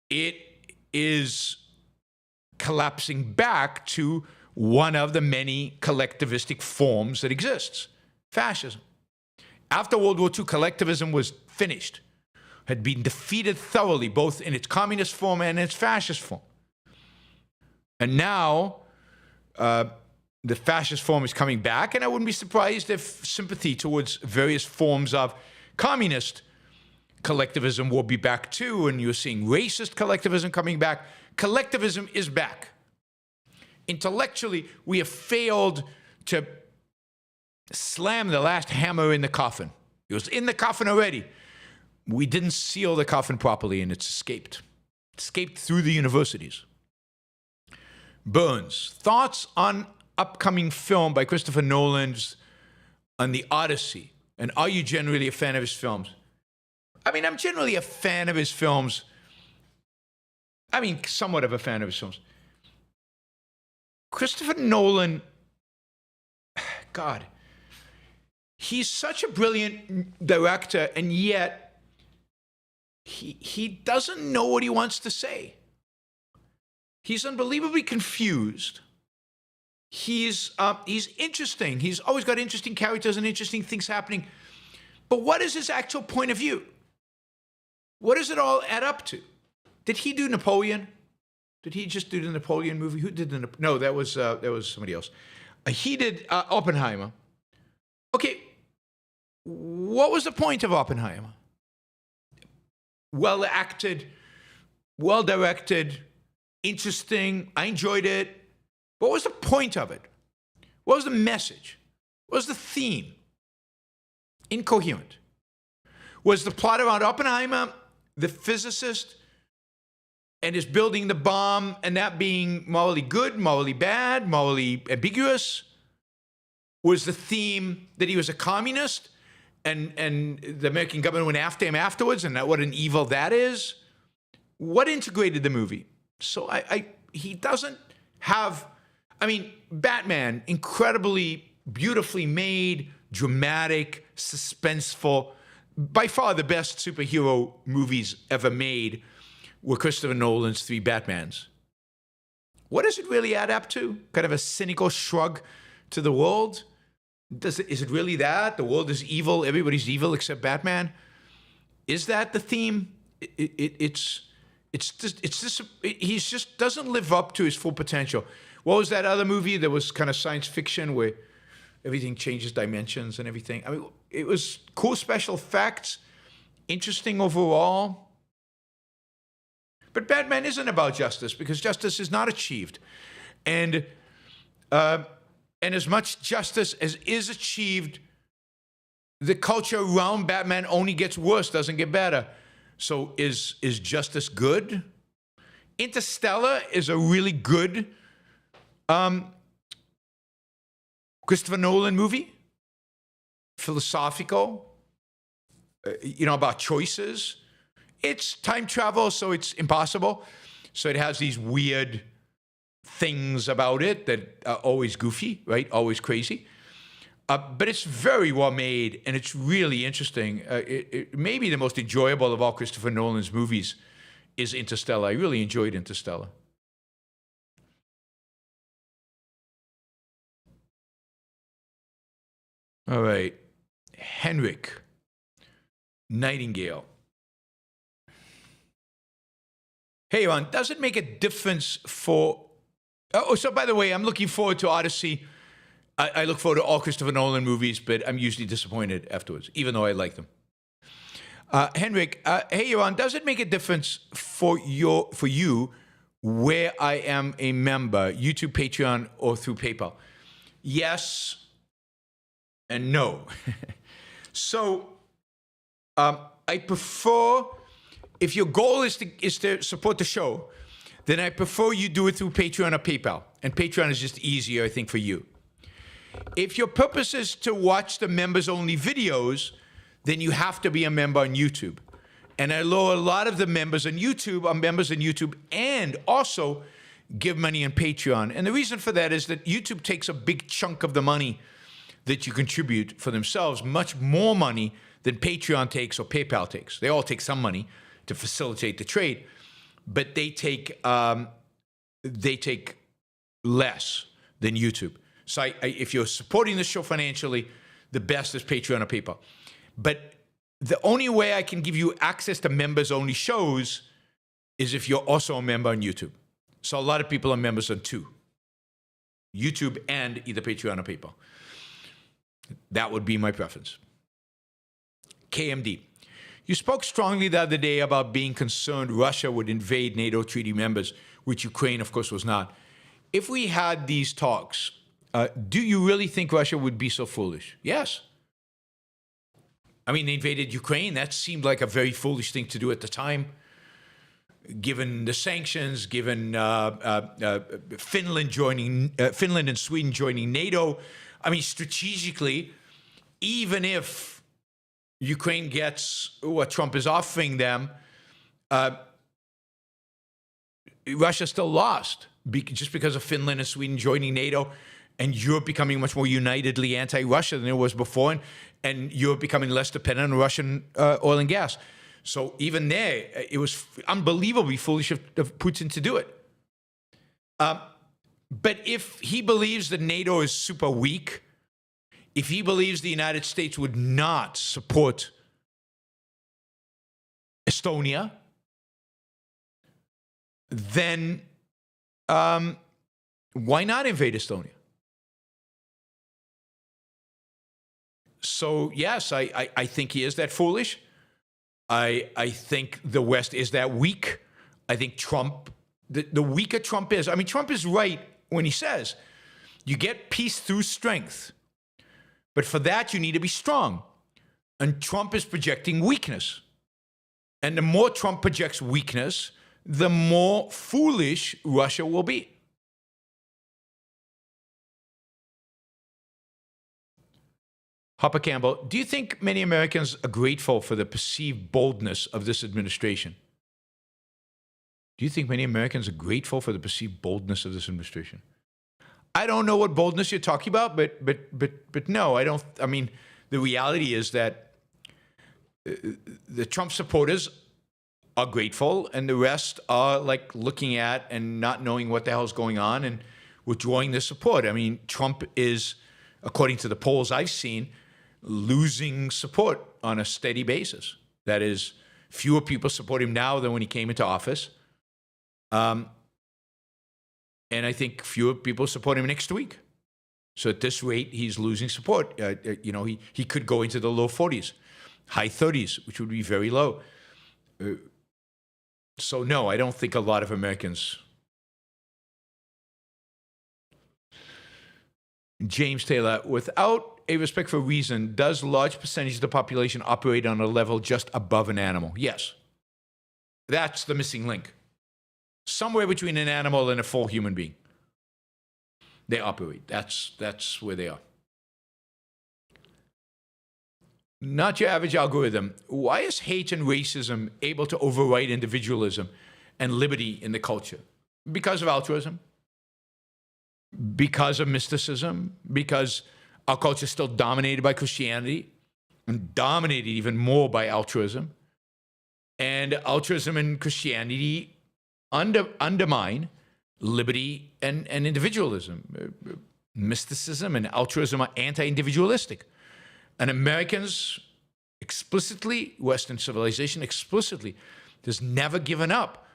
it is collapsing back to one of the many collectivistic forms that exists, fascism. After World War II, collectivism was finished, had been defeated thoroughly, both in its communist form and its fascist form. And now the fascist form is coming back, and I wouldn't be surprised if sympathy towards various forms of communist collectivism will be back too, and you're seeing racist collectivism coming back. Collectivism is back. Intellectually, we have failed to slam the last hammer in the coffin. It was in the coffin already. We didn't seal the coffin properly, and it's escaped. It escaped through the universities. Burns, thoughts on upcoming film by Christopher Nolan's on the Odyssey, and are you generally a fan of his films? I mean, I'm generally a fan of his films. I mean, somewhat of a fan of his films. Christopher Nolan, God, he's such a brilliant director, and yet he doesn't know what he wants to say. He's unbelievably confused. He's interesting. He's always got interesting characters and interesting things happening. But what is his actual point of view? What does it all add up to? Did he do Napoleon? Did he just do the Napoleon movie? Who did the No, that was somebody else. He did Oppenheimer. Okay, what was the point of Oppenheimer? Well acted, well directed, interesting. I enjoyed it. What was the point of it? What was the message? What was the theme? Incoherent. Was the plot around Oppenheimer, the physicist, and his building the bomb, and that being morally good, morally bad, morally ambiguous? Was the theme that he was a communist and the American government went after him afterwards, and that what an evil that is? What integrated the movie? So he doesn't have, I mean, Batman, incredibly beautifully made, dramatic, suspenseful, by far the best superhero movies ever made were Christopher Nolan's three Batmans. What does it really add up to? Kind of a cynical shrug to the world? Is it really that? The world is evil, everybody's evil except Batman? Is that the theme? he just doesn't live up to his full potential. What was that other movie that was kind of science fiction where everything changes dimensions and everything? I mean, it was cool special effects, interesting overall. But Batman isn't about justice because justice is not achieved. And as much justice as is achieved, the culture around Batman only gets worse, doesn't get better. So is justice good? Interstellar is a really good Christopher Nolan movie, philosophical, about choices. It's time travel, so it's impossible. So it has these weird things about it that are always goofy, right? Always crazy. But it's very well made, and it's really interesting. It may be the most enjoyable of all Christopher Nolan's movies is Interstellar. I really enjoyed Interstellar. All right. Henrik Nightingale. Hey, Yaron, does it make a difference for... Oh, so by the way, I'm looking forward to Odyssey. I look forward to all Christopher Nolan movies, but I'm usually disappointed afterwards, even though I like them. Henrik, hey, Yaron, does it make a difference for you where I am a member, YouTube, Patreon, or through PayPal? Yes and no. So I prefer... If your goal is to support the show, then I prefer you do it through Patreon or PayPal. And Patreon is just easier, I think, for you. If your purpose is to watch the members-only videos, then you have to be a member on YouTube. And I know a lot of the members on YouTube are members on YouTube and also give money on Patreon. And the reason for that is that YouTube takes a big chunk of the money that you contribute for themselves, much more money than Patreon takes or PayPal takes. They all take some money to facilitate the trade, but they take less than YouTube. So if you're supporting the show financially, the best is Patreon or PayPal. But the only way I can give you access to members-only shows is if you're also a member on YouTube. So a lot of people are members on two, YouTube and either Patreon or PayPal. That would be my preference. KMD. You spoke strongly the other day about being concerned Russia would invade NATO treaty members, which Ukraine, of course, was not. If we had these talks, do you really think Russia would be so foolish? Yes. I mean, they invaded Ukraine. That seemed like a very foolish thing to do at the time, given the sanctions, given Finland and Sweden joining NATO. I mean, strategically, even if Ukraine gets what Trump is offering them, Russia still lost just because of Finland and Sweden joining NATO and Europe becoming much more unitedly anti-Russia than it was before, and Europe becoming less dependent on Russian oil and gas. So even there, it was unbelievably foolish of Putin to do it. But if he believes that NATO is super weak, if he believes the United States would not support Estonia, then why not invade Estonia? So, yes, I think he is that foolish. I think the West is that weak. I think Trump, the weaker Trump is, I mean, Trump is right when he says, you get peace through strength. But for that, you need to be strong. And Trump is projecting weakness. And the more Trump projects weakness, the more foolish Russia will be. Hopper Campbell, do you think many Americans are grateful for the perceived boldness of this administration? Do you think many Americans are grateful for the perceived boldness of this administration? I don't know what boldness you're talking about, but no, I don't. I mean, the reality is that the Trump supporters are grateful, and the rest are like looking at and not knowing what the hell is going on and withdrawing their support. I mean, Trump is, according to the polls I've seen, losing support on a steady basis. That is, Fewer people support him now than when he came into office. And I think fewer people support him next week. So at this rate, he's losing support. He could go into the low 40s, high 30s, which would be very low. So no, I don't think a lot of Americans. James Taylor, without a respect for reason, does large percentage of the population operate on a level just above an animal? Yes. That's the missing link. Somewhere between an animal and a full human being. They operate. That's where they are. Not your average algorithm. Why is hate and racism able to override individualism and liberty in the culture? Because of altruism. Because of mysticism, because our culture is still dominated by Christianity and dominated even more by altruism. And altruism and Christianity undermine liberty and individualism. Mysticism and altruism are anti-individualistic. And Americans explicitly, Western civilization explicitly, has never given up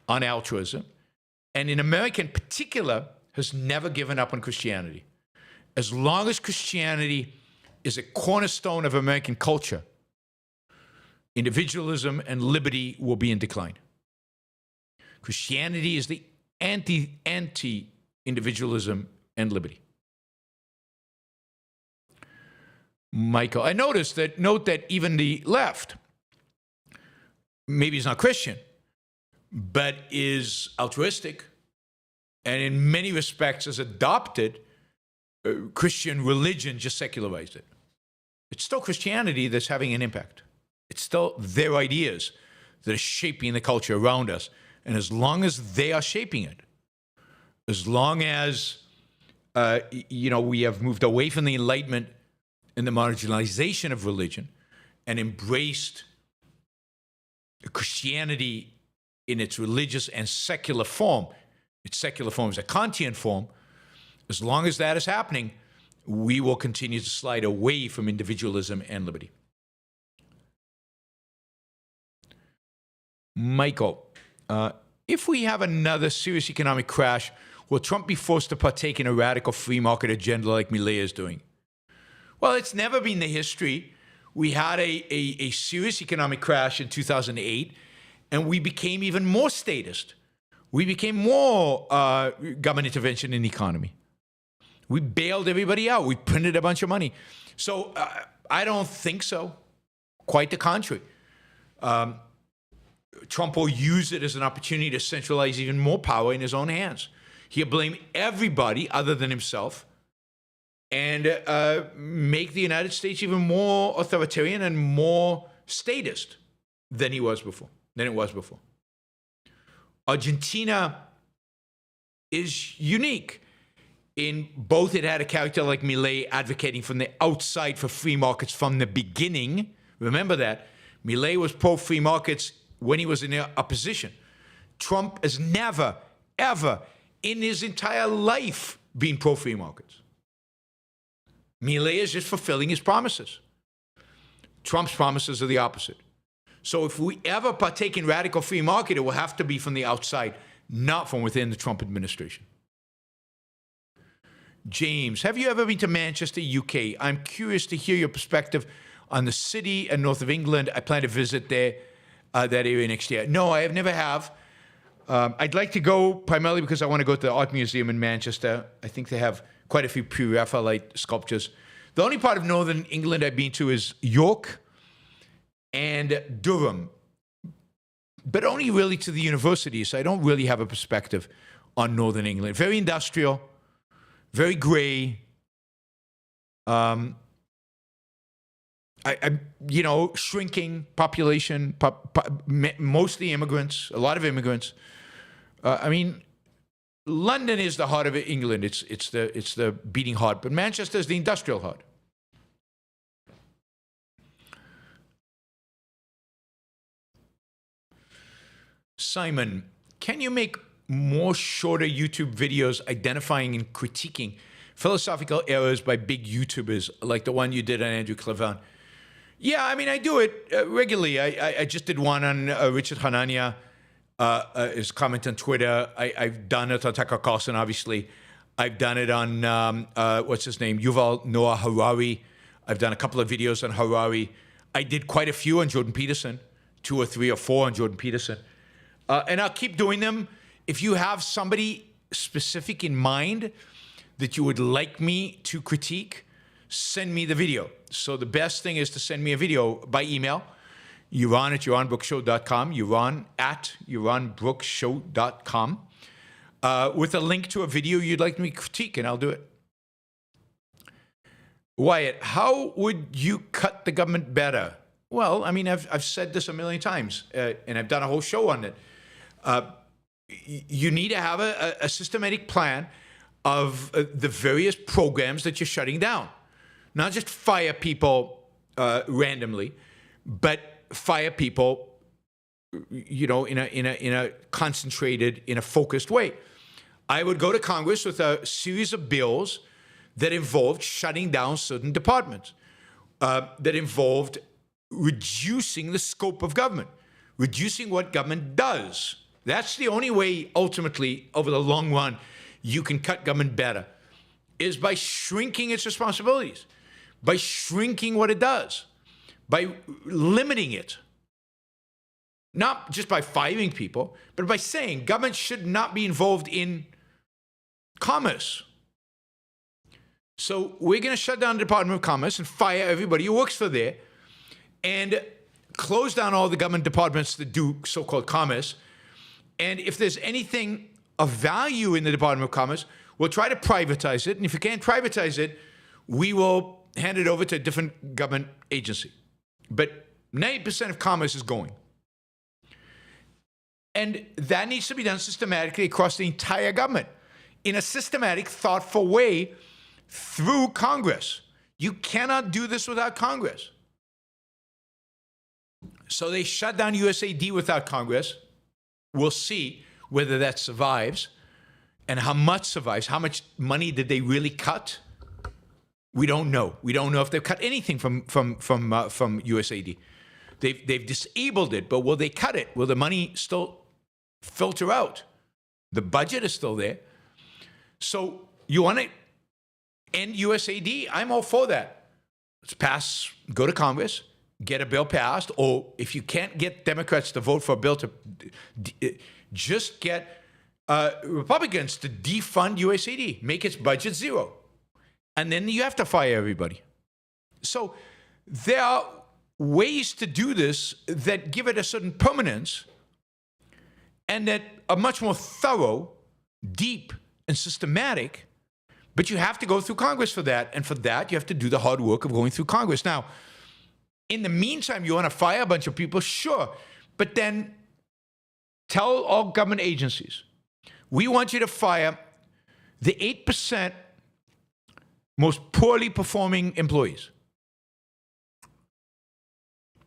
on altruism. And in America in particular, has never given up on Christianity. As long as Christianity is a cornerstone of American culture, individualism and liberty will be in decline. Christianity is the anti-individualism and liberty. Michael, I note that even the left, maybe it's not Christian, but is altruistic, and in many respects has adopted Christian religion, just secularized it. It's still Christianity that's having an impact. It's still their ideas that are shaping the culture around us. And as long as they are shaping it, as long as, we have moved away from the Enlightenment and the marginalization of religion and embraced Christianity in its religious and secular form, its secular form is a Kantian form. As long as that is happening, we will continue to slide away from individualism and liberty. Michael, if we have another serious economic crash, will Trump be forced to partake in a radical free market agenda like Milei is doing? Well, it's never been the history. We had a serious economic crash in 2008, and we became even more statist. We became more government intervention in the economy. We bailed everybody out. We printed a bunch of money. So I don't think so. Quite the contrary. Trump will use it as an opportunity to centralize even more power in his own hands. He'll blame everybody other than himself and make the United States even more authoritarian and more statist than it was before. Argentina is unique in both it had a character like Milei advocating from the outside for free markets from the beginning. Remember that. Milei was pro-free markets when he was in the opposition. Trump has never, ever in his entire life been pro-free markets. Milei is just fulfilling his promises. Trump's promises are the opposite. So if we ever partake in radical free market, it will have to be from the outside, not from within the Trump administration. James, have you ever been to Manchester, UK? I'm curious to hear your perspective on the city and north of England. I plan to visit there, that area next year. No, I have never have. I'd like to go primarily because I want to go to the Art Museum in Manchester. I think they have quite a few pre-Raphaelite sculptures. The only part of northern England I've been to is York and Durham, but only really to the university, so I don't really have a perspective on northern England. Very industrial, very gray. Shrinking population, mostly immigrants, a lot of immigrants. London is the heart of England. It's the beating heart, but Manchester is the industrial heart. Simon, can you make more shorter YouTube videos identifying and critiquing philosophical errors by big YouTubers like the one you did on Andrew Clavin? Yeah, I mean, I do it regularly. I just did one on Richard Hanania, his comment on Twitter. I've done it on Tucker Carlson, obviously. I've done it on, what's his name, Yuval Noah Harari. I've done a couple of videos on Harari. I did quite a few on Jordan Peterson, 2 or 3 or 4 on Jordan Peterson. And I'll keep doing them. If you have somebody specific in mind that you would like me to critique, send me the video. So the best thing is to send me a video by email, Yaron at yaronbrookshow.com, Yaron at yaronbrookshow.com, with a link to a video you'd like me to critique, and I'll do it. Wyatt, how would you cut the government better? Well, I mean, I've said this a million times, and I've done a whole show on it. You need to have a systematic plan of the various programs that you're shutting down. Not just fire people randomly, but fire people, you know, in a concentrated, in a focused way. I would go to Congress with a series of bills that involved shutting down certain departments, that involved reducing the scope of government, reducing what government does. That's the only way, ultimately, over the long run, you can cut government better, is by shrinking its responsibilities, by shrinking what it does, by limiting it. Not just by firing people, but by saying government should not be involved in commerce. So we're going to shut down the Department of Commerce and fire everybody who works for there and close down all the government departments that do so-called commerce. And if there's anything of value in the Department of Commerce, we'll try to privatize it. And if you can't privatize it, we will hand it over to a different government agency. But 90% of commerce is going. And that needs to be done systematically across the entire government in a systematic, thoughtful way through Congress. You cannot do this without Congress. So they shut down USAID without Congress. We'll see whether that survives and how much survives. How much money did they really cut? We don't know. We don't know if they've cut anything from USAID. They've disabled it, but will they cut it? Will the money still filter out? The budget is still there. So you want to end USAID? I'm all for that. Let's pass, go to Congress, get a bill passed, or if you can't get Democrats to vote for a bill, to just get Republicans to defund USAID, make its budget zero. And then you have to fire everybody. So there are ways to do this that give it a certain permanence and that are much more thorough, deep, and systematic, but you have to go through Congress for that. And for that, you have to do the hard work of going through Congress. Now, in the meantime, you want to fire a bunch of people? Sure. But then tell all government agencies, we want you to fire the 8% most poorly performing employees.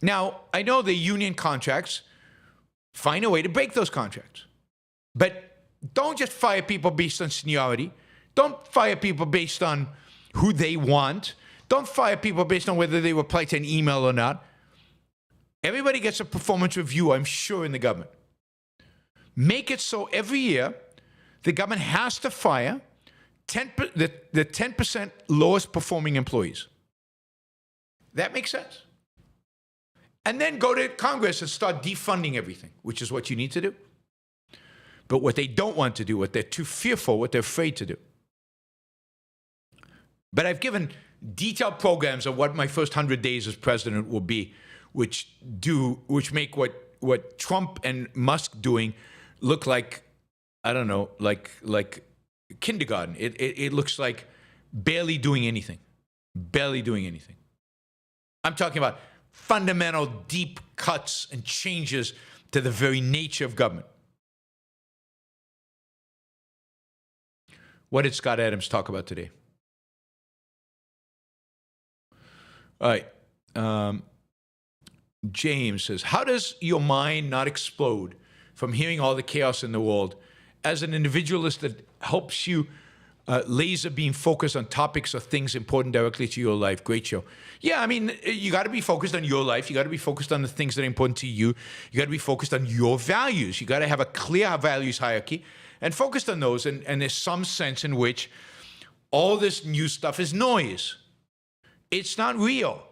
Now, I know the union contracts, find a way to break those contracts. But don't just fire people based on seniority. Don't fire people based on who they want. Don't fire people based on whether they reply to an email or not. Everybody gets a performance review, I'm sure, in the government. Make it so every year the government has to fire the 10% lowest performing employees. That makes sense. And then go to Congress and start defunding everything, which is what you need to do. But what they don't want to do, what they're too fearful, what they're afraid to do. But I've given detailed programs of what my first 100 days as president will be, which make what Trump and Musk doing look like, I don't know, like kindergarten. It looks like barely doing anything. Barely doing anything. I'm talking about fundamental, deep cuts and changes to the very nature of government. What did Scott Adams talk about today? All right. James says, how does your mind not explode from hearing all the chaos in the world? As an individualist that helps you laser beam focus on topics or things important directly to your life. Great show. Yeah, I mean, you got to be focused on your life. You got to be focused on the things that are important to you. You got to be focused on your values. You got to have a clear values hierarchy and focused on those. And there's some sense in which all this new stuff is noise. It's not real.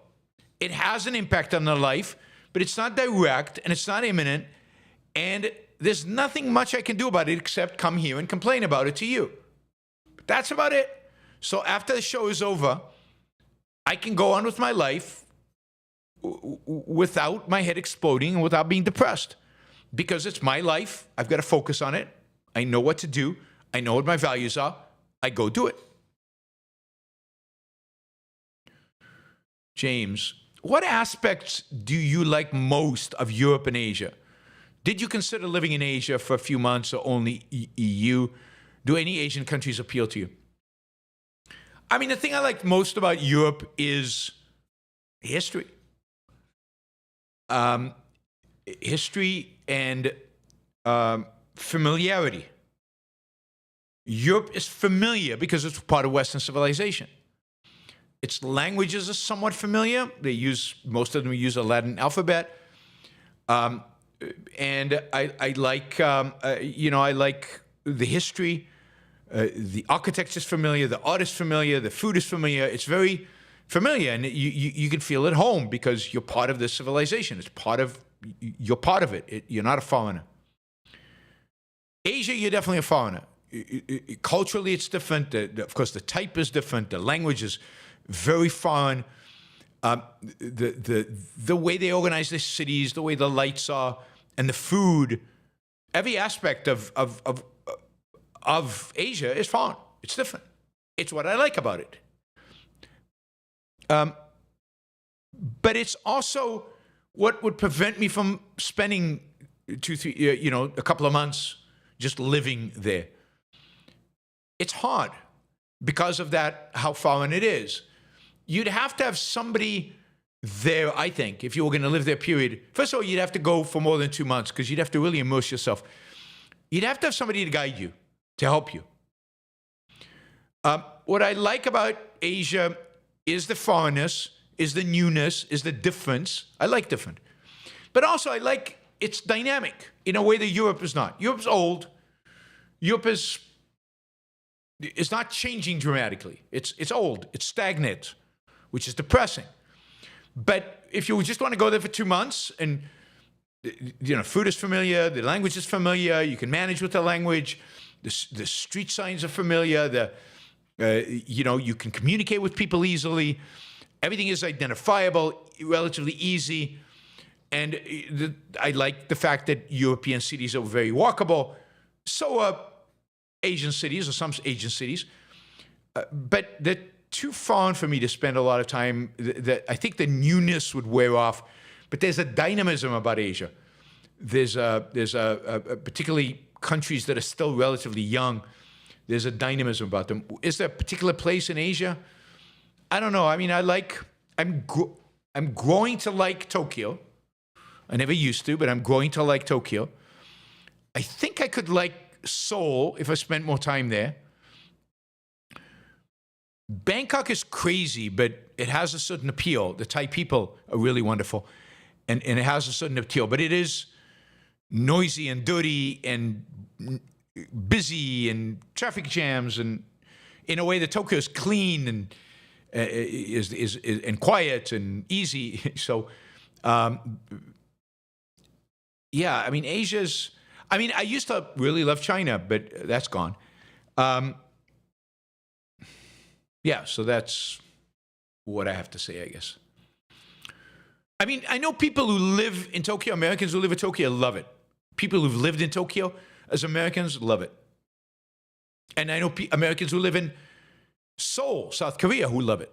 It has an impact on their life, but it's not direct and it's not imminent. And there's nothing much I can do about it except come here and complain about it to you. That's about it. So after the show is over, I can go on with my life without my head exploding and without being depressed. Because it's my life. I've got to focus on it. I know what to do. I know what my values are. I go do it. James, what aspects do you like most of Europe and Asia? Did you consider living in Asia for a few months or only EU? Do any Asian countries appeal to you? I mean, the thing I like most about Europe is history. History and familiarity. Europe is familiar because it's part of Western civilization. Its languages are somewhat familiar. Most of them use a Latin alphabet. And I like, I like the history. The architecture is familiar, the art is familiar, the food is familiar. It's very familiar, and you can feel at home because you're part of this civilization. You're part of it. You're not a foreigner. Asia, you're definitely a foreigner. Culturally, it's different. Of course, the type is different. The language is very foreign. The way they organize their cities, the way the lights are, and the food, every aspect of Asia is foreign. It's different. It's what I like about it. But it's also what would prevent me from spending a couple of months just living there. It's hard because of that, how foreign it is. You'd have to have somebody there, I think, if you were going to live there, period. First of all, you'd have to go for more than 2 months because you'd have to really immerse yourself. You'd have to have somebody to guide you, to help you. What I like about Asia is the foreignness, is the newness, is the difference. I like different. But also I like it's dynamic in a way that Europe is not. Europe's old. Europe is not changing dramatically. It's old. It's stagnant, which is depressing. But if you just want to go there for 2 months and food is familiar, the language is familiar, you can manage with the language, the street signs are familiar, you can communicate with people easily, everything is identifiable, relatively easy, and I like the fact that European cities are very walkable. So are Asian cities, or some Asian cities, but they're too foreign for me to spend a lot of time. I think the newness would wear off, but there's a dynamism about Asia. There's particularly countries that are still relatively young. There's a dynamism about them. Is there a particular place in Asia? I don't know. I mean, I'm growing to like Tokyo. I never used to, but I'm growing to like Tokyo. I think I could like Seoul if I spent more time there. Bangkok is crazy, but it has a certain appeal. The Thai people are really wonderful, and it has a certain appeal. But it is noisy and dirty and busy and traffic jams, and in a way that Tokyo is clean and is and quiet and easy. So, yeah, I mean, Asia's. I mean, I used to really love China, but that's gone. Yeah, so that's what I have to say, I guess. I mean, I know people who live in Tokyo, Americans who live in Tokyo love it. People who've lived in Tokyo as Americans love it. And I know Americans who live in Seoul, South Korea, who love it.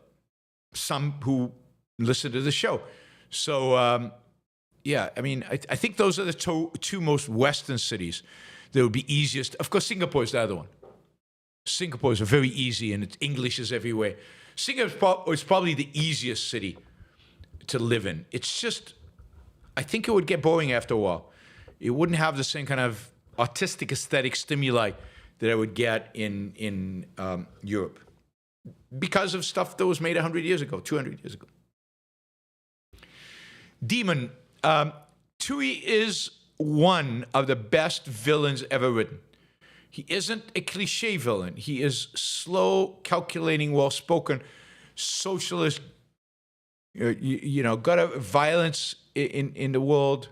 Some who listen to the show. So, yeah, I mean, I think those are the two most Western cities that would be easiest. Of course, Singapore is the other one. Singapore is very easy, and English is everywhere. Singapore is probably the easiest city to live in. It's just, I think it would get boring after a while. It wouldn't have the same kind of artistic aesthetic stimuli that I would get in Europe because of stuff that was made 100 years ago, 200 years ago. Demon, Tui is one of the best villains ever written. He isn't a cliche villain. He is slow, calculating, well-spoken, socialist, got a violence in the world.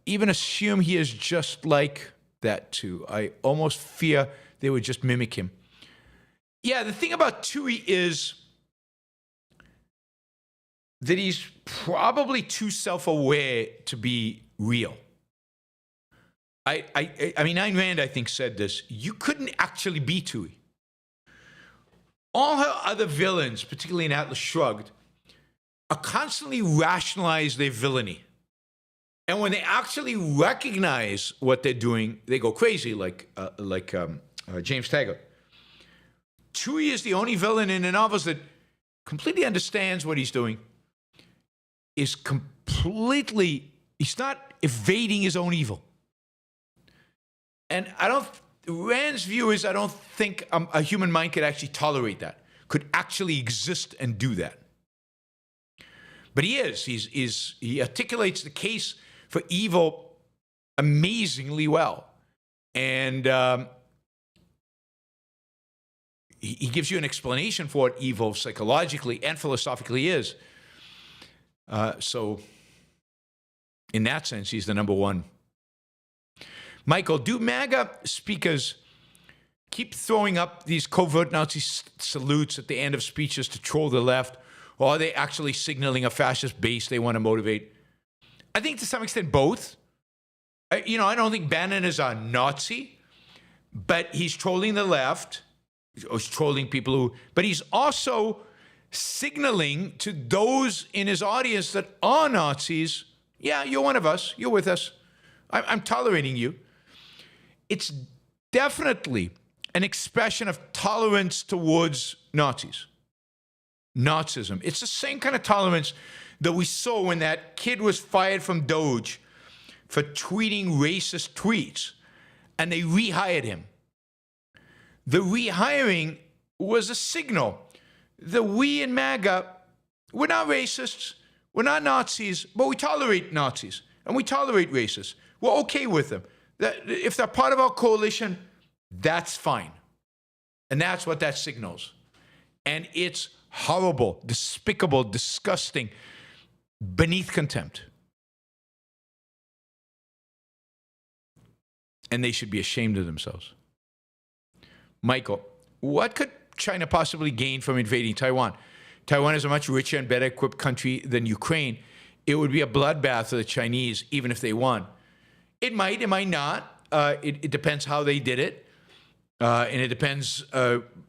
Even assume he is just like that too. I almost fear they would just mimic him. Yeah, the thing about Tui is that he's probably too self-aware to be real. I mean, Ayn Rand, I think, said this. You couldn't actually be Tui. All her other villains, particularly in Atlas Shrugged, are constantly rationalize their villainy. And when they actually recognize what they're doing, they go crazy, like James Taggart. Tui is the only villain in the novels that completely understands what he's doing, is completely, he's not evading his own evil. And Rand's view is I don't think a human mind could actually tolerate that, could actually exist and do that. But he is. He articulates the case for evil amazingly well. And he gives you an explanation for what evil psychologically and philosophically is. So in that sense, he's the number one. Michael, do MAGA speakers keep throwing up these covert Nazi salutes at the end of speeches to troll the left, or are they actually signaling a fascist base they want to motivate? I think to some extent both. I don't think Bannon is a Nazi, but he's trolling the left, or he's trolling people but he's also signaling to those in his audience that are Nazis, yeah, you're one of us, you're with us, I'm tolerating you. It's definitely an expression of tolerance towards Nazis. Nazism. It's the same kind of tolerance that we saw when that kid was fired from Doge for tweeting racist tweets, and they rehired him. The rehiring was a signal that we in MAGA, we're not racists, we're not Nazis, but we tolerate Nazis, and we tolerate racists. We're okay with them. If they're part of our coalition, that's fine. And that's what that signals. And it's horrible, despicable, disgusting, beneath contempt. And they should be ashamed of themselves. Michael, what could China possibly gain from invading Taiwan? Taiwan is a much richer and better equipped country than Ukraine. It would be a bloodbath for the Chinese, even if they won. It might not. It depends how they did it. And it depends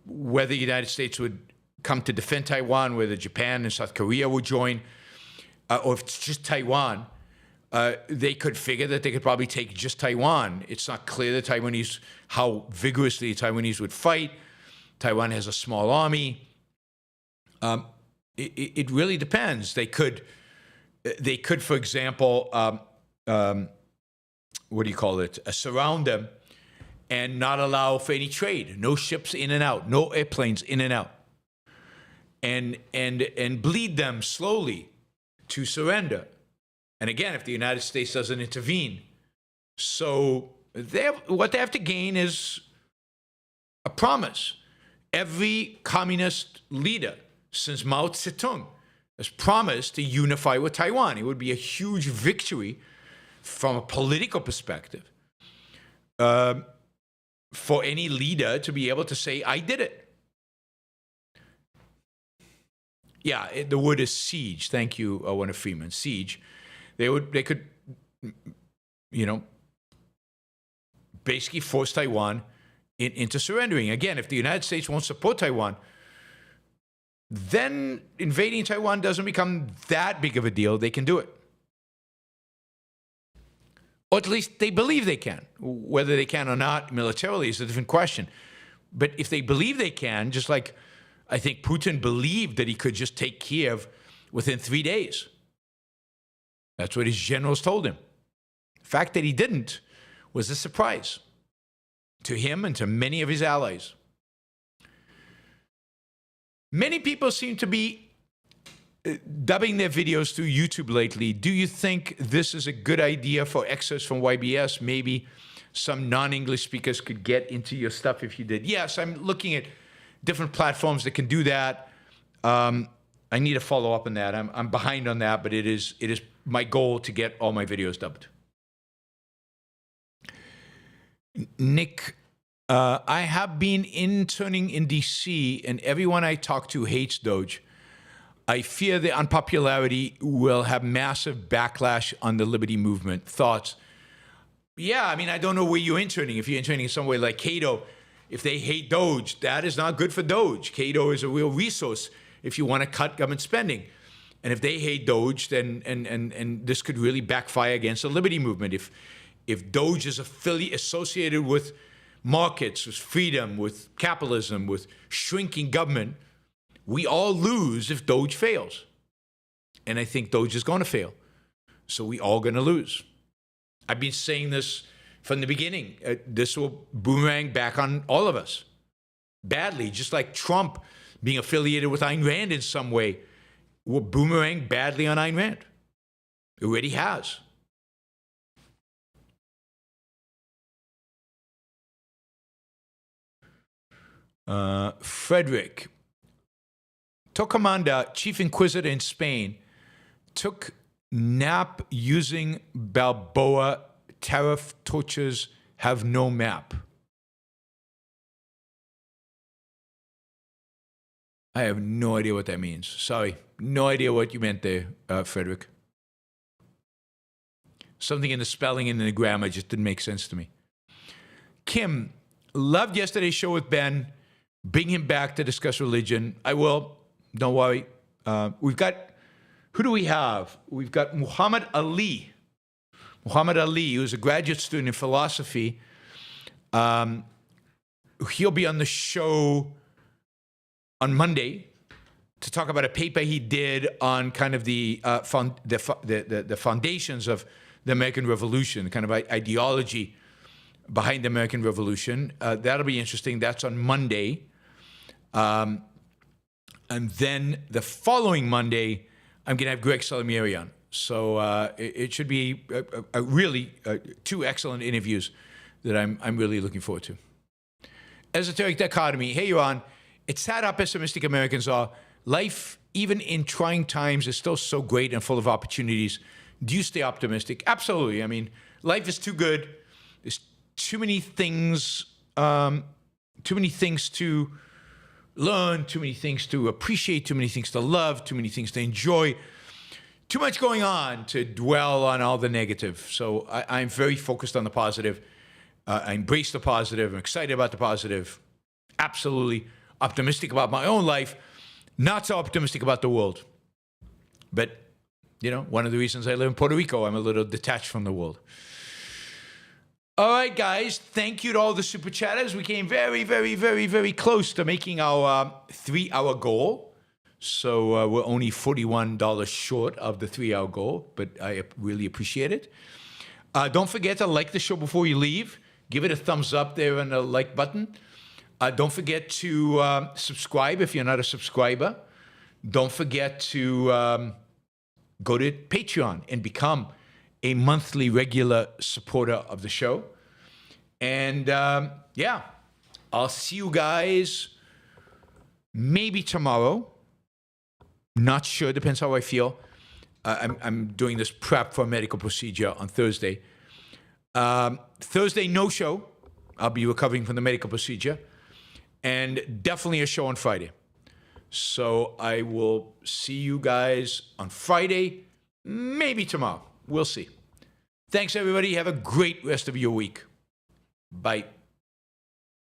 whether the United States would come to defend Taiwan, whether Japan and South Korea would join, or if it's just Taiwan. They could figure that they could probably take just Taiwan. It's not clear how vigorously the Taiwanese would fight. Taiwan has a small army. It really depends. They could, for example, surround them and not allow for any trade. No ships in and out. No airplanes in and out. And bleed them slowly to surrender. And again, if the United States doesn't intervene. So what they have to gain is a promise. Every communist leader since Mao Zedong has promised to unify with Taiwan. It would be a huge victory from a political perspective for any leader to be able to say, I did it. Yeah, the word is siege. Thank you, Warner Freeman. Siege. They could, basically force Taiwan into surrendering. Again, if the United States won't support Taiwan, then invading Taiwan doesn't become that big of a deal. They can do it. Or at least they believe they can. Whether they can or not militarily is a different question. But if they believe they can, just like I think Putin believed that he could just take Kiev within 3 days. That's what his generals told him. The fact that he didn't was a surprise to him and to many of his allies. Many people seem to be dubbing their videos through YouTube lately. Do you think this is a good idea for excerpts from YBS? Maybe some non-English speakers could get into your stuff if you did. Yes, I'm looking at different platforms that can do that. I need to follow up on that. I'm behind on that, but it is my goal to get all my videos dubbed. Nick, I have been interning in DC, and everyone I talk to hates Doge. I fear the unpopularity will have massive backlash on the liberty movement. Thoughts? Yeah, I mean, I don't know where you're interning. If you're interning somewhere like Cato, if they hate Doge, that is not good for Doge. Cato is a real resource if you want to cut government spending. And if they hate Doge, then and this could really backfire against the liberty movement. If Doge is associated with markets, with freedom, with capitalism, with shrinking government, we all lose if Doge fails. And I think Doge is going to fail. So we all going to lose. I've been saying this from the beginning. This will boomerang back on all of us badly, just like Trump being affiliated with Ayn Rand in some way will boomerang badly on Ayn Rand. It already has. Frederick. Tocamanda, chief inquisitor in Spain, took nap using Balboa. Tariff torches have no map. I have no idea what that means. Sorry. No idea what you meant there, Frederick. Something in the spelling and in the grammar just didn't make sense to me. Kim, loved yesterday's show with Ben. Bring him back to discuss religion. I will. Don't worry. We've got, who do we have? We've got Muhammad Ali. Muhammad Ali, who's a graduate student in philosophy. He'll be on the show on Monday to talk about a paper he did on kind of the foundations of the American Revolution, the kind of ideology behind the American Revolution. That'll be interesting. That's on Monday. And then the following Monday, I'm going to have Greg Salamieri on. So it should be a really two excellent interviews that I'm really looking forward to. Esoteric Dichotomy. Hey, Yaron. It's sad how pessimistic Americans are. Life, even in trying times, is still so great and full of opportunities. Do you stay optimistic? Absolutely. I mean, life is too good. There's too many things to learn, too many things to appreciate, too many things to love, too many things to enjoy. Too much going on to dwell on all the negative. So I'm very focused on the positive. I embrace the positive. I'm excited about the positive. Absolutely optimistic about my own life. Not so optimistic about the world. But, you know, one of the reasons I live in Puerto Rico, I'm a little detached from the world. All right, guys. Thank you to all the super chatters. We came very, very, very, very close to making our 3-hour goal. So we're only $41 short of the 3-hour goal, but I really appreciate it. Don't forget to like the show before you leave. Give it a thumbs up there on the like button. Don't forget to subscribe if you're not a subscriber. Don't forget to go to Patreon and become a monthly regular supporter of the show. And yeah, I'll see you guys maybe tomorrow. Not sure, depends how I feel. I'm doing this prep for a medical procedure on Thursday. Thursday, no show. I'll be recovering from the medical procedure. And definitely a show on Friday. So I will see you guys on Friday, maybe tomorrow. We'll see. Thanks, everybody. Have a great rest of your week. Bye.